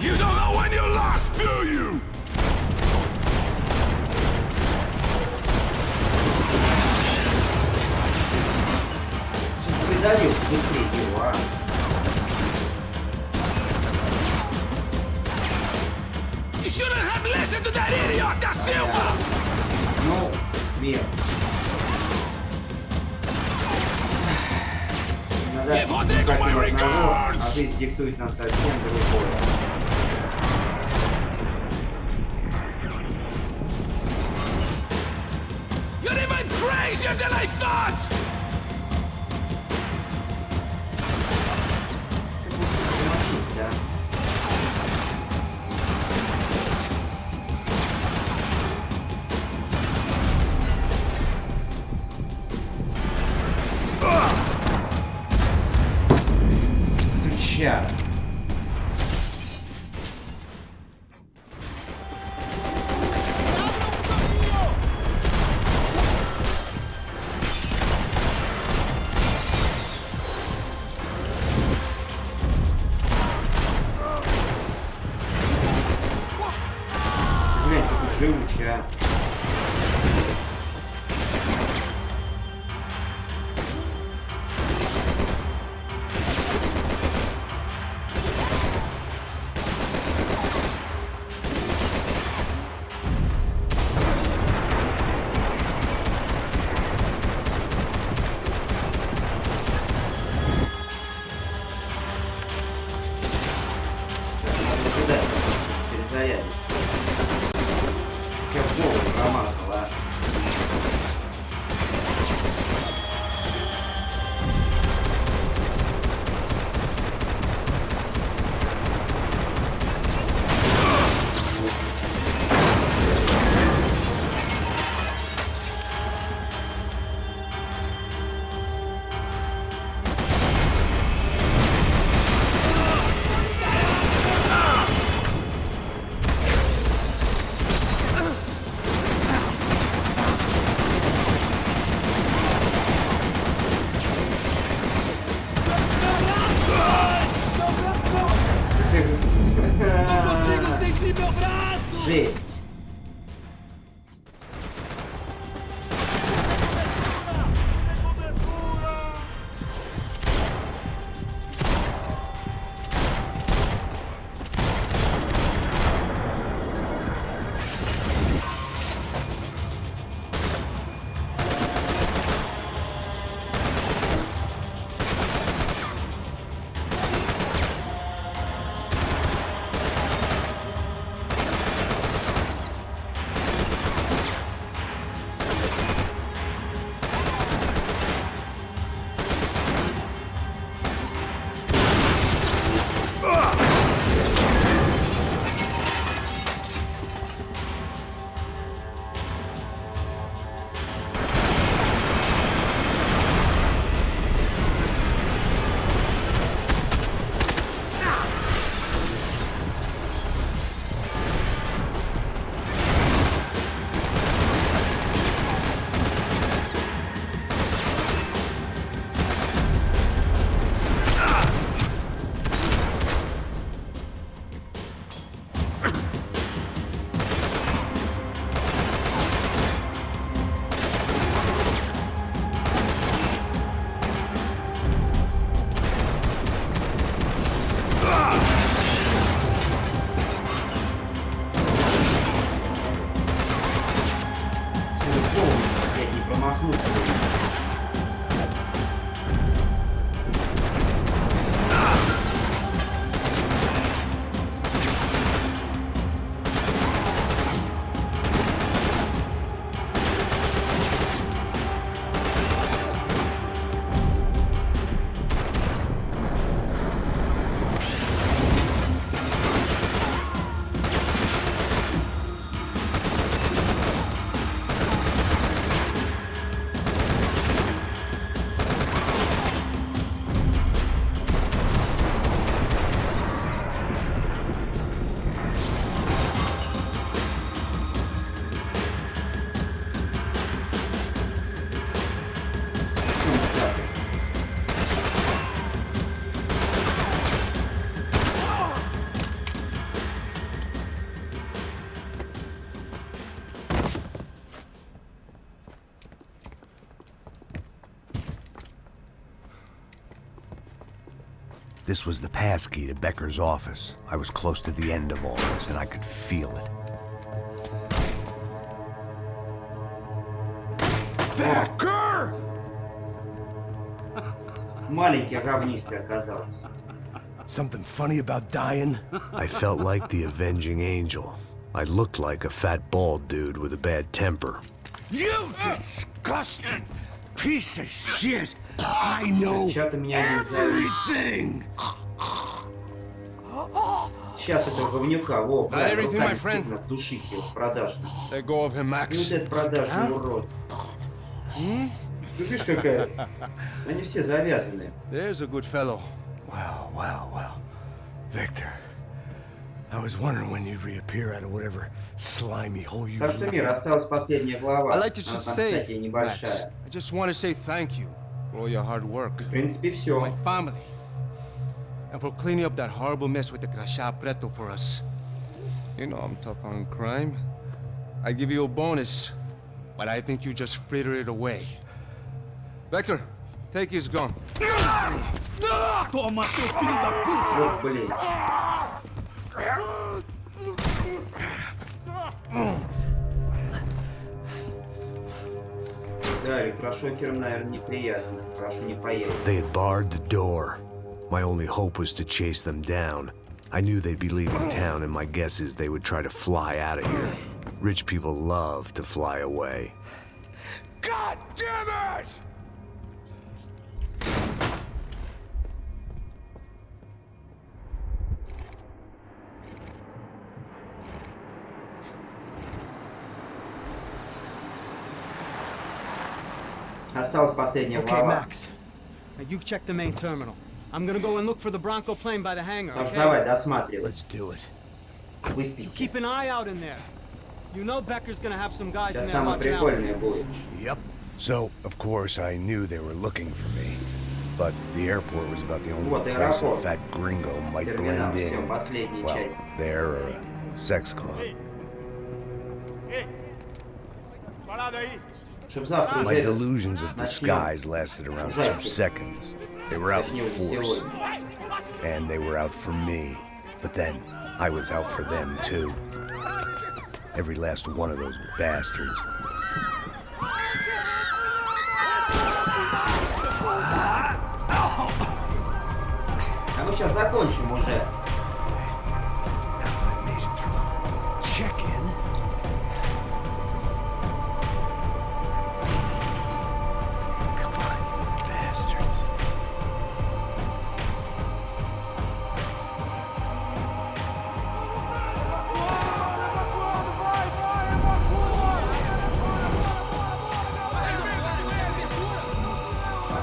[SPEAKER 6] You don't know when you lost, do you?
[SPEAKER 1] Придавил быстрее его, а?
[SPEAKER 6] You shouldn't have listened to that idiot, Da Silva!
[SPEAKER 1] Ну, Мир. Надо
[SPEAKER 6] Give Rodrigo my
[SPEAKER 1] как-нибудь одного, а
[SPEAKER 6] regards!
[SPEAKER 1] жизнь диктует нам совсем другое.
[SPEAKER 6] You're even crazier than I thought!
[SPEAKER 1] Да. Сучара. Блять, такой живучий, а. Жесть.
[SPEAKER 2] This was the passkey to Becker's office. I was close to the end of all this, and I could feel it.
[SPEAKER 6] Becker!
[SPEAKER 1] Маленький говнистый оказался.
[SPEAKER 3] Something funny about dying?
[SPEAKER 2] I felt like the avenging angel. I looked like a fat bald dude with a bad temper.
[SPEAKER 6] You disgusting piece of shit! I know
[SPEAKER 1] Чё-то меня не зовут.
[SPEAKER 6] everything!
[SPEAKER 1] Сейчас этого говнюка, во, правильно,
[SPEAKER 6] everything, my
[SPEAKER 1] руками
[SPEAKER 6] friend.
[SPEAKER 1] сильно душить его, продажно.
[SPEAKER 6] Let go of him,
[SPEAKER 1] И
[SPEAKER 6] Max.
[SPEAKER 1] вот этот продажный урод. Ты видишь, какая? Они все завязаны.
[SPEAKER 6] There's a good fellow.
[SPEAKER 3] Well. Victor, I was wondering when you'd reappear out of whatever slimy hole you
[SPEAKER 1] Так что, Мир, осталась последняя глава.
[SPEAKER 6] I'd like to
[SPEAKER 1] Она
[SPEAKER 6] just
[SPEAKER 1] там,
[SPEAKER 6] say,
[SPEAKER 1] кстати, небольшая.
[SPEAKER 6] Max, I just want to say thank you for all your hard work.
[SPEAKER 1] В принципе, все.
[SPEAKER 6] My family. And for cleaning up that horrible mess with the crachá preto for us. You know I'm tough on crime. I give you a bonus, but I think you just fritter it away. Becker, take his gun.
[SPEAKER 5] Toma, seu filho da puta!
[SPEAKER 1] Вот, блин. Да, электрошокером, наверное, неприятно. Хорошо не поедет.
[SPEAKER 2] They had barred the door. My only hope was to chase them down. I knew they'd be leaving town, and my guess is they would try to fly out of here. Rich people love to fly away.
[SPEAKER 6] God damn it!
[SPEAKER 1] Осталась последняя
[SPEAKER 4] Okay,
[SPEAKER 1] глава.
[SPEAKER 4] Max. Now you check the main terminal. I'm gonna go and look for the Bronco plane by the hangar,
[SPEAKER 1] Так что
[SPEAKER 4] okay?
[SPEAKER 1] давай, досматривай.
[SPEAKER 3] Let's do it.
[SPEAKER 1] Выспись.
[SPEAKER 4] Keep an eye out in there. You know Becker's gonna have some guys in
[SPEAKER 1] Сейчас
[SPEAKER 4] there
[SPEAKER 1] самое
[SPEAKER 4] watching out.
[SPEAKER 1] прикольное будет.
[SPEAKER 3] Yep.
[SPEAKER 2] So, of course, I knew they were looking for me. But the airport was about the only
[SPEAKER 1] Вот
[SPEAKER 2] place
[SPEAKER 1] аэропорт.
[SPEAKER 2] a fat gringo might
[SPEAKER 1] Терминал,
[SPEAKER 2] blend
[SPEAKER 1] все,
[SPEAKER 2] in.
[SPEAKER 1] последняя
[SPEAKER 2] Well,
[SPEAKER 1] часть.
[SPEAKER 2] there or a sex club.
[SPEAKER 1] Чтоб завтра
[SPEAKER 2] My
[SPEAKER 1] уже
[SPEAKER 2] delusions of
[SPEAKER 1] начнем.
[SPEAKER 2] disguise lasted around 2 seconds. They were out in
[SPEAKER 1] Точнее, уже
[SPEAKER 2] force,
[SPEAKER 1] сегодня.
[SPEAKER 2] and they were out for me. But then, I was out for them too. Every last one of those bastards.
[SPEAKER 1] А мы сейчас закончим уже.
[SPEAKER 3] Check in.
[SPEAKER 2] Come on, you bastards.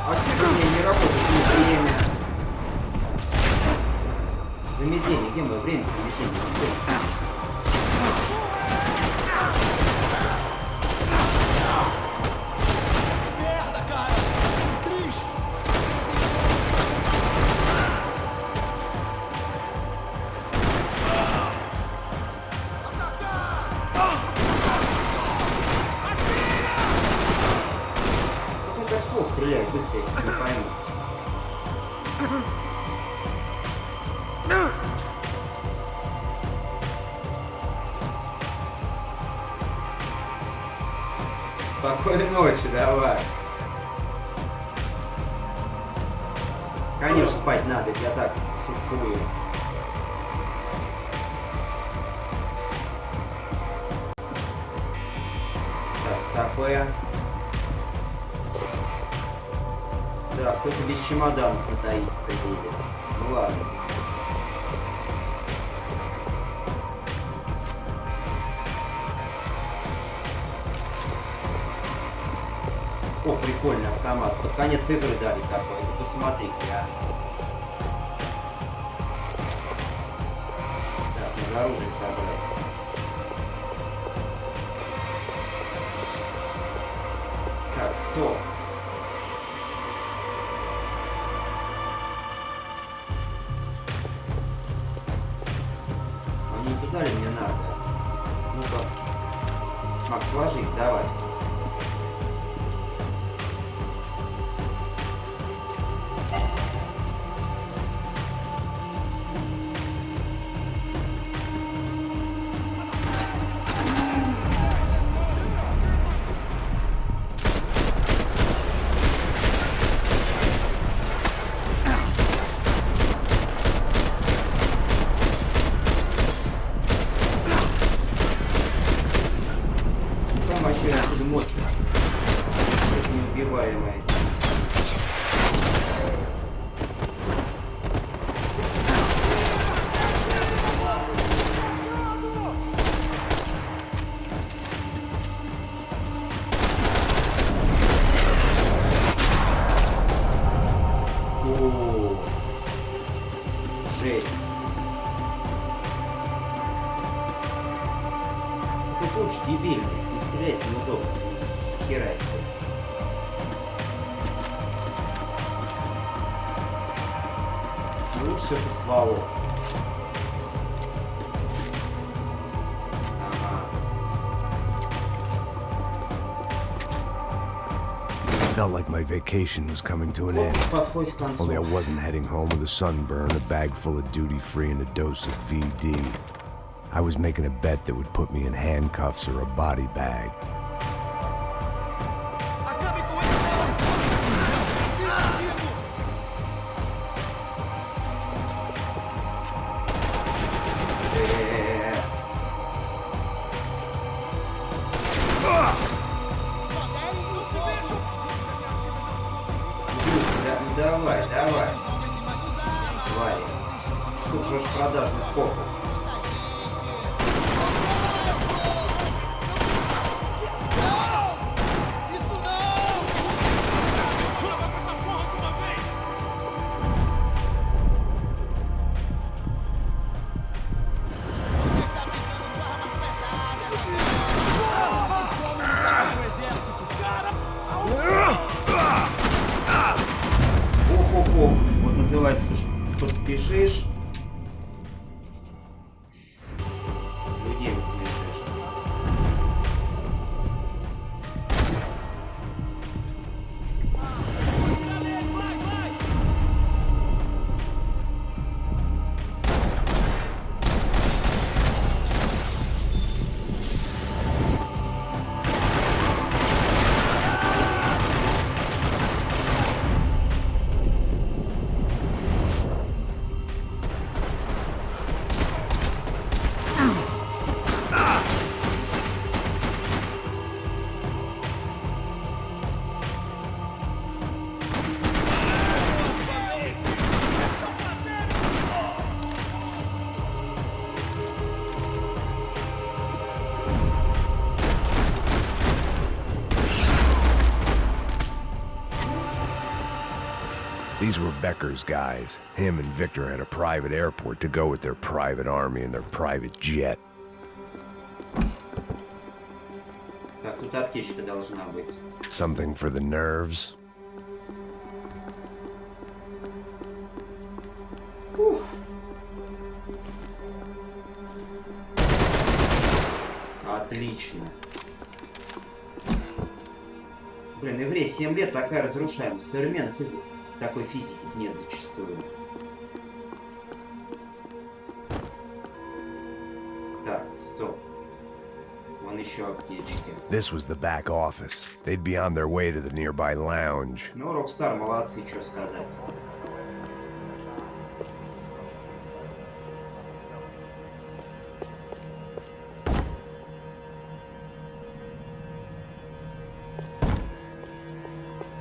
[SPEAKER 1] А что у меня не работает время? Замедление, где мое время замедление?
[SPEAKER 10] Merda, cara! Triste!
[SPEAKER 1] Как он так ствол стреляет быстрее, я не пойму. Спокойной ночи, давай. Конечно, спать надо, я так шуткую. Так, стопе. Да, кто-то без чемоданов натаить приедет. Ну ладно. О, прикольный автомат. Под конец игры дали такой. Ну посмотри, а. Так, надо оружие собрать. Так, стоп. А не туда ли мне надо? Ну-ка. Макс, ложись, давай. Там вообще откуда мочь. Это неубиваемый. О, жесть. Тут луч дебильный, с ним стрелять неудобно. Хера себе. Ну, все со стволов. Ага.
[SPEAKER 2] It felt like my vacation was coming to an
[SPEAKER 1] Вот
[SPEAKER 2] end.
[SPEAKER 1] подходит к концу.
[SPEAKER 2] Only I wasn't heading home with a sunburn, a bag full of duty-free, and a dose of VD. I was making a bet that would put me in handcuffs or a body bag.
[SPEAKER 10] Acabe com ele, não!
[SPEAKER 1] Ну давай, давай. Тварь. Сколько же продажных копов. Ох-ох-ох. Вот называется, поспешишь. Людей насмешишь.
[SPEAKER 2] These were Becker's guys. Him and Victor had a private airport to go with their private army and their private jet.
[SPEAKER 1] Так, тут аптечка должна быть.
[SPEAKER 2] Something for the nerves.
[SPEAKER 1] Фух. Отлично. Блин, игре 7 лет, такая разрушаемость. В современных играх такой физики нет зачастую. Так, стоп. Вон еще аптечки.
[SPEAKER 2] This was the back office. They'd be on their way to the nearby lounge.
[SPEAKER 1] Ну, Rockstar молодцы, что сказать.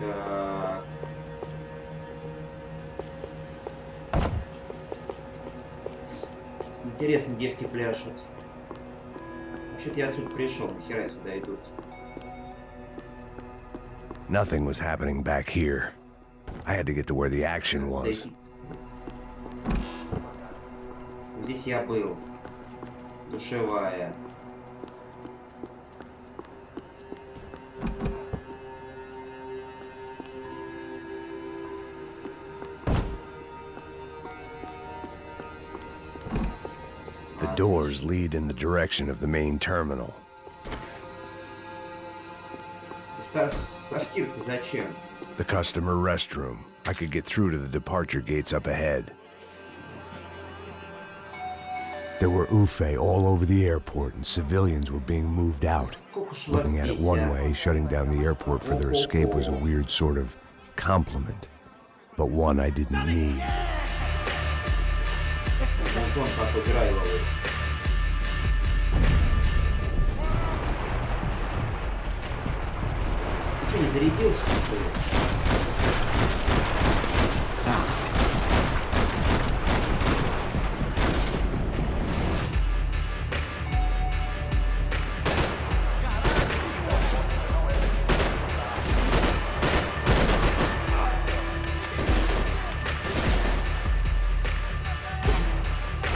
[SPEAKER 1] Так. Интересно, девки пляшут. Вообще-то я отсюда пришел, нахера сюда идут.
[SPEAKER 2] Nothing was happening back here. I had to get to where the action was.
[SPEAKER 1] Здесь я был. Душевая.
[SPEAKER 2] The doors lead in the direction of the main terminal.
[SPEAKER 1] Сортир-то зачем?
[SPEAKER 2] The customer restroom. I could get through to the departure gates up ahead. There were Ufe all over the airport, and civilians were being moved out. Looking at it one way, shutting down the airport for their escape was a weird sort of compliment, but one I didn't need.
[SPEAKER 1] Вон какой драйвовый. Ты что, не зарядился, что ли?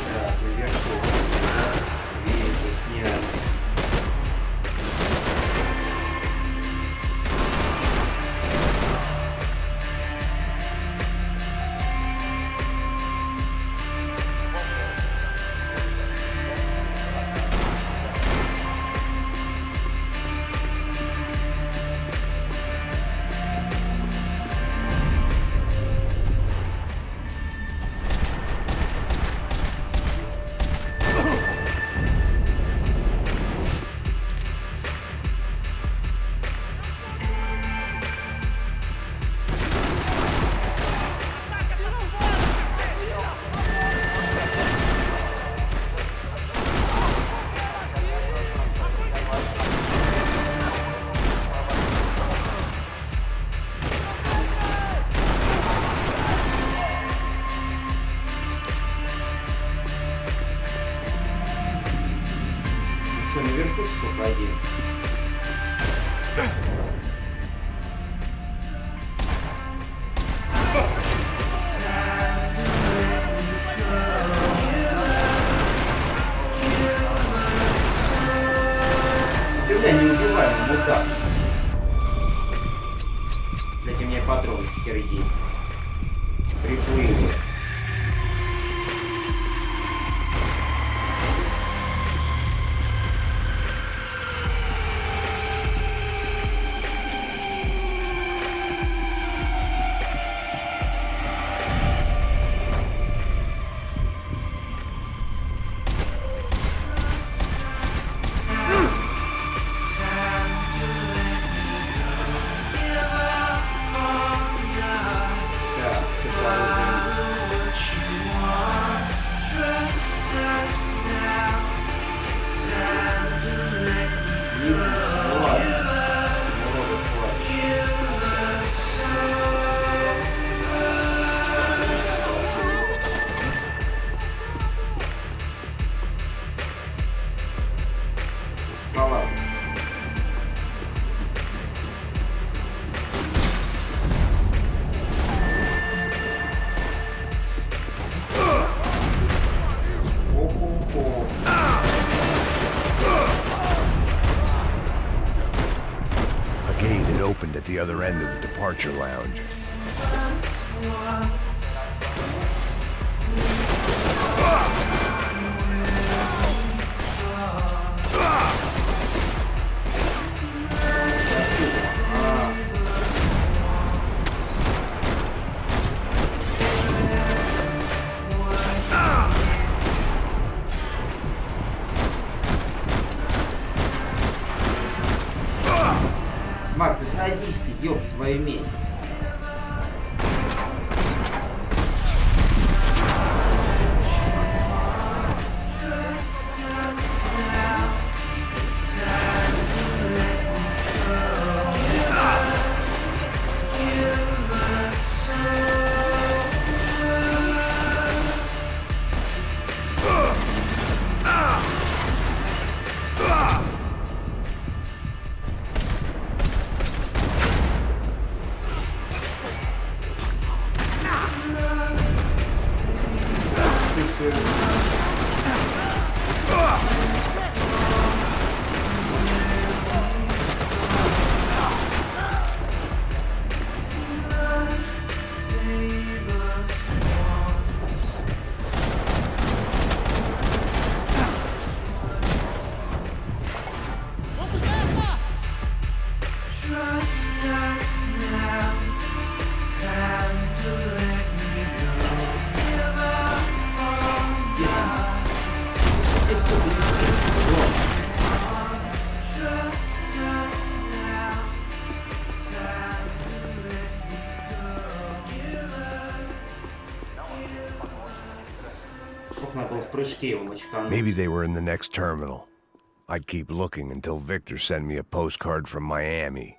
[SPEAKER 1] Так, наверху. Вижу, снято. Что, наверху, сука, один? Ты, бля, не убивай, мудак. Блядь, у меня патроны хер есть. Приплыли.
[SPEAKER 2] other end of the departure lounge.
[SPEAKER 1] Макс, ты садись ты, ёб твою медь.
[SPEAKER 2] Maybe they were in the next terminal. I'd keep looking until Victor sent me a postcard from Miami.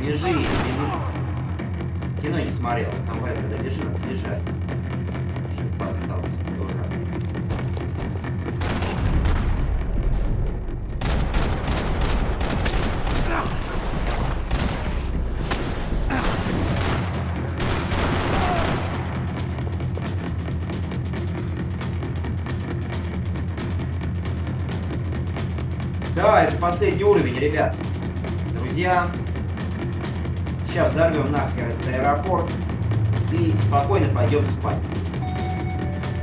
[SPEAKER 1] Бежи, беги. Кино не смотрел. Там говорят, когда бежи, надо бежать. Жив остался. Дурак. Да, это последний уровень, ребят. Друзья, сейчас взорвем нахер этот аэропорт и спокойно пойдем спать.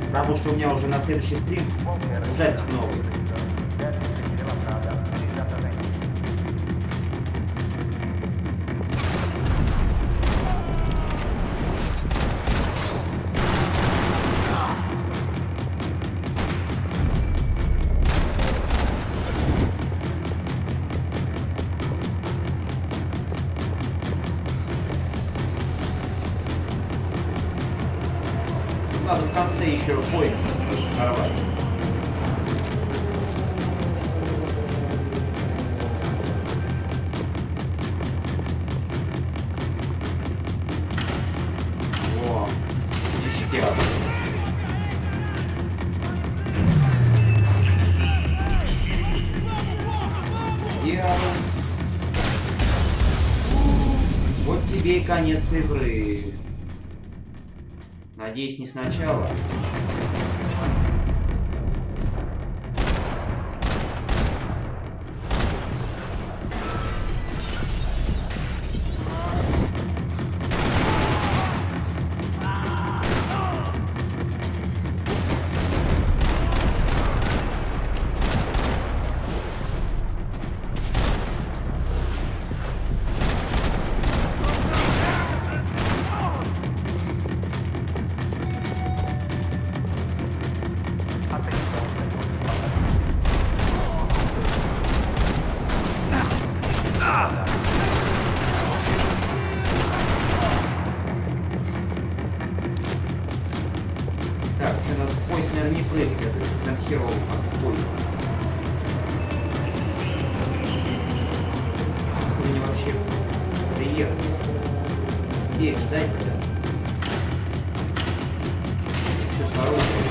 [SPEAKER 1] Потому что у меня уже на следующий стрим ужастик новый. Надо в конце еще бой нарвать. О, ништяк. Дьявол. Вот тебе и конец игры. Надеюсь, не сначала. Так, что надо в поезд, наверное, не прыгать, я только там херово отходит. Откуда они вообще приехали? Где их ждать-то? Что с оружием?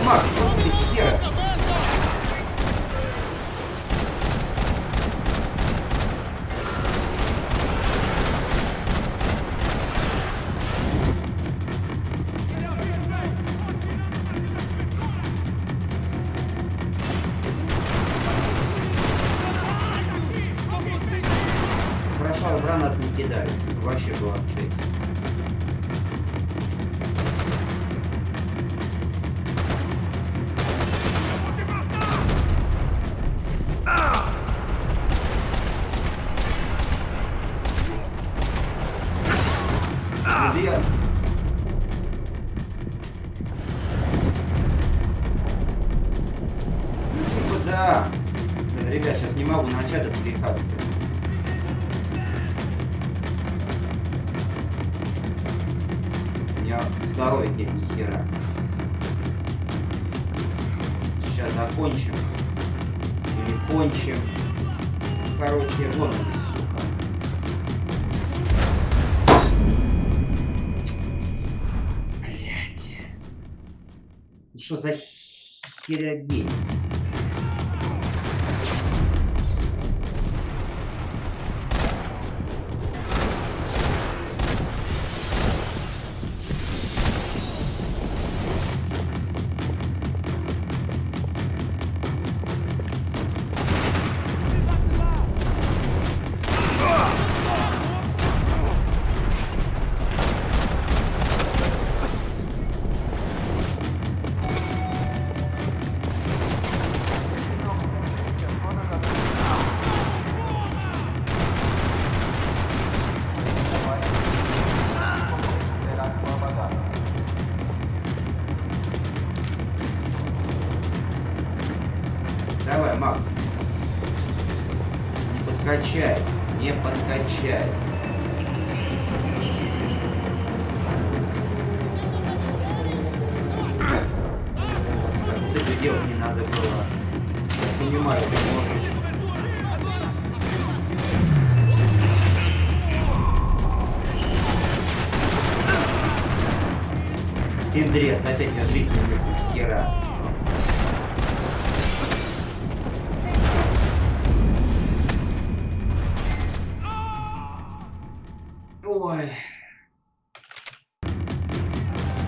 [SPEAKER 1] Макс, вот ты хера! Хорошо, гранат не кидали. Вообще было жесть. Где? Ну, типа да. Блин, ребят, сейчас не могу начать отвлекаться. У меня здоровья нет ни хера. Сейчас закончим. Или кончим. Короче, вон он, сука. Блять. Ну что за херобень? Давай, Макс. Не подкачай. Не подкачай. Так, вот это делать не надо было. Я понимаю, ты можешь. Пиндрец, опять я жизни нет ни хера. Ой.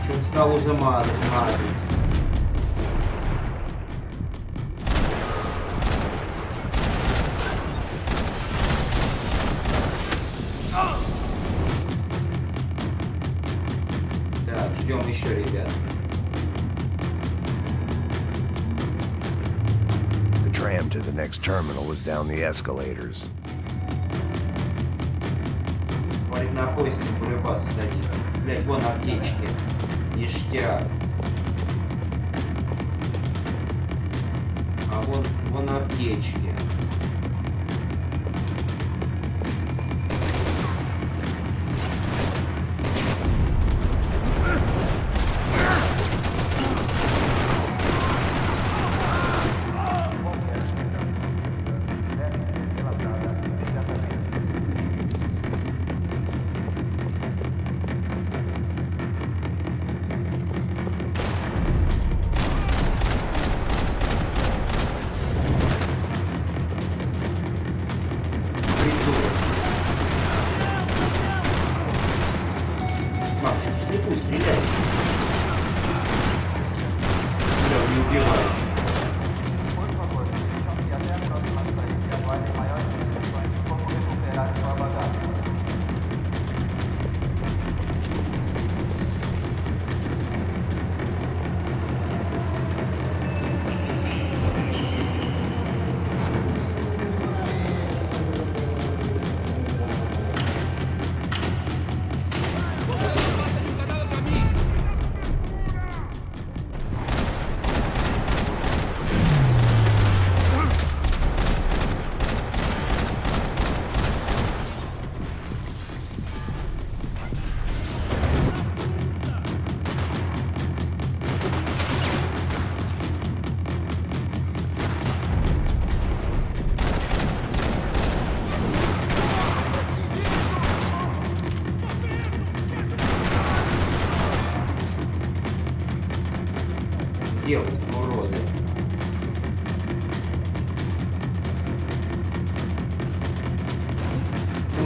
[SPEAKER 1] Что-то стал уже мазать. Так, ждем еще, ребят.
[SPEAKER 2] The tram to the next terminal was down the escalators.
[SPEAKER 1] Говорит, на поезд на боеприпасы садится. Блять, вон аптечки. Ништяк. А вон аптечки.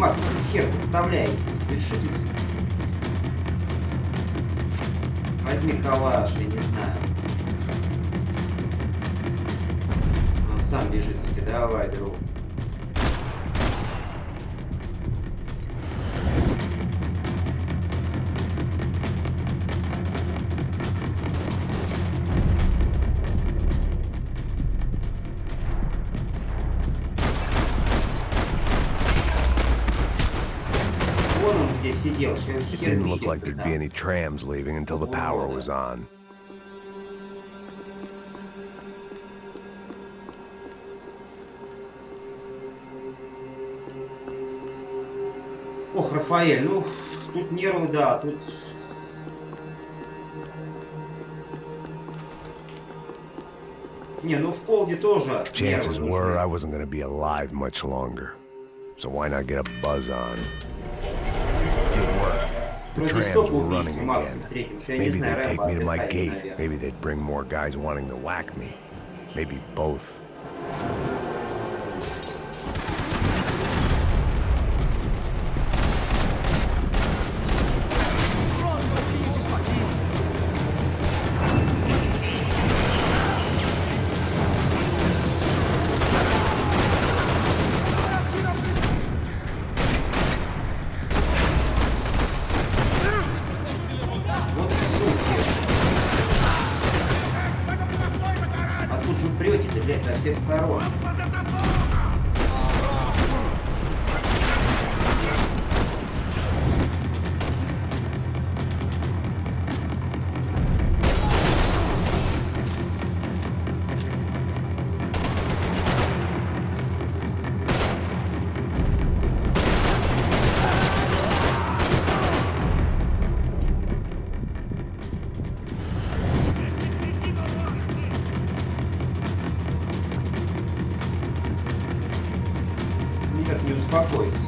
[SPEAKER 1] Макс, хер подставляетесь. Ты что ты... Возьми калаш, я не знаю. Он сам бежит, давай, друг. Вон он где сидел, сейчас
[SPEAKER 2] It
[SPEAKER 1] хер
[SPEAKER 2] didn't look like
[SPEAKER 1] видит
[SPEAKER 2] there'd be any trams leaving until the power was on.
[SPEAKER 1] Ох, Рафаэль, ну, тут нервы, да, тут... Не, ну в Колде тоже
[SPEAKER 2] Chances
[SPEAKER 1] нервы
[SPEAKER 2] were I
[SPEAKER 1] нужны.
[SPEAKER 2] wasn't gonna be alive much longer. So why not get a buzz on? It worked. The
[SPEAKER 1] Вроде
[SPEAKER 2] trams
[SPEAKER 1] столько
[SPEAKER 2] were
[SPEAKER 1] убийств
[SPEAKER 2] running
[SPEAKER 1] у Макса
[SPEAKER 2] again.
[SPEAKER 1] в третьем, что я не
[SPEAKER 2] Maybe
[SPEAKER 1] знаю,
[SPEAKER 2] they'd take
[SPEAKER 1] Рэмбо
[SPEAKER 2] me to my
[SPEAKER 1] отдыхает,
[SPEAKER 2] gate.
[SPEAKER 1] наверное.
[SPEAKER 2] Maybe they'd bring more guys wanting to whack me. Maybe both.
[SPEAKER 1] Вот суки. Откуда же вы прете-то, блядь, со всех сторон? Никак не успокоится.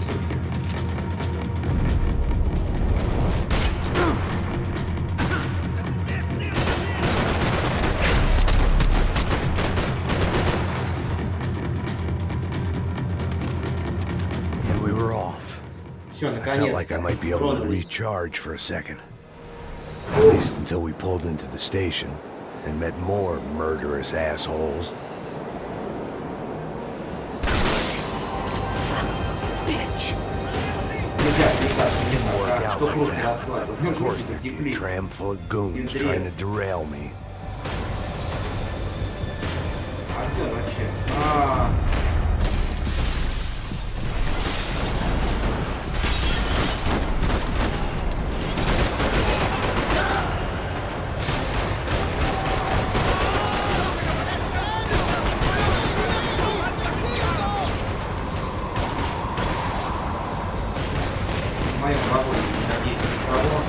[SPEAKER 2] And we were off.
[SPEAKER 1] Все,
[SPEAKER 2] I felt like I
[SPEAKER 1] наконец-то.
[SPEAKER 2] might be able to
[SPEAKER 1] Тронулись.
[SPEAKER 2] recharge for a second. At least until we pulled into the station and met more murderous assholes.
[SPEAKER 1] Ребят, ребят, не
[SPEAKER 2] Work
[SPEAKER 1] знаю,
[SPEAKER 2] out
[SPEAKER 1] кто
[SPEAKER 2] like
[SPEAKER 1] руки
[SPEAKER 2] that.
[SPEAKER 1] расслабил.
[SPEAKER 2] Of
[SPEAKER 1] Мне же
[SPEAKER 2] course,
[SPEAKER 1] руки
[SPEAKER 2] there'd be a
[SPEAKER 1] затекли.
[SPEAKER 2] tram full of goons trying to derail me.
[SPEAKER 1] А кто вообще? А, в моем вагоне, надеюсь, никого.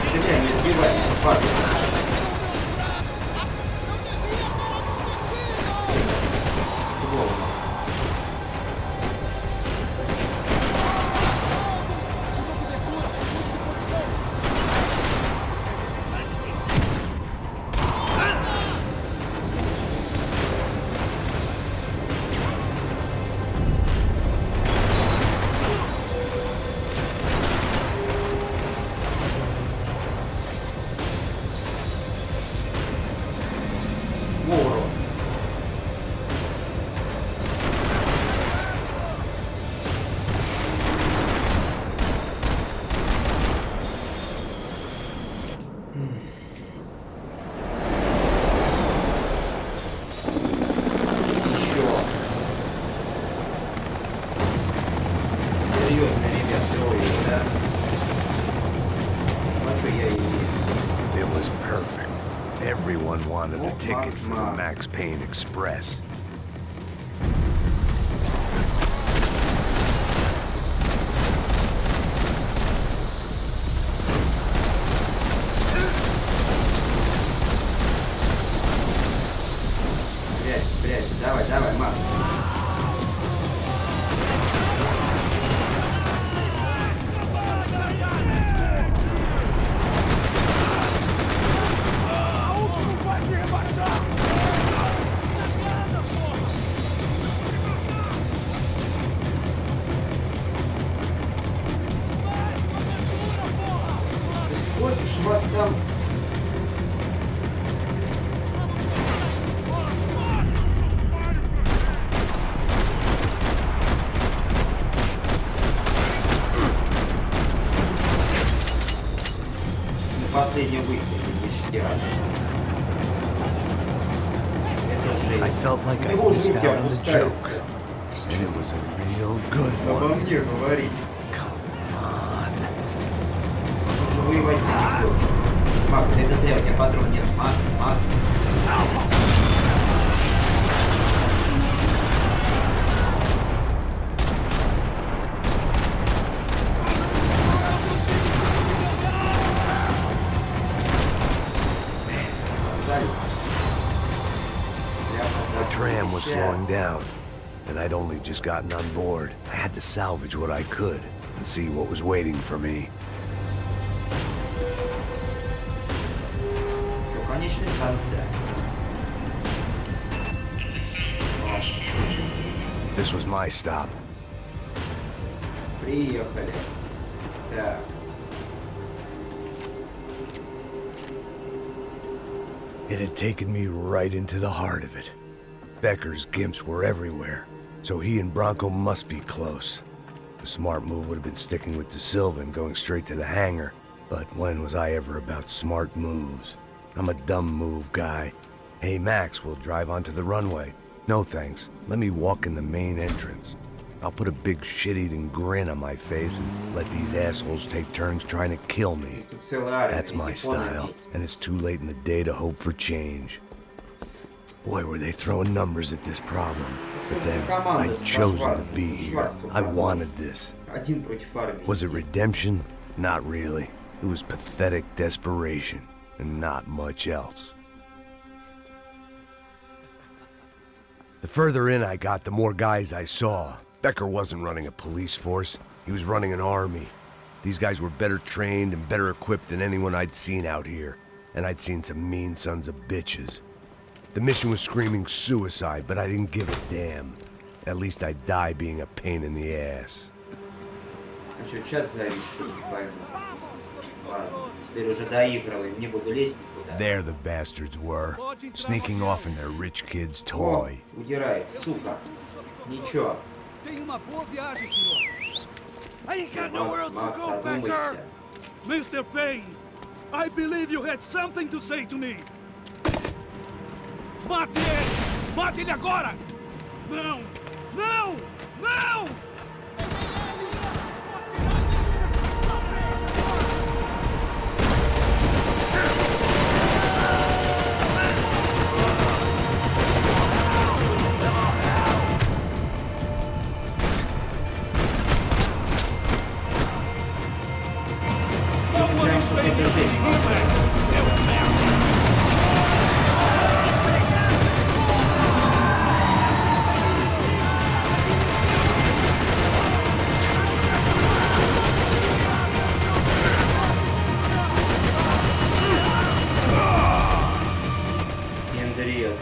[SPEAKER 1] Стреляй, не сбивай, падай. В голову. Вору. Еще. Серьезно, ребят, трое, да? Ну что, я и...
[SPEAKER 2] It was perfect. Everyone wanted a
[SPEAKER 1] Oh,
[SPEAKER 2] ticket for the
[SPEAKER 1] Max.
[SPEAKER 2] Max Payne Express.
[SPEAKER 1] сколько ж вас там... На последнем выстреле ништяк. Это жесть.
[SPEAKER 2] I felt like I
[SPEAKER 1] Его
[SPEAKER 2] missed
[SPEAKER 1] руки
[SPEAKER 2] out on the joke.
[SPEAKER 1] опускаются.
[SPEAKER 2] And it was a real good
[SPEAKER 1] Обо
[SPEAKER 2] one.
[SPEAKER 1] мне говорить.
[SPEAKER 2] Come on.
[SPEAKER 1] Уже воевать ты не хочешь. Макс, ты это зря, у тебя патрон нет. Макс, Макс. Остались.
[SPEAKER 2] The tram was slowing down, and I'd only just gotten on board. I had to salvage what I could and see what was waiting for me.
[SPEAKER 1] Что, конечная станция.
[SPEAKER 2] This was my stop.
[SPEAKER 1] Приехали. Так.
[SPEAKER 2] It had taken me right into the heart of it. Becker's gimps were everywhere, so he and Bronco must be close. The smart move would have been sticking with De Silva and going straight to the hangar, but when was I ever about smart moves? I'm a dumb move guy. Hey Max, we'll drive onto the runway. No thanks, let me walk in the main entrance. I'll put a big shit-eating grin on my face and let these assholes take turns trying to kill me.
[SPEAKER 1] Тут целая армия.
[SPEAKER 2] That's my style, and it's too late in the day to hope for change. Boy, were they throwing numbers at this problem. But then, I'd chosen to be here. I wanted this.
[SPEAKER 1] Один против армии.
[SPEAKER 2] Was it redemption? Not really. It was pathetic desperation, and not much else. The further in I got, the more guys I saw. Becker wasn't running a police force. He was running an army. These guys were better trained and better equipped than anyone I'd seen out here. And I'd seen some mean sons of bitches. The mission was screaming suicide, but I didn't give a damn. At least I'd die being a pain in the ass.
[SPEAKER 1] А что, чат завис, что ли, не пойму. Ладно, теперь уже доигрываем, не буду лезть никуда.
[SPEAKER 2] There the bastards were, sneaking off in their rich kid's
[SPEAKER 1] О,
[SPEAKER 2] toy.
[SPEAKER 1] удирает, сука. Ничего.
[SPEAKER 10] Tenha uma boa viagem, senhor. I ain't got nowhere else
[SPEAKER 1] Макс,
[SPEAKER 10] to go, Becker.
[SPEAKER 1] одумайся.
[SPEAKER 5] Mr. Payne, I believe you had something to say to me.
[SPEAKER 10] Mate ele! Mate ele agora!
[SPEAKER 5] Não! Não! Não!
[SPEAKER 1] Мендрец.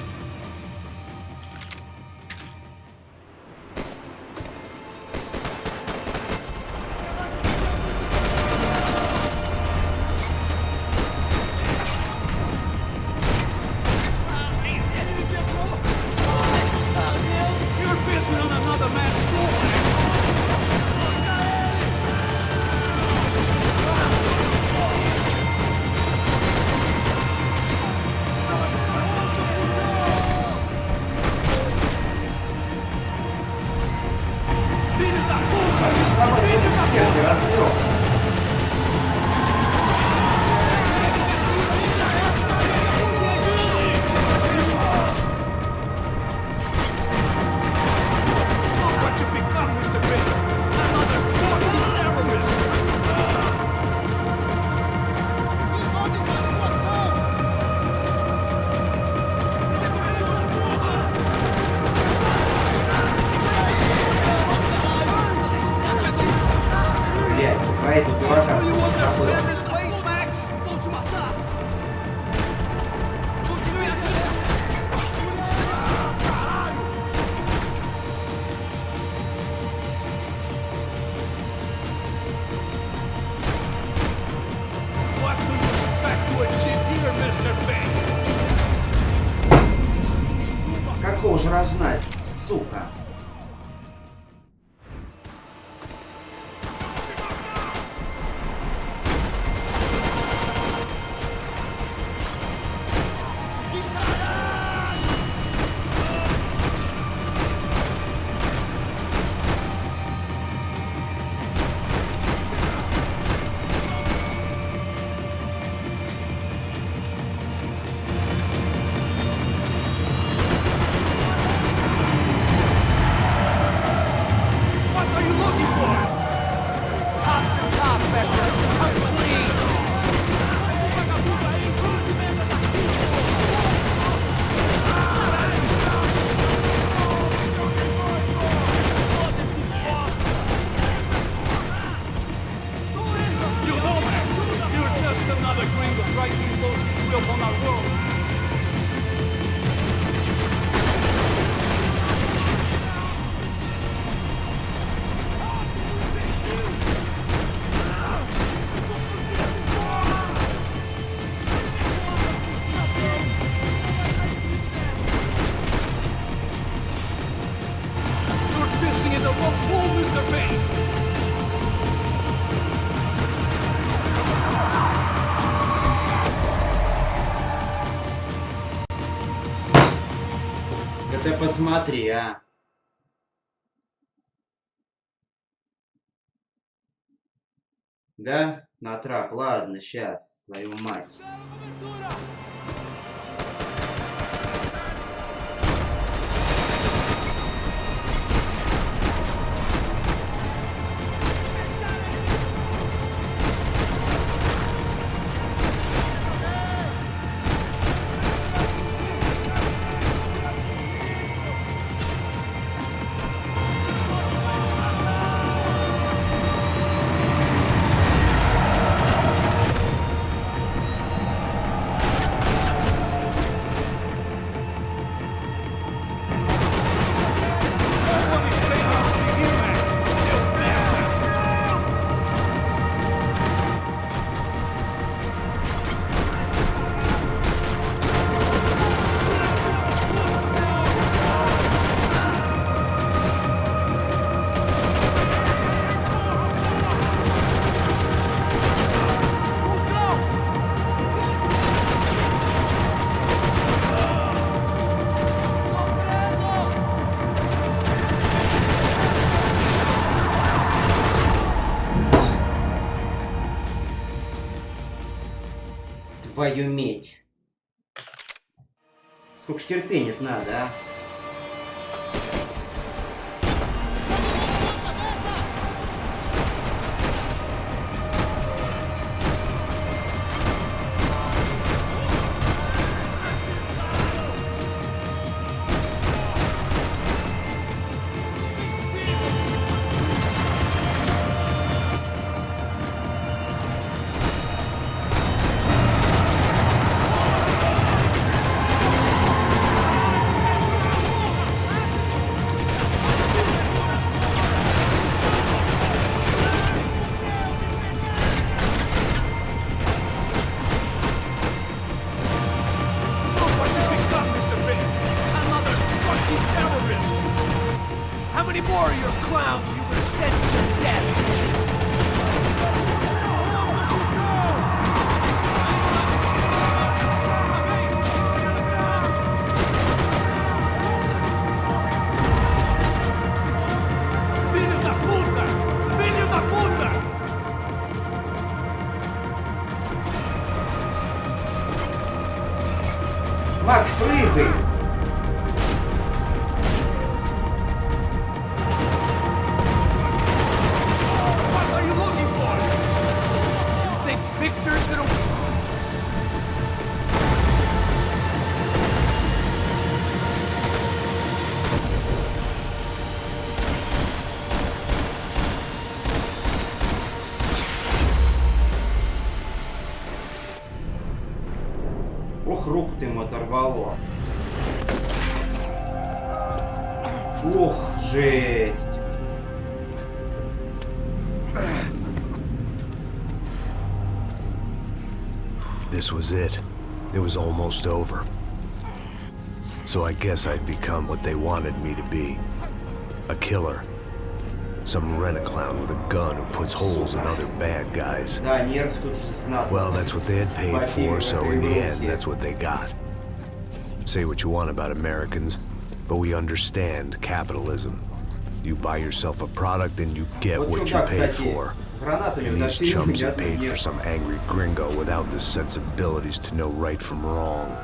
[SPEAKER 1] муж рожнать, сука. Да ты посмотри, а. Да? На трап. Ладно, сейчас. Твою мать. Твою медь. Сколько ж терпения надо, а?
[SPEAKER 10] How many more of your clowns you gonna send to their death? Filho da puta! Filho da puta!
[SPEAKER 1] Макс, прыгай! Ох, руку ты ему оторвало. Ох, жесть.
[SPEAKER 2] This was it. It was almost over. So I guess I'd become what they wanted me to be. A killer. Some rent-a-clown with a gun who puts holes in other bad guys.
[SPEAKER 1] Да, нерв тут же знатно.
[SPEAKER 2] Well, that's what they had paid for, so in the end, that's what they got. Say what you want about Americans, but we understand capitalism. You buy yourself a product and you get
[SPEAKER 1] Вот
[SPEAKER 2] what you
[SPEAKER 1] чувак,
[SPEAKER 2] pay
[SPEAKER 1] кстати,
[SPEAKER 2] for.
[SPEAKER 1] гранату у него
[SPEAKER 2] And these
[SPEAKER 1] зашили,
[SPEAKER 2] chumps
[SPEAKER 1] ни
[SPEAKER 2] are
[SPEAKER 1] одной
[SPEAKER 2] paid for
[SPEAKER 1] нерв.
[SPEAKER 2] some angry gringo without the sensibilities to know right from wrong.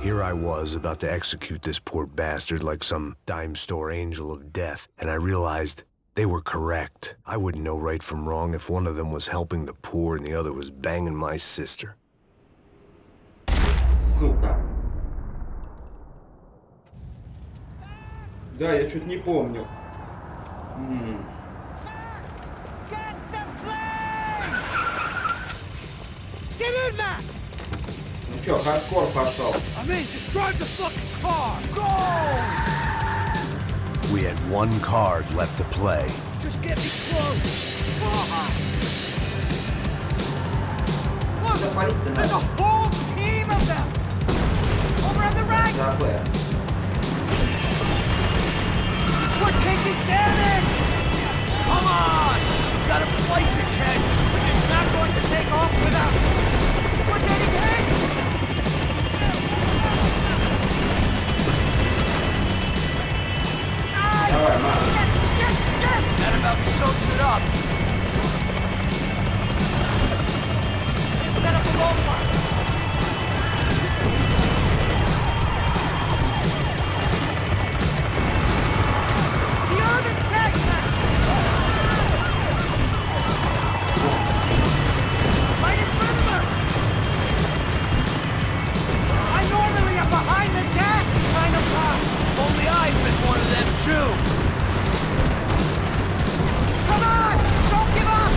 [SPEAKER 2] Here I was, about to execute this poor bastard like some dime store angel of death, and I realized they were correct. I wouldn't know right from wrong if one of them was helping the poor and the other was banging my sister.
[SPEAKER 1] Сука. Да, я что-то не помню.
[SPEAKER 10] Get in, Max!
[SPEAKER 1] Ну чё, хардкор пошел.
[SPEAKER 10] I'm in, just drive the fucking car! Go!
[SPEAKER 2] We had one card left to play.
[SPEAKER 10] Just get me close! Look,
[SPEAKER 1] Запалить-то
[SPEAKER 10] there's a
[SPEAKER 1] надо.
[SPEAKER 10] whole team of them! Over on the right!
[SPEAKER 1] За Б.
[SPEAKER 10] We're taking damage! Come on! Got a flight to catch! It's not going to take off without... We're getting hit!
[SPEAKER 1] Давай, Макс.
[SPEAKER 10] Shit! That about sums it up. Set up a roadblock. The urban tag match! Right in front of us! I normally am behind the desk kind of guy. Only I've been one of them too. Come on! Don't give up!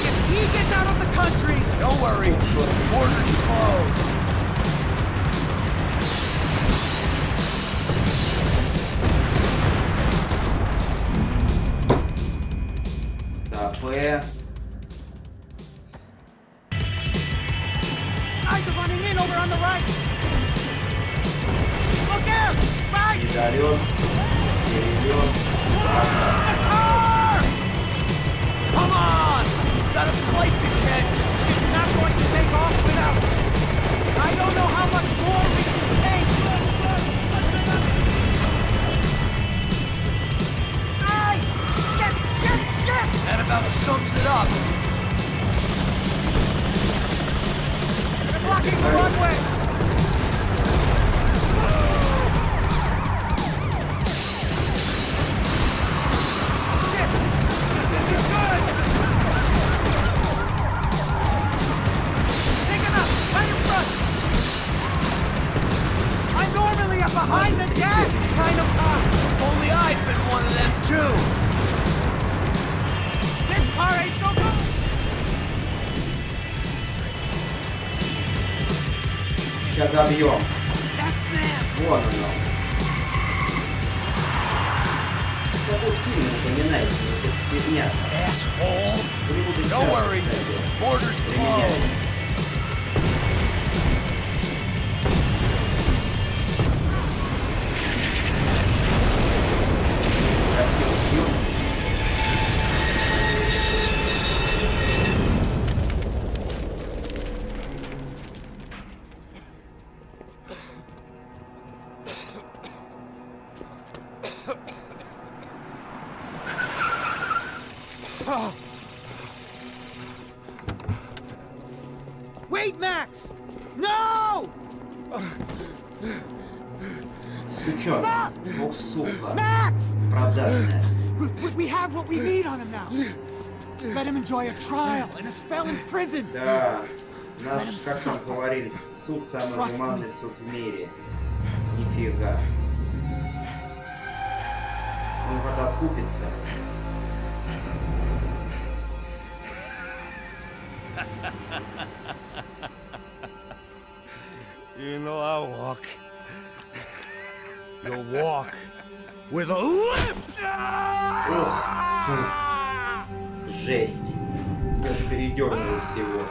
[SPEAKER 10] If he gets out of the country, don't worry. Borders closed.
[SPEAKER 1] Стопэ.
[SPEAKER 10] Guys are running in over on the right. Look out! Right!
[SPEAKER 1] Недолет. Перелет.
[SPEAKER 10] The car! Come on! Got a flight to catch. It's not going to take off without... I don't know how much more we can take. Aye! Shit! That about sums it up. They're blocking the runway. Shit! This isn't good! Taking up! Right in front! I'm normally a behind-the-desk kind of cop! Only I've been one of them, too! This car ain't so good!
[SPEAKER 1] Сейчас добьем.
[SPEAKER 10] That's them!
[SPEAKER 1] Вон оно. Какой фильм напоминает? Вот эта фигня.
[SPEAKER 10] Asshole!
[SPEAKER 1] Голливуд и
[SPEAKER 10] Don't
[SPEAKER 1] часто,
[SPEAKER 10] worry,
[SPEAKER 1] кстати,
[SPEAKER 10] borders
[SPEAKER 1] применяют.
[SPEAKER 10] closed.
[SPEAKER 1] Красиво съем.
[SPEAKER 10] Wait, Max! No!
[SPEAKER 1] Сучок.
[SPEAKER 10] Stop!
[SPEAKER 1] Ох, сука.
[SPEAKER 10] Max!
[SPEAKER 1] Продажная.
[SPEAKER 10] We have what we need on him now. Let him enjoy a trial and a spell in prison.
[SPEAKER 1] Да. Наш, как там говорили, суд самый гуманный суд в мире. Нифига. Он вот откупится.
[SPEAKER 6] You know I walk.
[SPEAKER 3] You'll walk with a lift!
[SPEAKER 1] Ох, фу. Жесть. Даже передернуло всего.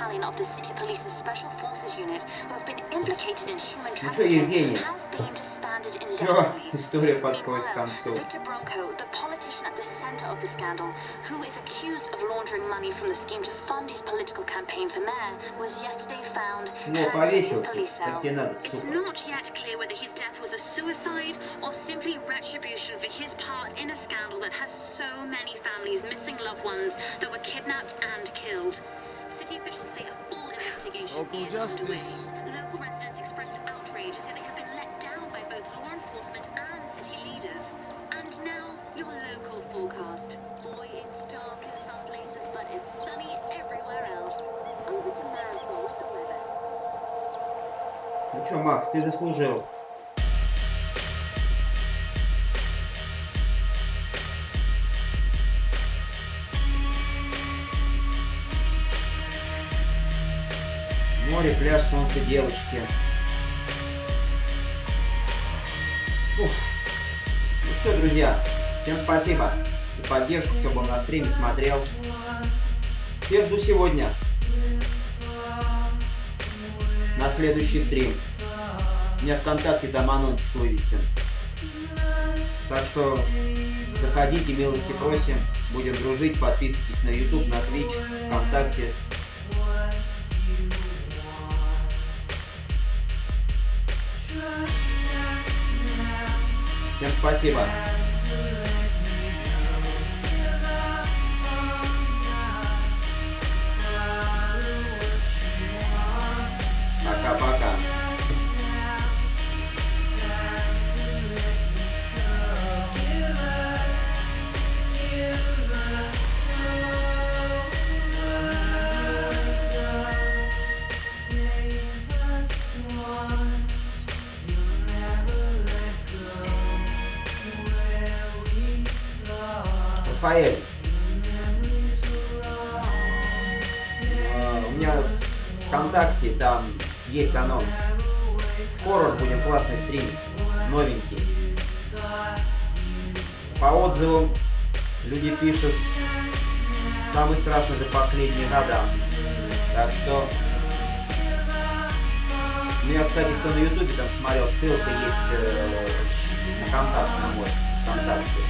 [SPEAKER 12] battalion of the city police's special forces unit who have been implicated in human
[SPEAKER 1] Ну что,
[SPEAKER 12] trafficking
[SPEAKER 1] Евгений?
[SPEAKER 12] has been disbanded
[SPEAKER 1] Все,
[SPEAKER 12] indefinitely.
[SPEAKER 1] история подходит к
[SPEAKER 12] Meanwhile,
[SPEAKER 1] концу.
[SPEAKER 12] Victor Bronco, the politician at the center of the scandal, who is accused of laundering money from the scheme to fund his political campaign for mayor, was yesterday found
[SPEAKER 1] Ну,
[SPEAKER 12] hanged in his
[SPEAKER 1] повесился.
[SPEAKER 12] police
[SPEAKER 1] Так
[SPEAKER 12] cell.
[SPEAKER 1] тебе надо,
[SPEAKER 12] It's
[SPEAKER 1] сука.
[SPEAKER 12] not yet clear whether his death was a suicide or simply retribution for his part in a scandal that has so many families missing loved ones that were kidnapped and killed. City officials say a full investigation
[SPEAKER 10] Local
[SPEAKER 12] is
[SPEAKER 10] justice.
[SPEAKER 12] underway. Local residents expressed outrage as they have been let down by both law enforcement and city leaders. And now, your local forecast. Boy, it's dark in some places, but it's sunny everywhere else. Over to Marisol with the weather.
[SPEAKER 1] Ну что, Макс, ты заслужил. Море, пляж, солнце, девочки. Ух. Ну что, друзья, всем спасибо за поддержку, кто был на стриме, смотрел. Всех жду сегодня на следующий стрим. У меня ВКонтакте там анонсик вывесен. Так что заходите, милости просим. Будем дружить, подписывайтесь на YouTube, на Twitch, ВКонтакте. Всем спасибо. Пока-пока. Рафаэль, у меня ВКонтакте там есть анонс. Хоррор будем классный стримить, новенький. По отзывам люди пишут, самый страшный за последние года. Так что, ну я, кстати, кто на ютубе там смотрел, ссылка есть на контакт, на мой ВКонтакте.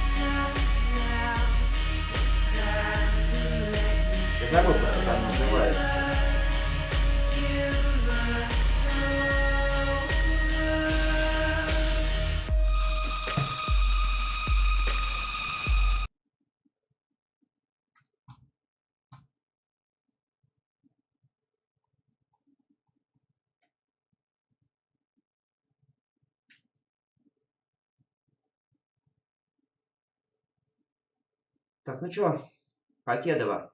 [SPEAKER 1] Я забыл, как это называется. Так, ну чё, Покедова.